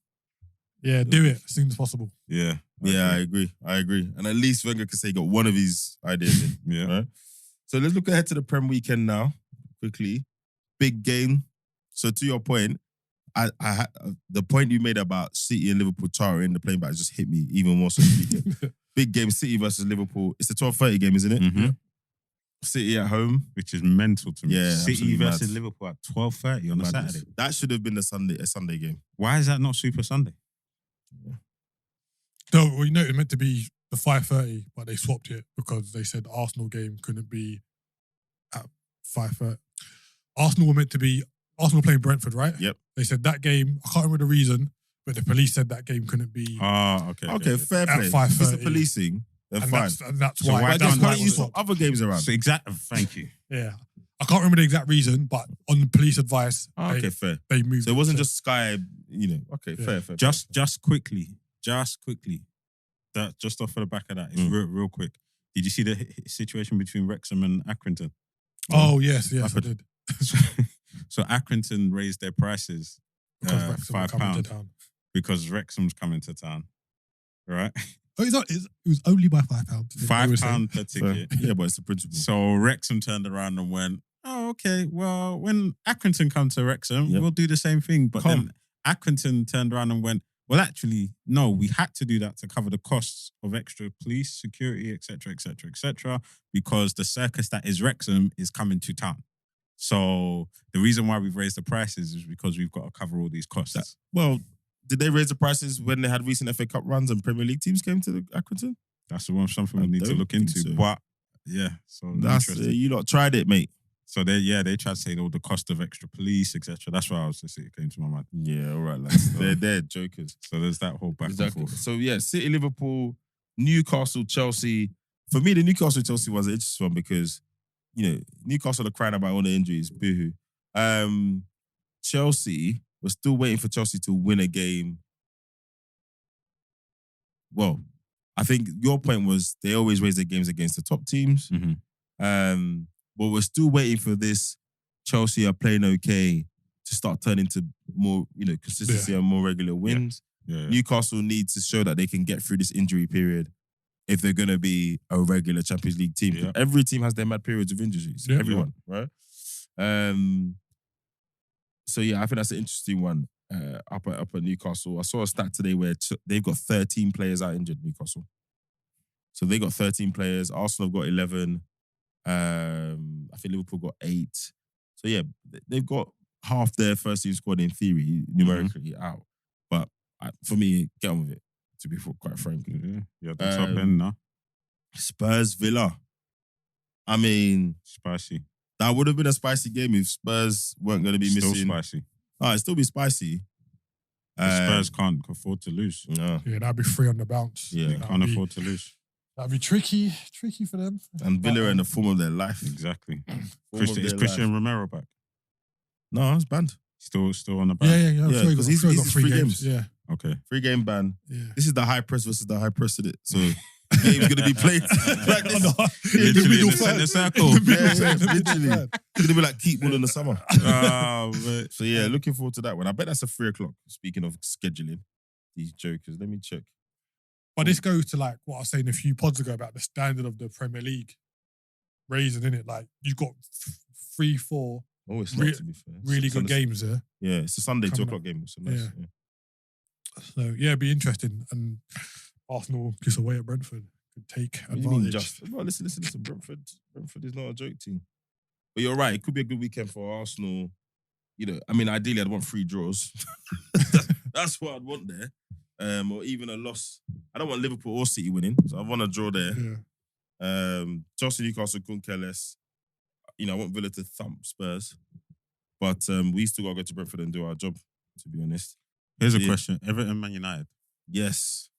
Yeah, do it as soon as possible. Yeah. I agree. And at least Wenger can say he got one of his ideas in. Yeah. Right? So let's look ahead to the Prem weekend now, quickly. Big game. So to your point, the point you made about City and Liverpool charring the playing back just hit me even more so this weekend. Big game, City versus Liverpool. It's the 12:30 game, isn't it? Mm-hmm. City at home. Which is mental to me. Yeah, City versus Liverpool at 12:30 on a Saturday. That should have been a Sunday game. Why is that not Super Sunday? Yeah. No, well, it meant to be the 5:30, but they swapped it because they said the Arsenal game couldn't be at 5:30. Arsenal were meant to be Arsenal playing Brentford, right? Yep. They said that game, I can't remember the reason, but the police said that game couldn't be Okay, fair play. At 5:30. If it's the policing, then fine. That's So why. why That's don't why you it was swap swapped. other games around? So exactly. Thank you. Yeah. I can't remember the exact reason, but on the police advice, fair. they moved. So it wasn't just Sky, Okay, Yeah. fair. Just quickly. That just off of the back of that, it's real quick. Did you see the situation between Wrexham and Accrington? Oh yes, I did. So Accrington raised their prices Because Wrexham were coming to £5 town. because Wrexham's coming to town, right? Oh, it was only by £5. £5 per ticket. Yeah, but it's the principle. So Wrexham turned around and went, "Oh, okay. Well, when Accrington come to Wrexham, we'll do the same thing." But then Accrington turned around and went, "Well, actually, no. We had to do that to cover the costs of extra police security, etc., because the circus that is Wrexham is coming to town. So the reason why we've raised the prices is because we've got to cover all these costs." Did they raise the prices when they had recent FA Cup runs and Premier League teams came to Accrington? That's something we need to look into. So. But yeah, so That's you lot tried it, mate. So they tried to say all the cost of extra police, etc. That's why it came to my mind. Yeah, all right, lads. They're jokers. So there's that whole back and forth. So yeah, City, Liverpool, Newcastle, Chelsea. For me, the Newcastle Chelsea was an interesting one because Newcastle are crying about all the injuries. Boohoo. Chelsea, we're still waiting for Chelsea to win a game. Well, I think your point was they always raise their games against the top teams. Mm-hmm. but we're still waiting for this. Chelsea are playing okay to start turning to more, consistency and more regular wins. Yeah. Newcastle need to show that they can get through this injury period if they're going to be a regular Champions League team. Yeah. Every team has their mad periods of injuries. Yeah. Everyone, right? So yeah, I think that's an interesting one up at Newcastle. I saw a stat today where they've got 13 players out injured, Newcastle. So they got 13 players. Arsenal have got 11. I think Liverpool got 8. So yeah, they've got half their first team squad in theory, numerically out. But for me, get on with it, to be quite frank. Yeah, the top end now. Spurs Villa. I mean, Spicy. that would have been a spicy game if Spurs weren't going to be Still missing. spicy. It'd still be spicy. Spurs can't afford to lose. No. Yeah, that'd be 3 on the bounce. Yeah. They can't afford to lose. That'd be tricky for them. And Villa are in the form of their life. Exactly. Form of Is their Christian life. Romero back? No, it's banned. Still on the back? Yeah. I'm Yeah, sure he 'cause got, he's got 3 3 games. games. Yeah, Okay. 3-game ban. yeah. This is the high press versus the high press, isn't it? So the game's going to be played like this. Literally in the centre circle. Literally. It's going to be like keep ball in the summer. Oh, but So yeah, looking forward to that one. I bet that's a 3 o'clock. Speaking of scheduling, these jokers. Let me check. But this goes to like what I was saying a few pods ago about the standard of the Premier League raising, innit? Like you've got 3, 4 Oh, it's not, to be fair. really It's good on the- games there. Yeah, it's a Sunday, 2 Coming o'clock game. So nice. Yeah. Yeah. So yeah, it'd be interesting. And Arsenal just away at Brentford could take What do you mean advantage. just? Well, listen. Brentford is not a joke team. But you're right. It could be a good weekend for Arsenal. I mean, ideally, I'd want 3 draws. That's what I'd want there. Or even a loss. I don't want Liverpool or City winning, so I want a draw there. Yeah. Chelsea, Newcastle couldn't care less. I want Villa to thump Spurs. But we still got to go to Brentford and do our job, to be honest. here's a Yeah. question. Everton, Man United. Yes.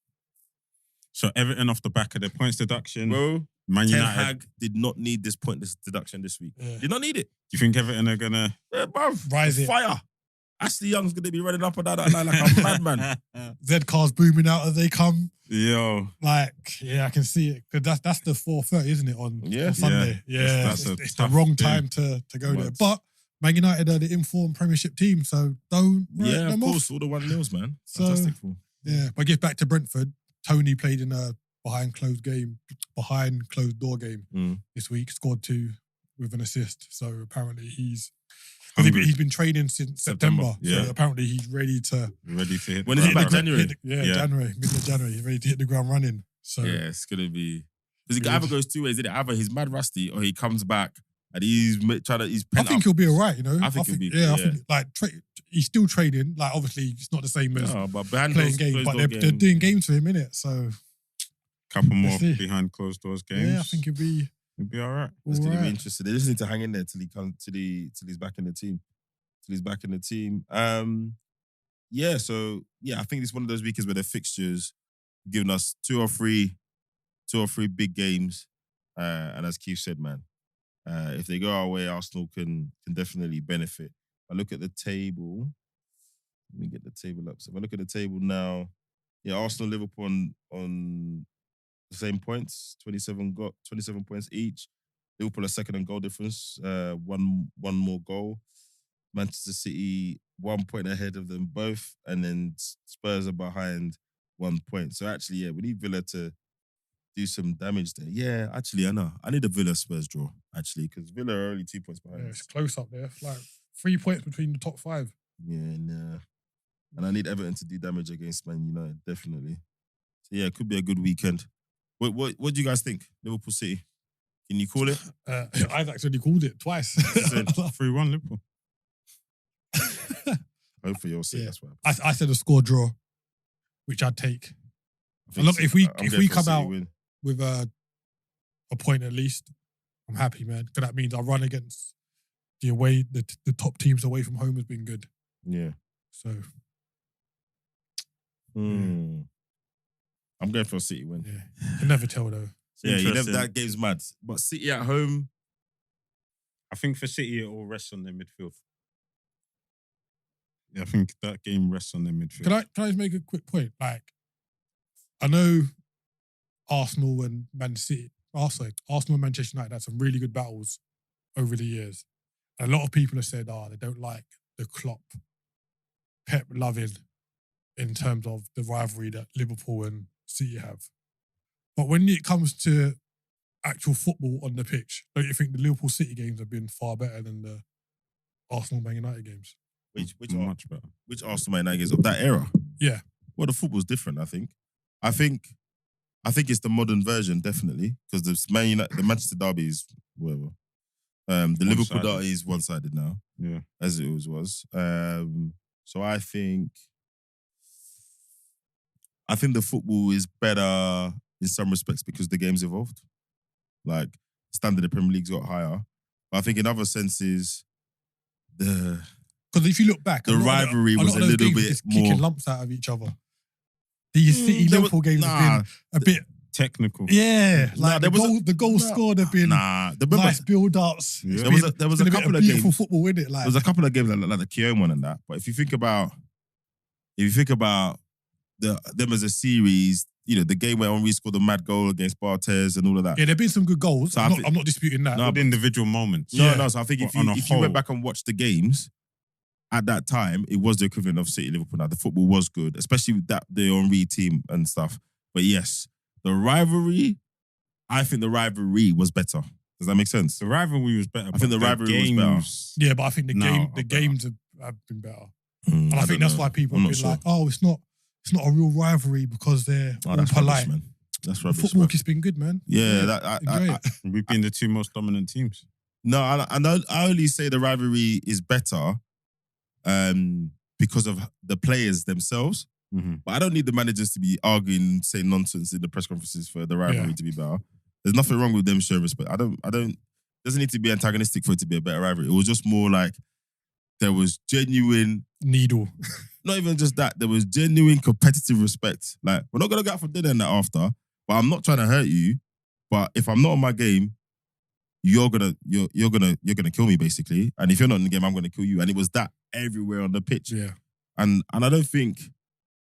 So Everton off the back of their points deduction. Bro, Man Ten United. Hag did not need this pointless deduction this week. Yeah. Did not need it. Do you think Everton are going to... Yeah, bruv. Rise it. Fire. Ashley Young's going to be running up and down that line like a madman. Z cars booming out as they come. Yo. Like, yeah, I can see it. Because that's the 4:30, isn't it, on Sunday? Yeah. That's a It's the tough wrong game. time to go there. But- But Man United are the informed Premiership team, so don't write Yeah, of them course. off. All the 1-0s, man. So- Fantastic fool. Yeah, but get back to Brentford. Tony played in a behind closed door game Mm. this week. Scored 2 with an assist. So apparently he's Hungry. been training since September. Yeah. So apparently he's ready to. Ready to hit When the is he ground back? running. January? Yeah, January, middle of January. He's ready to hit the ground running. So Yeah, it's going to be... Because it Good. either goes 2 ways, isn't it? Either he's mad rusty or he comes back and he's he's I pent think up. he'll be all right. I think he'll be- Yeah, I yeah. think like he's still trading. Like obviously it's not the same as No, but behind playing those games, closed but door they're games- doing games for him, innit? So Couple more Let's see. behind closed doors games. yeah, I think he'll be It'll be all right. It's all going to be right. interesting. They just need to hang in there till he comes till he's back in the team. Till he's back in the team. Yeah. So I think it's one of those weekends where the fixtures giving us two or three big games. And as Keith said, man, if they go our way, Arsenal can definitely benefit. I look at the table. Let me get the table up. So if I look at the table now, Arsenal, Liverpool on the same points, 27 points each. Liverpool are second in goal difference, one more goal. Manchester City 1 point ahead of them both, and then Spurs are behind 1 point. So actually, we need Villa to do some damage there. Yeah, actually, I know. I need a Villa Spurs draw, actually, because Villa are only 2 points behind. Yeah, it's close up there. Like 3 points between the top 5. Yeah, nah. And I need Everton to do damage against Man United, definitely. So yeah, it could be a good weekend. What do you guys think? Liverpool City? Can you call it? I've actually called it twice. 3-1 Liverpool. Hope for your sake, Yeah. that's what happens. I said a score draw, which I'd take. I think Look, City- if we- I'm if going we for come City out- win. With a point at least, I'm happy, man. Because that means our run against the top teams away from home has been good. Yeah. So I'm going for a City win. yeah, you can never tell though. Yeah, Interesting. that game's mad. But City at home, I think for City, it all rests on their midfield. Yeah, I think that game rests on their midfield. Can I just make a quick point? Like, I know Arsenal and Man City, Arsenal and Manchester United had some really good battles over the years. And a lot of people have said, they don't like the Klopp, Pep loving in terms of the rivalry that Liverpool and City have. But when it comes to actual football on the pitch, don't you think the Liverpool City games have been far better than the Arsenal Man United games? Which much better. Which Arsenal Man United games of that era? Yeah. Well, the football's different, I think. I think it's the modern version, definitely, because the Manchester derby is whatever. The Liverpool derby is one-sided now, as it always was. So I think the football is better in some respects because the game's evolved. Like, standard of the Premier League's got higher. But I think in other senses, because if you look back, the rivalry was a little bit more kicking lumps out of each other. These City Liverpool games have been a bit technical. Yeah, like the goal scored have been nice build-ups. Yeah. There was a couple of beautiful games. football in it. Like, there was a couple of games like the Keown one and that. But if you think about them as a series, the game where Henry scored the mad goal against Barthez and all of that. Yeah, there've been some good goals. So I'm not disputing that. No, but individual moments. No. So I think if you went back and watched the games, at that time, it was the equivalent of City Liverpool. Now, the football was good, especially with the Henry team and stuff. But yes, the rivalry, I think the rivalry was better. Does that make sense? The rivalry was better. I think the rivalry was better. Yeah, but I think the games have been better. And I think that's why people have been like, it's not a real rivalry because they're all polite. Rubbish, man. That's rubbish. Football has been good, man. Yeah, we've been the two most dominant teams. No, I only say the rivalry is better because of the players themselves. Mm-hmm. But I don't need the managers to be arguing, saying nonsense in the press conferences for the rivalry to be better. There's nothing wrong with them showing respect. I don't. It doesn't need to be antagonistic for it to be a better rivalry. It was just more like there was genuine needle. Not even just that. There was genuine competitive respect. Like, we're not gonna go out for dinner and that after. But I'm not trying to hurt you. But if I'm not on my game, you're gonna kill me basically. And if you're not in the game, I'm gonna kill you. And it was that everywhere on the pitch. Yeah. And I don't think.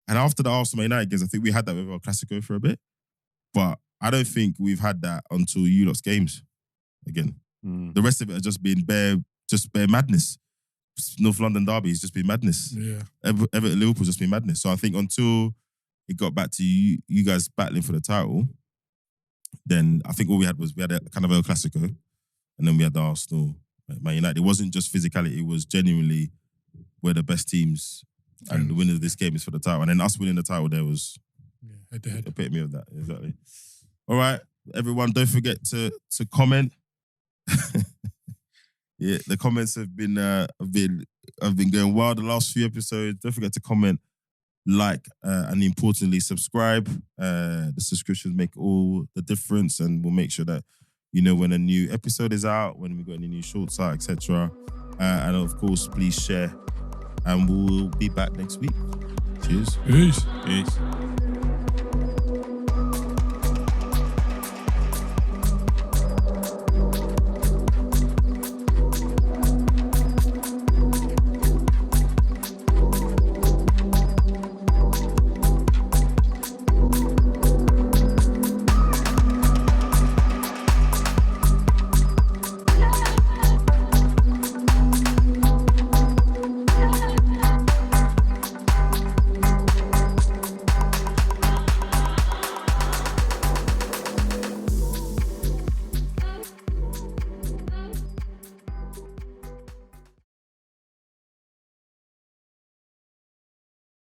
And after the Arsenal United games, I think we had that with our Clasico for a bit. But I don't think we've had that until you lot's games again. The rest of it has just been bare madness. North London derby has just been madness. Yeah. Everton Liverpool's just been madness. So I think until it got back to you guys battling for the title, then I think all we had a kind of El Clasico, and then we had the Arsenal Man United. It wasn't just physicality; it was genuinely we're the best teams, and the winner of this game is for the title. And then us winning the title, there was head-to-head epitome of that. Exactly. All right, everyone, don't forget to comment. Yeah, the comments have been going wild the last few episodes. Don't forget to comment, like, and importantly, subscribe. The subscriptions make all the difference, and we'll make sure that you know when a new episode is out, when we got any new shorts out, etc. And of course, please share. And we'll be back next week. Cheers. Peace. Peace.